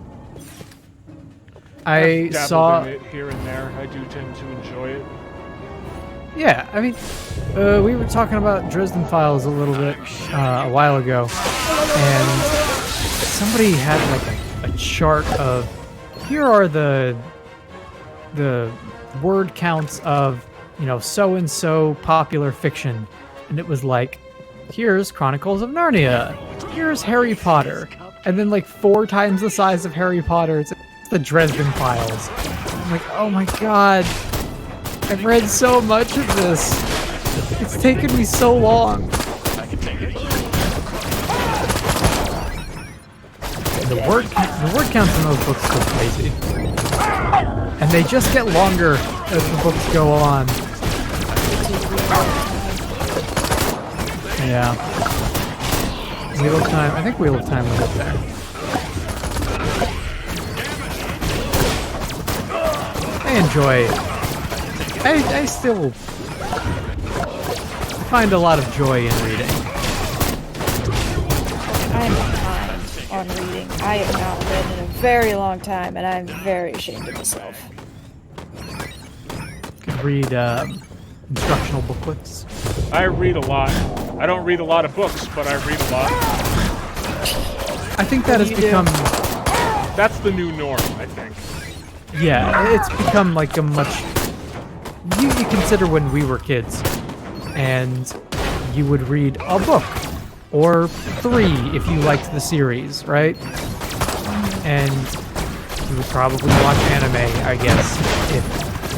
I've dabbled saw in it here and there. I do tend to enjoy it. Yeah, I mean, we were talking about Dresden Files a little bit a while ago, and somebody had like a chart of here are the word counts of, you know, so and so popular fiction, and it was like, here's Chronicles of Narnia, here's Harry Potter, and then like 4 times the size of Harry Potter, it's the Dresden Files. I'm like, oh my god, I've read so much of this. It's taken me so long. And the word counts in those books go crazy, and they just get longer as the books go on. Yeah. Wheel of Time. I think Wheel of Time was up there. I enjoy. I still find a lot of joy in reading. I'm behind on reading. I have not read in a very long time, and I'm very ashamed of myself. Could read instructional booklets. I read a lot. I don't read a lot of books, but I read a lot. I think that has become... That's the new norm, I think. Yeah, it's become like a much... You consider when we were kids, and you would read a book, or 3 if you liked the series, right? And you would probably watch anime, I guess, if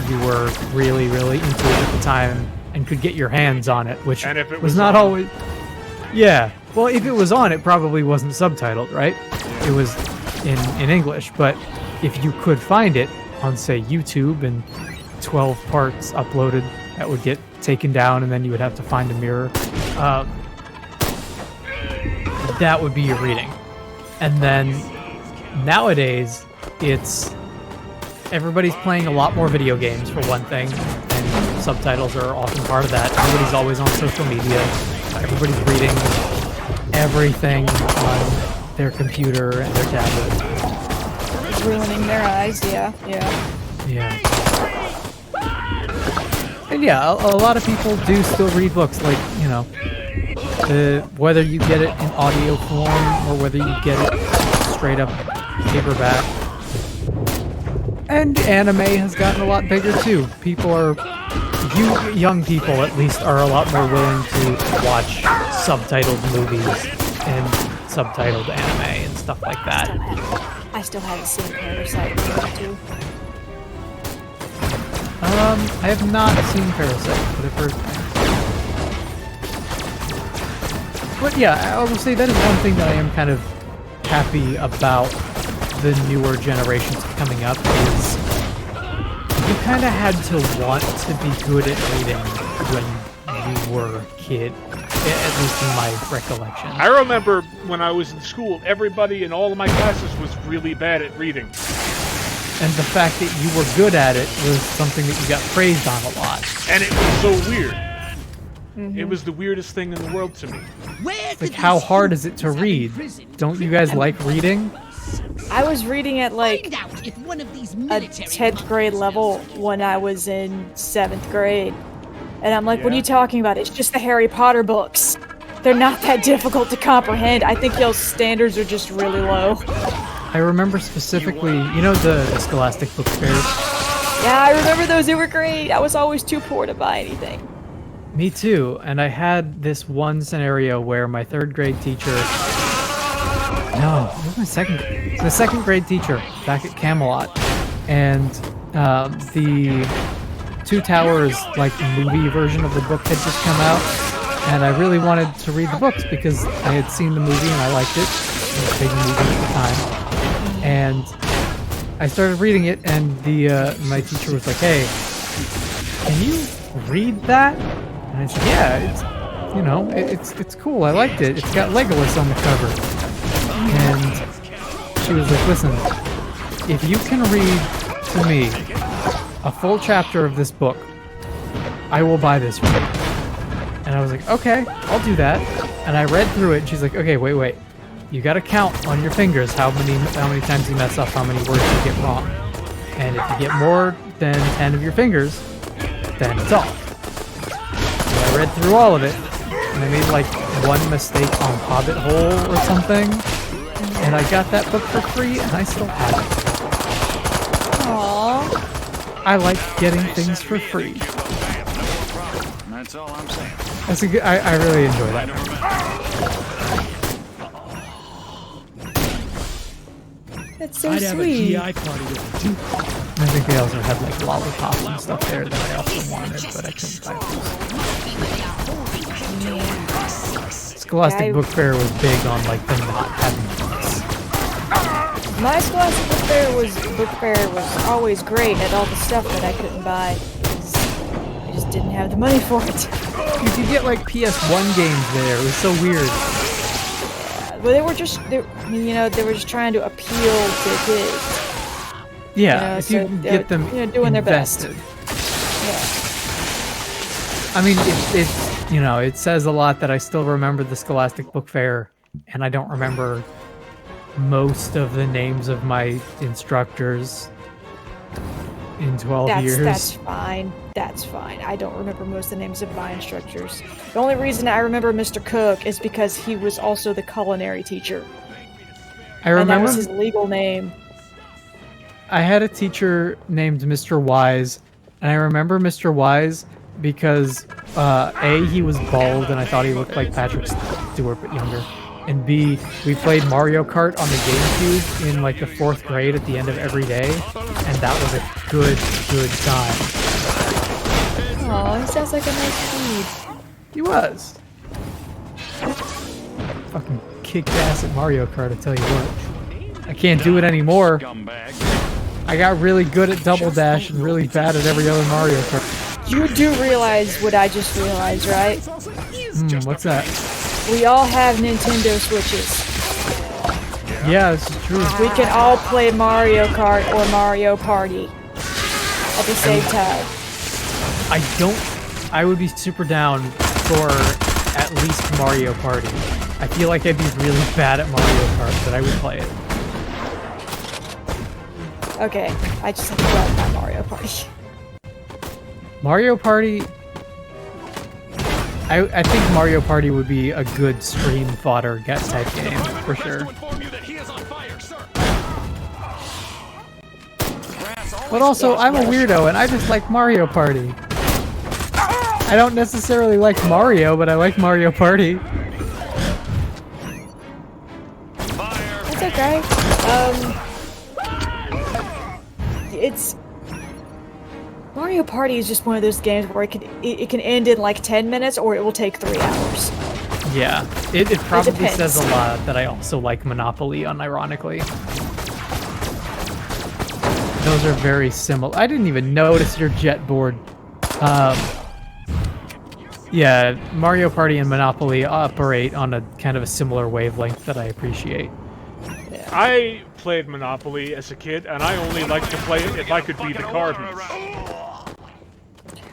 you were really, really into it at the time and could get your hands on it, which and if it was not always... Yeah, well, if it was on, it probably wasn't subtitled, right? It was in English, but if you could find it on, say, YouTube and 12 parts uploaded, that would get taken down, and then you would have to find a mirror. That would be your reading. And then nowadays, it's everybody's playing a lot more video games for one thing, and subtitles are often part of that. Everybody's always on social media. Everybody's reading everything on their computer and their tablet. It's ruining their eyes, yeah. Yeah. And yeah, a lot of people do still read books, like, you know, whether you get it in audio form or whether you get it straight up paperback. And anime has gotten a lot bigger too. People are, young people at least, are a lot more willing to watch subtitled movies and subtitled anime and stuff like that. I still haven't seen Parasite too. I have not seen Parasite, but I've heard. But yeah, I will say that is one thing that I am kind of happy about the newer generations coming up is you kind of had to want to be good at reading when you were a kid, at least in my recollection. I remember when I was in school, everybody in all of my classes was really bad at reading. And the fact that you were good at it was something that you got praised on a lot. And it was so weird. Mm-hmm. It was the weirdest thing in the world to me. Like, how hard is it to read? Don't you guys like reading? I was reading at like a 10th grade level when I was in 7th grade. And I'm like, what are you talking about? It's just the Harry Potter books. They're not that difficult to comprehend. I think those standards are just really low. I remember specifically, you know, the Scholastic book fairs? Yeah, I remember those. They were great. I was always too poor to buy anything. Me too. And I had this one scenario where my 3rd grade teacher... No, it was my second grade teacher back at Camelot. And the Two Towers, like, movie version of the book had just come out. And I really wanted to read the books because I had seen the movie and I liked it. It was a big movie at the time. And I started reading it, and my teacher was like, "Hey, can you read that?" And I said, "Yeah, it's, you know, it's cool. I liked it. It's got Legolas on the cover." And she was like, "Listen, if you can read to me a full chapter of this book, I will buy this for you. And I was like, okay, I'll do that. And I read through it, and she's like, okay, wait. You gotta count on your fingers how many times you mess up, how many words you get wrong. And if you get more than 10 of your fingers, then it's off. So I read through all of it, and I made like one mistake on Hobbit Hole or something. And I got that book for free, and I still have it. Aww. I like getting things for free. That's all I'm saying. That's a good. I really enjoy that. That's so I'd have a sweet. GI party with it too. I think they also had like lollipops and stuff there that I also wanted, but I couldn't buy those. Scholastic Book Fair was big on like them not having books. My Scholastic Book Fair was always great at all the stuff that I couldn't buy. 'Cause I just didn't have the money for it. You could get like PS1 games there. It was so weird. Well, they were just trying to appeal to kids. Yeah, if you so can they're, get them doing their best. invested. Yeah. I mean, it says a lot that I still remember the Scholastic Book Fair, and I don't remember most of the names of my instructors in 12 years. That's fine. That's fine. I don't remember most of the names of my instructors. The only reason I remember Mr. Cook is because he was also the culinary teacher. I remember And that was his legal name. I had a teacher named Mr. Wise, and I remember Mr. Wise because A, he was bald and I thought he looked like Patrick Stewart but younger. And B, we played Mario Kart on the GameCube in like the 4th grade at the end of every day, and that was a good time. Aw, he sounds like a nice dude. He was. Fucking kicked ass at Mario Kart, I tell you what. I can't do it anymore. I got really good at Double Dash and really bad at every other Mario Kart. You do realize what I just realized, right? What's that? We all have Nintendo Switches. Yeah, this is true. We can all play Mario Kart or Mario Party at the same time. I would be super down for at least Mario Party. I feel like I'd be really bad at Mario Kart, but I would play it. Okay, I just have to grab my Mario Party. Mario Party... I think Mario Party would be a good stream fodder type game, for sure. But also, I'm a weirdo, and I just like Mario Party. I don't necessarily like Mario, but I like Mario Party. That's okay. It's... Mario Party is just one of those games where it can end in like 10 minutes or it will take 3 hours. Yeah, it probably depends. says a lot that I also like Monopoly, unironically. Those are very similar. I didn't even notice your jet board. Yeah, Mario Party and Monopoly operate on a kind of a similar wavelength that I appreciate. Yeah. I played Monopoly as a kid, and I only liked to play it if I could be the cardinals.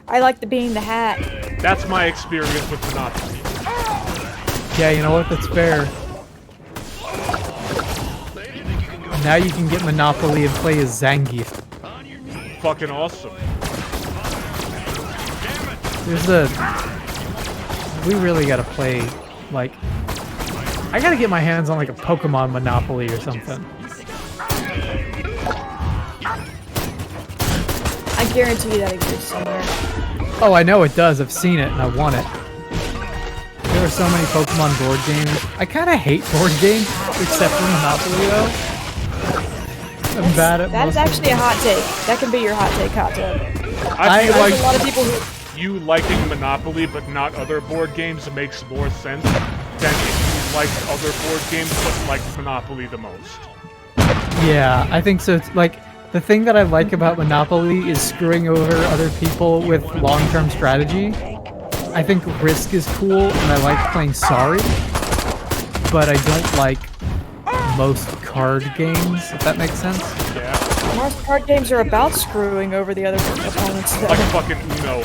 I like being the hat. That's my experience with Monopoly. Yeah, you know what? That's fair. Now you can get Monopoly and play as Zangief. Fucking awesome. We really gotta play, like... I gotta get my hands on like a Pokemon Monopoly or something. I guarantee you that exists somewhere. Oh, I know it does. I've seen it and I want it. There are so many Pokemon board games. I kind of hate board games, except for Monopoly, though. I'm bad at That is actually a hot take. That can be your hot take, hot tub. I feel like a lot of people who... you liking Monopoly but not other board games makes more sense than if you liked other board games but liked Monopoly the most. Yeah, I think so. It's like, the thing that I like about Monopoly is screwing over other people with long-term strategy. I think Risk is cool, and I like playing Sorry, but I don't like most card games, if that makes sense. Yeah. Most card games are about screwing over the other opponents. Like fucking Uno.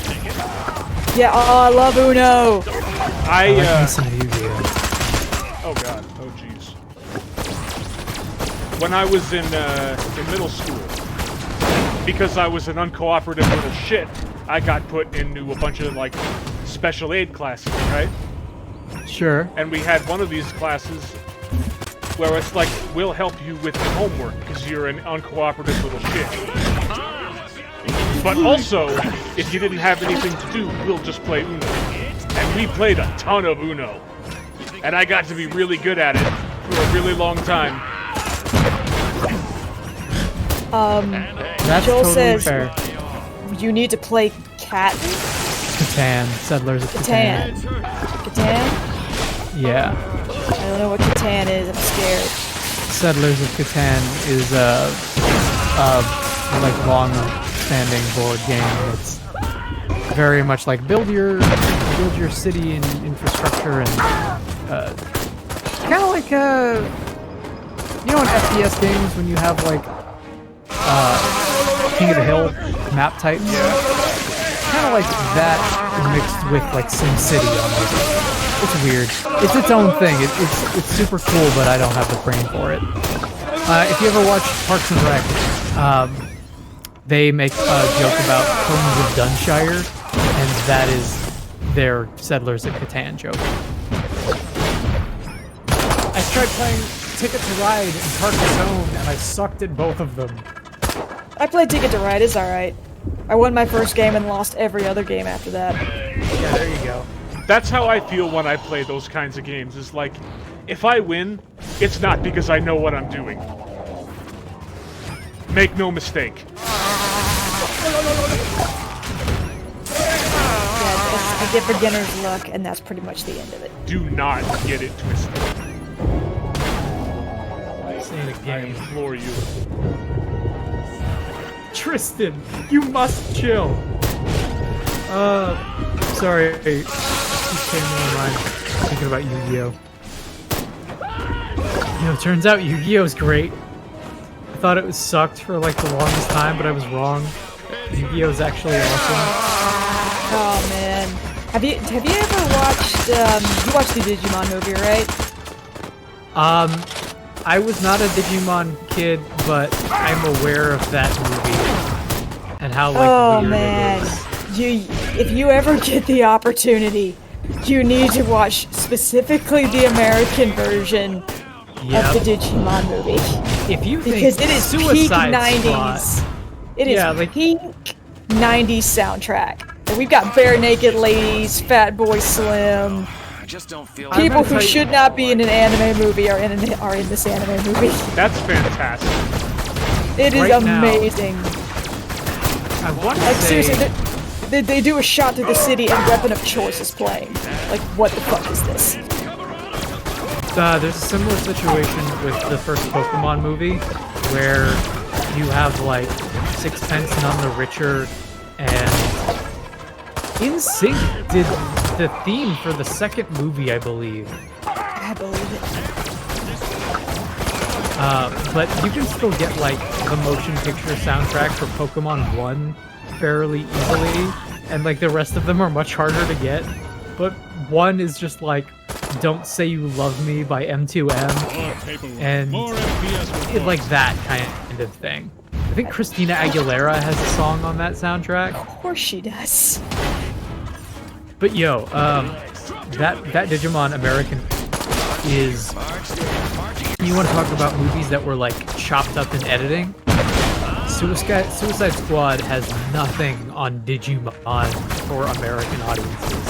Yeah, oh, I love Uno. I like me some Yu-Gi-Oh. Oh god, oh jeez. When I was in middle school, because I was an uncooperative little shit, I got put into a bunch of, like, special aid classes, right? Sure. And we had one of these classes where it's like, we'll help you with your homework because you're an uncooperative little shit. But also, if you didn't have anything to do, we'll just play Uno. And we played a ton of Uno. And I got to be really good at it for a really long time. That's Joel totally says fair. you need to play Catan, Settlers of Catan. Catan? Yeah. I don't know what Catan is, I'm scared. Settlers of Catan is a like long-standing board game. It's very much like build your city and infrastructure, and kind of like you know in FPS games when you have like King of the Hill map type. Kind of like that mixed with like SimCity almost. It's weird. It's its own thing. It's super cool, but I don't have the brain for it. If you ever watch Parks and Rec, they make a joke about Homes of Dunshire, and that is their Settlers of Catan joke. I tried playing Ticket to Ride and Carcassonne, and I sucked at both of them. I played Ticket to Ride, it's alright. I won my first game and lost every other game after that. Yeah, there you go. That's how I feel when I play those kinds of games. Is like, if I win, it's not because I know what I'm doing. Make no mistake. Yeah, I get beginner's luck, and that's pretty much the end of it. Do not get it twisted. Say it I again. implore you. Tristan, you must chill. Sorry, it came to my mind thinking about Yu-Gi-Oh. You know, turns out Yu-Gi-Oh's great. I thought it was sucked for like the longest time, but I was wrong. Yu-Gi-Oh's actually awesome. Oh man, have you ever watched? You watched the Digimon movie, right? I was not a Digimon kid, but I'm aware of that movie and how like weird man, it is. if you ever get the opportunity, you need to watch specifically the American version of the Digimon movie. If you think because it is Suicide peak Squad, 90s. It is like peak 90s soundtrack. And we've got bare naked ladies, Fat Boy Slim. Just don't feel People who should not be in an anime movie are in this anime movie. That's fantastic. It is Right now, amazing. I want to Like say, seriously, they do a shot through the city and Weapon of Choice is playing. Like, what the fuck is this? there's a similar situation with the first Pokemon movie, where you have like Sixpence None the Richer, and NSYNC did the theme for the second movie, I believe. I believe it. But you can still get like the motion picture soundtrack for Pokemon 1 fairly easily, and like the rest of them are much harder to get. But 1 is just like Don't Say You Love Me by M2M, and like that kind of thing. I think Christina Aguilera has a song on that soundtrack. Of course she does. But yo, that Digimon American is... You want to talk about movies that were like chopped up in editing? Suicide Squad has nothing on Digimon for American audiences.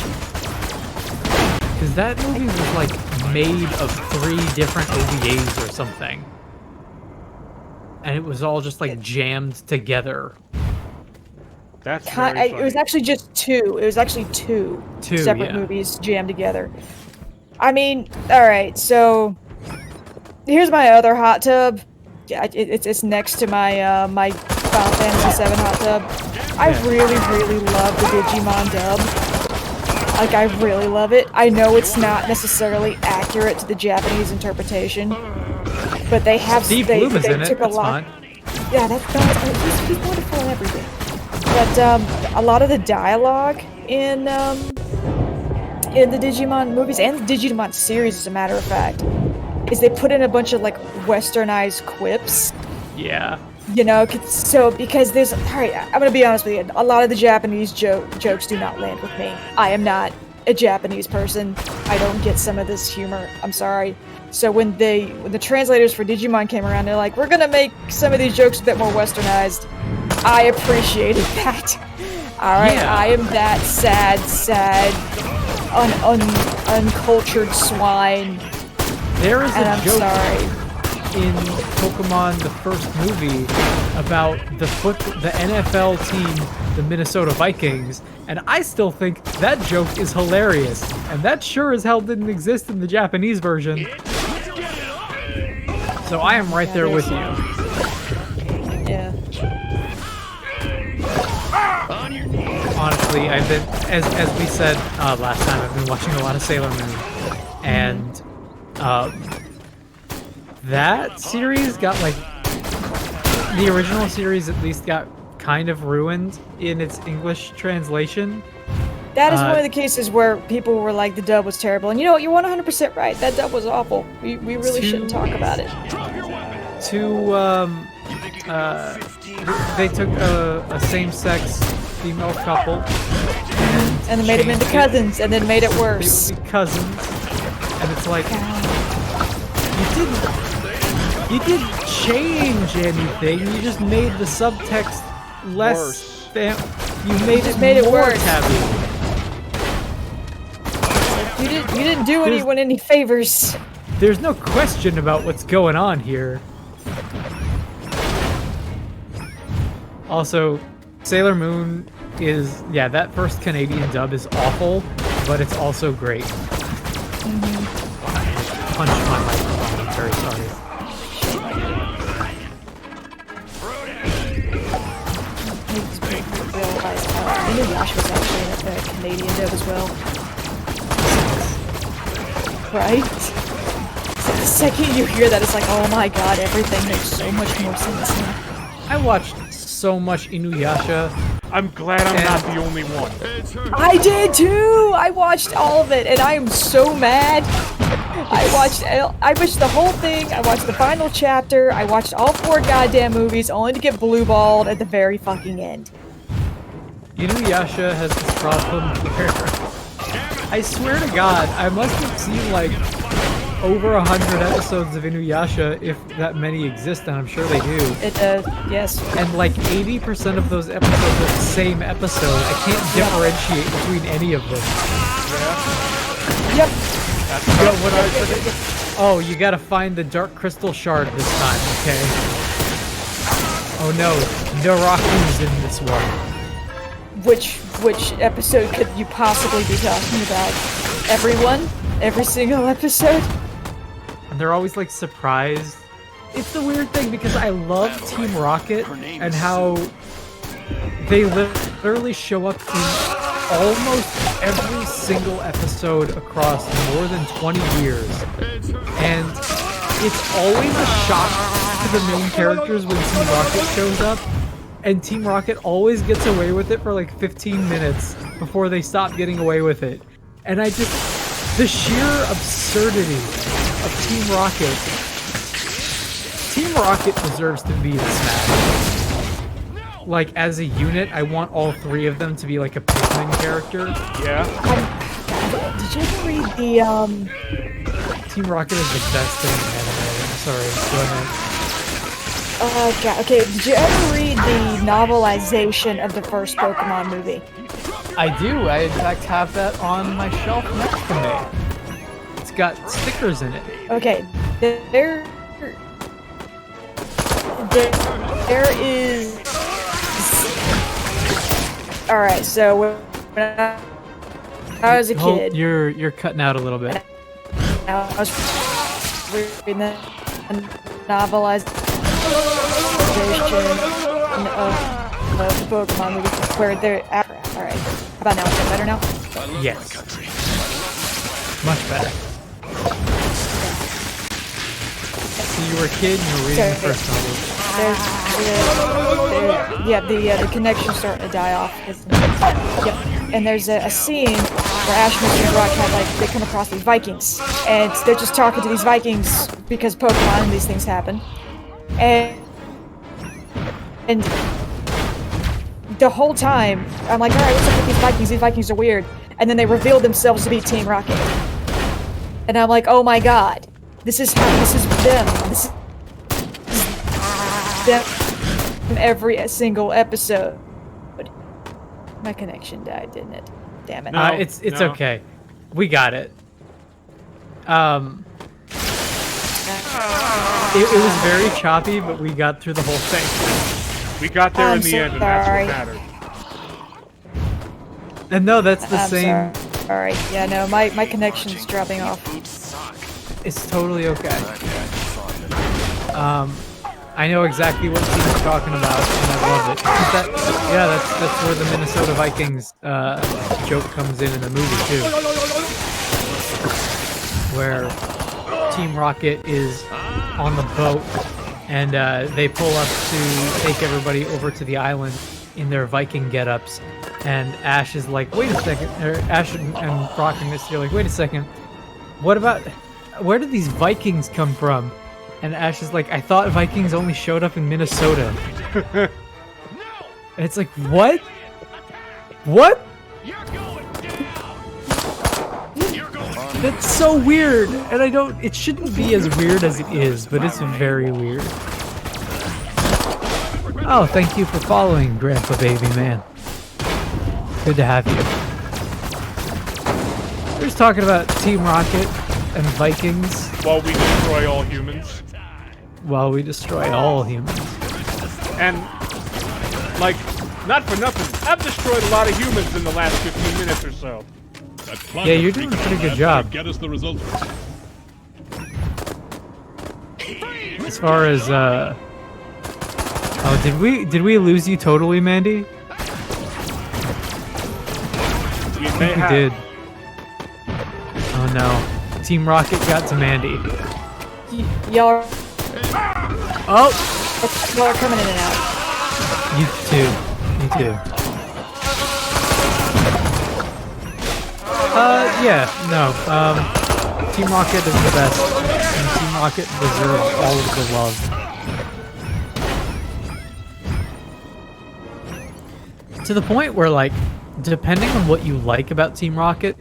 Because that movie was like made of 3 different OVAs or something. And it was all just like jammed together. That's very funny. It was actually just 2. It was actually two separate movies jammed together. I mean, alright, so... Here's my other hot tub. Yeah, it's next to my my Final Fantasy VII hot tub. I really love the Digimon dub. Like, I really love it. I know it's not necessarily accurate to the Japanese interpretation, but they have Steve they Bloom is in it. took a That's lot. fine. Yeah, he's wonderful and everything. But a lot of the dialogue in the Digimon movies and the Digimon series, as a matter of fact, is they put in a bunch of like westernized quips. Yeah. You know, because there's, alright, I'm gonna be honest with you, a lot of the Japanese jokes do not land with me. I am not a Japanese person. I don't get some of this humor. I'm sorry. So when the translators for Digimon came around, they're like, we're gonna make some of these jokes a bit more westernized. I appreciated that. Alright, Yeah. I am that sad, uncultured swine. There is And a I'm joke sorry. in Pokemon, the first movie, about the NFL team, the Minnesota Vikings, and I still think that joke is hilarious, and that sure as hell didn't exist in the Japanese version. So I am right there with you. Yeah. Honestly, I've been, as we said last time, I've been watching a lot of Sailor Moon, and that series got like, the original series at least got kind of ruined in its English translation. That is one of the cases where people were like, the dub was terrible. And you know what? You're 100% right. That dub was awful. We really shouldn't talk about it. They took a same-sex female couple And then made them into cousins, and then made it worse. They would be cousins, and it's like, you didn't change anything. You just made the subtext less. You made it worse. taboo. You didn't do anyone any favors. There's no question about what's going on here. Also, Sailor Moon is, yeah, that first Canadian dub is awful, but it's also great. Punched my microphone, I'm very sorry. Inuyasha was actually in the Canadian dub as well. Right? So the second you hear that, it's like, oh my god, everything makes so much more sense now. I watched so much Inuyasha. I'm glad I'm not the only one. I did too! I watched all of it, and I am so mad. I watched the whole thing, I watched the final chapter, I watched all 4 goddamn movies, only to get blue-balled at the very fucking end. Inuyasha has this problem where, I swear to God, I must have seen like over 100 episodes of Inuyasha, if that many exist, and I'm sure they do. It does, yes. And like 80% of those episodes are the same episode. I can't differentiate between any of them. Yep. You know what I said? Oh, you gotta find the Dark Crystal Shard this time, okay? Oh no, Naraku's in this one. Which episode could you possibly be talking about? Everyone? Every single episode? And they're always like surprised. It's the weird thing because I love Team Rocket and how they literally show up in almost every single episode across more than 20 years. And it's always a shock to the main characters when Team Rocket shows up. And Team Rocket always gets away with it for like 15 minutes before they stop getting away with it. And I just, the sheer absurdity of Team Rocket. Team Rocket deserves to be in Smash. Like, as a unit, I want all 3 of them to be like a Pikmin character. Yeah. Did you ever read the, Team Rocket is the best thing in anime. I'm sorry, go ahead. God, okay, did you ever read the novelization of the first Pokemon movie? I do. I, in fact, have that on my shelf next to me. It's got stickers in it. Okay, there is... Alright, so when I was a kid... You're cutting out a little bit. I was reading the novelization of the Pokemon movie where they're... Alright, how about now? Is that better now? Yes. Much better. So you were a kid and you were reading the first novel. The connection's starting to die off. Yep. and there's a scene where Ash and Mr. Brock have like they come across these Vikings, and they're just talking to these Vikings because Pokemon and these things happen, and the whole time I'm like, all right, what's up with these Vikings? These Vikings are weird, and then they reveal themselves to be Team Rocket, and I'm like, oh my god, this is them. This is them every single episode. My connection died, didn't it? Damn it. It's okay. We got it. It was very choppy, but we got through the whole thing. We got there in the so end, and that's sorry. what mattered. And no, that's the same. Sorry. Yeah, no, my connection's dropping off. It's totally okay. I know exactly what Tina's talking about, and I love it. That's where the Minnesota Vikings joke comes in the movie too, where Team Rocket is on the boat, and they pull up to take everybody over to the island in their Viking get-ups, and Ash is like, wait a second, or Ash and Brock and Misty are like, wait a second, where did these Vikings come from? And Ash is like, I thought Vikings only showed up in Minnesota. And it's like, what? What? That's so weird. And it shouldn't be as weird as it is, but it's very weird. Oh, thank you for following, Grandpa Baby Man. Good to have you. We're just talking about Team Rocket and Vikings. While we destroy all humans. While we destroy all humans. And, like, not for nothing, I've destroyed a lot of humans in the last 15 minutes or so. Yeah, you're doing a pretty good job. Get us the results. As far as, oh, did we lose you totally, Mandy? I think we did. Oh no. Team Rocket got to Mandy. Y'all Oh! Y'all are coming in and out. You too. Me too. Yeah, no. Team Rocket is the best. And Team Rocket deserves all of the love. To the point where, like, depending on what you like about Team Rocket,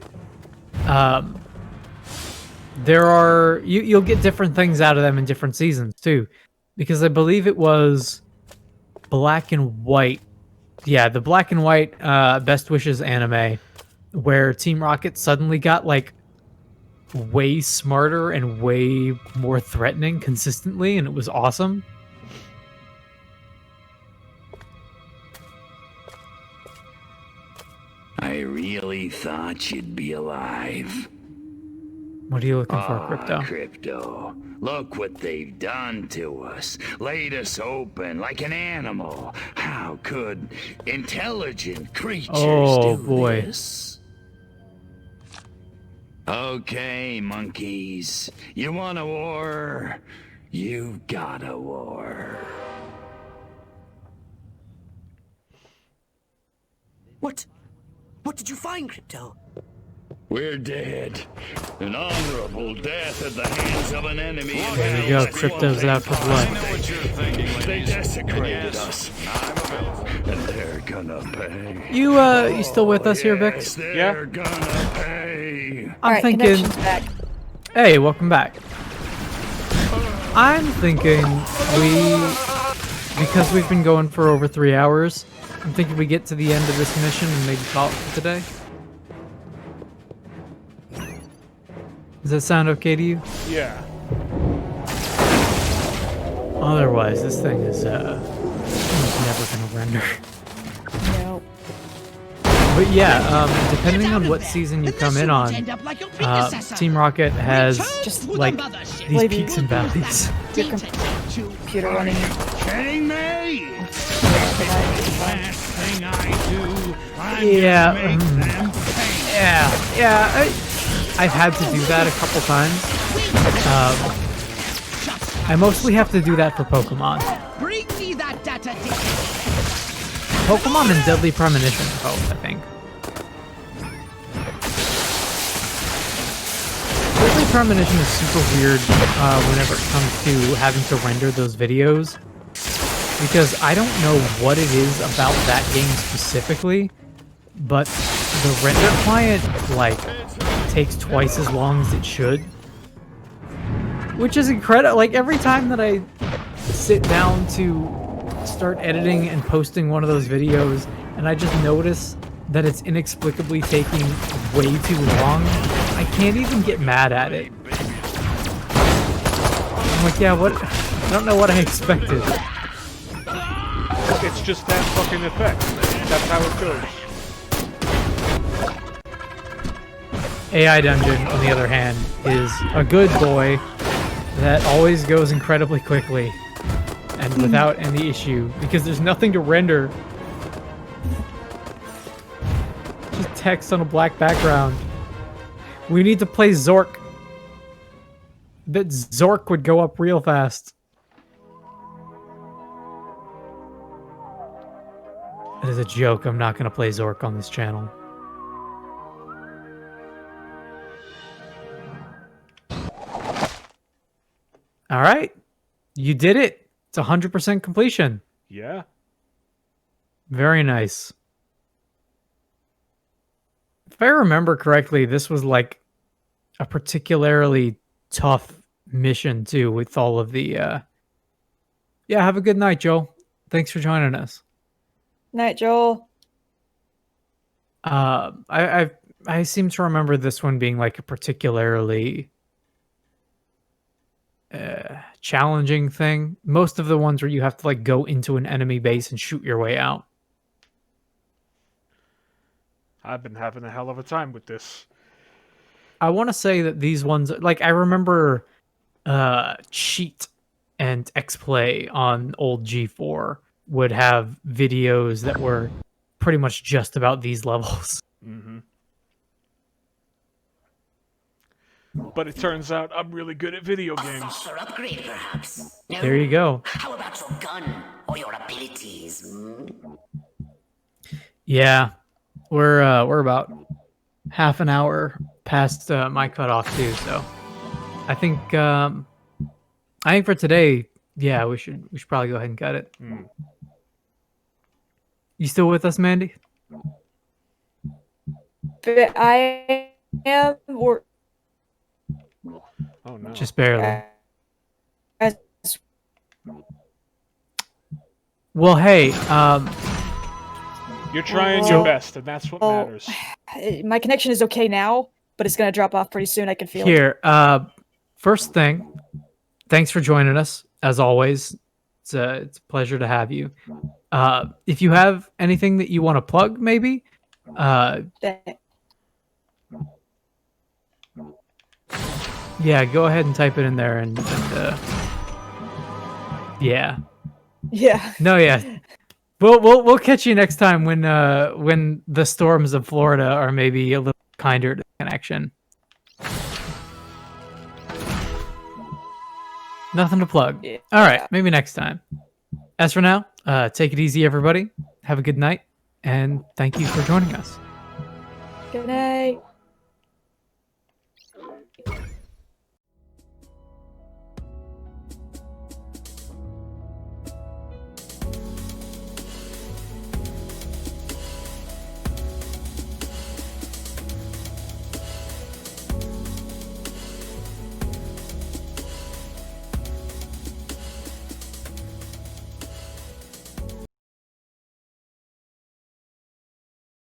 you'll get different things out of them in different seasons too, because I believe it was Black and White. Yeah, the Black and White Best Wishes anime, where Team Rocket suddenly got like way smarter and way more threatening consistently, and it was awesome. I really thought you'd be alive. What are you looking for, Crypto? Crypto. Look what they've done to us. Laid us open like an animal. How could intelligent creatures do this? Okay, monkeys. You want a war? You've got a war. What did you find, Crypto? We're dead. An honorable death at the hands of an enemy. There you go, Crypto's out for blood. They desecrated us. And they're gonna pay. You still with us here, Vix? They're gonna pay. I'm thinking. Back. Hey, welcome back. I'm thinking because we've been going for over 3 hours, I'm thinking we get to the end of this mission and maybe call it for today. Does that sound okay to you? Yeah. Otherwise, this thing is never gonna render. No. But yeah, depending on what season you come in on, Team Rocket has Just like these peaks and valleys. Your computer running. Kidding me? Last thing I do, Yeah, yeah. I've had to do that a couple times. I mostly have to do that for Pokemon. Bring me that data. Pokemon and Deadly Premonition both, I think. premonition is super weird whenever it comes to having to render those videos, because I don't know what it is about that game specifically, but the render client like takes twice as long as it should, which is incredible. Like every time that I sit down to start editing and posting one of those videos, and I just notice that it's inexplicably taking way too long, I can't even get mad at it. I'm like, yeah, what? I don't know what I expected. It's just that fucking effect. That's how it goes. AI Dungeon, on the other hand, is a good boy that always goes incredibly quickly and without any issue, because there's nothing to render. Just text on a black background. We need to play Zork. Bet Zork would go up real fast. It is a joke. I'm not going to play Zork on this channel. All right. You did it. It's 100% completion. Yeah. Very nice. If I remember correctly, this was like a particularly tough mission too, with all of the yeah, have a good night, Joel. Thanks for joining us. Night, Joel. I seem to remember this one being like a particularly challenging thing. Most of the ones where you have to like go into an enemy base and shoot your way out. I've been having a hell of a time with this. I want to say that these ones, like I remember Cheat and X-Play on old G4 would have videos that were pretty much just about these levels. Mm-hmm. But it turns out I'm really good at video games. Faster upgrade, perhaps. No? There you go. How about your gun or your abilities? Yeah, we're about half an hour past my cutoff too, so I think for today, yeah, we should probably go ahead and cut it. You still with us, Mandy? But I am. Oh no. Just barely. Well, hey, you're trying your best, and that's what matters. My connection is okay now, but it's gonna drop off pretty soon. I can feel it. Here, first thing, thanks for joining us as always. It's a pleasure to have you. If you have anything that you want to plug, maybe. Yeah, go ahead and type it in there, and yeah. Yeah. No, yeah. We'll catch you next time when the storms of Florida are maybe a little kinder to the connection. Nothing to plug. Yeah. All right, maybe next time. As for now, take it easy, everybody. Have a good night, and thank you for joining us. Good night.